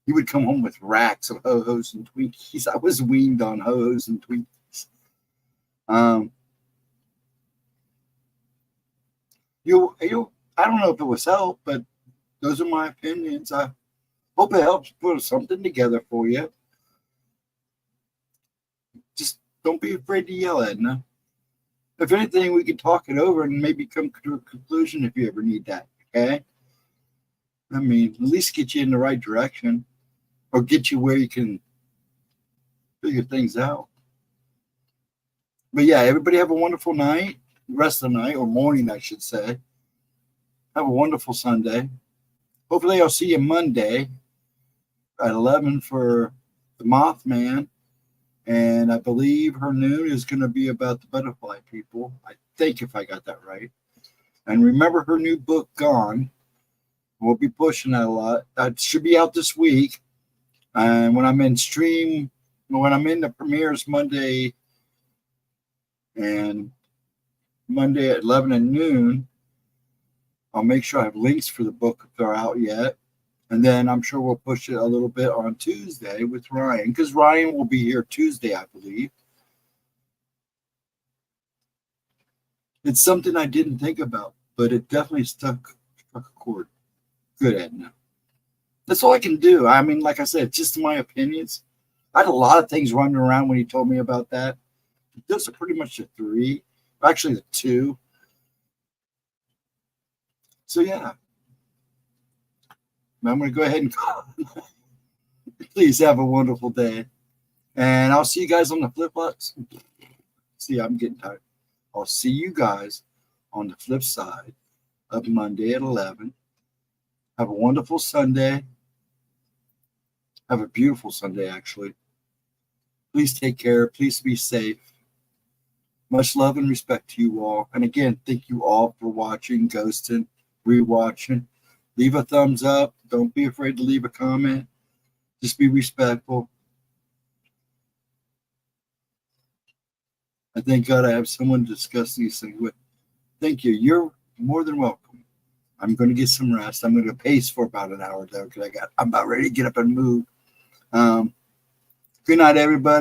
Speaker 1: He would come home with racks of Ho-Hos and Twinkies. I was weaned on Ho-Hos and Twinkies. I don't know if it was help, but those are my opinions. I hope it helps put something together for you. Just don't be afraid to yell, Edna. If anything, we can talk it over and maybe come to a conclusion if you ever need that. Okay? I mean, at least get you in the right direction or get you where you can figure things out. But yeah, everybody have a wonderful night, rest of the night, or morning, I should say. Have a wonderful Sunday. Hopefully, I'll see you Monday at 11 for the Mothman. And I believe her noon is going to be about the butterfly people. I think, if I got that right. And remember her new book, Gone. We'll be pushing that a lot. That should be out this week. And when I'm in the premieres Monday at 11 and noon, I'll make sure I have links for the book if they're out yet. And then I'm sure we'll push it a little bit on Tuesday with Ryan, because Ryan will be here Tuesday, I believe. It's something I didn't think about, but it definitely struck a chord. Good, Edna. That's all I can do. I mean, like I said, just my opinions. I had a lot of things running around when he told me about that. Those are pretty much the 3. Actually, the 2. So, yeah. I'm going to go ahead and call. Please have a wonderful day. And I'll see you guys on the flip flops. See, I'm getting tired. I'll see you guys on the flip side of Monday at 11. Have a wonderful Sunday. Have a beautiful Sunday, actually. Please take care. Please be safe. Much love and respect to you all. And again, thank you all for watching, ghosting, rewatching. Leave a thumbs up. Don't be afraid to leave a comment. Just be respectful. I thank God I have someone to discuss these things with. Thank you. You're more than welcome. I'm going to get some rest. I'm going to pace for about an hour, though, because I'm about ready to get up and move. Good night, everybody.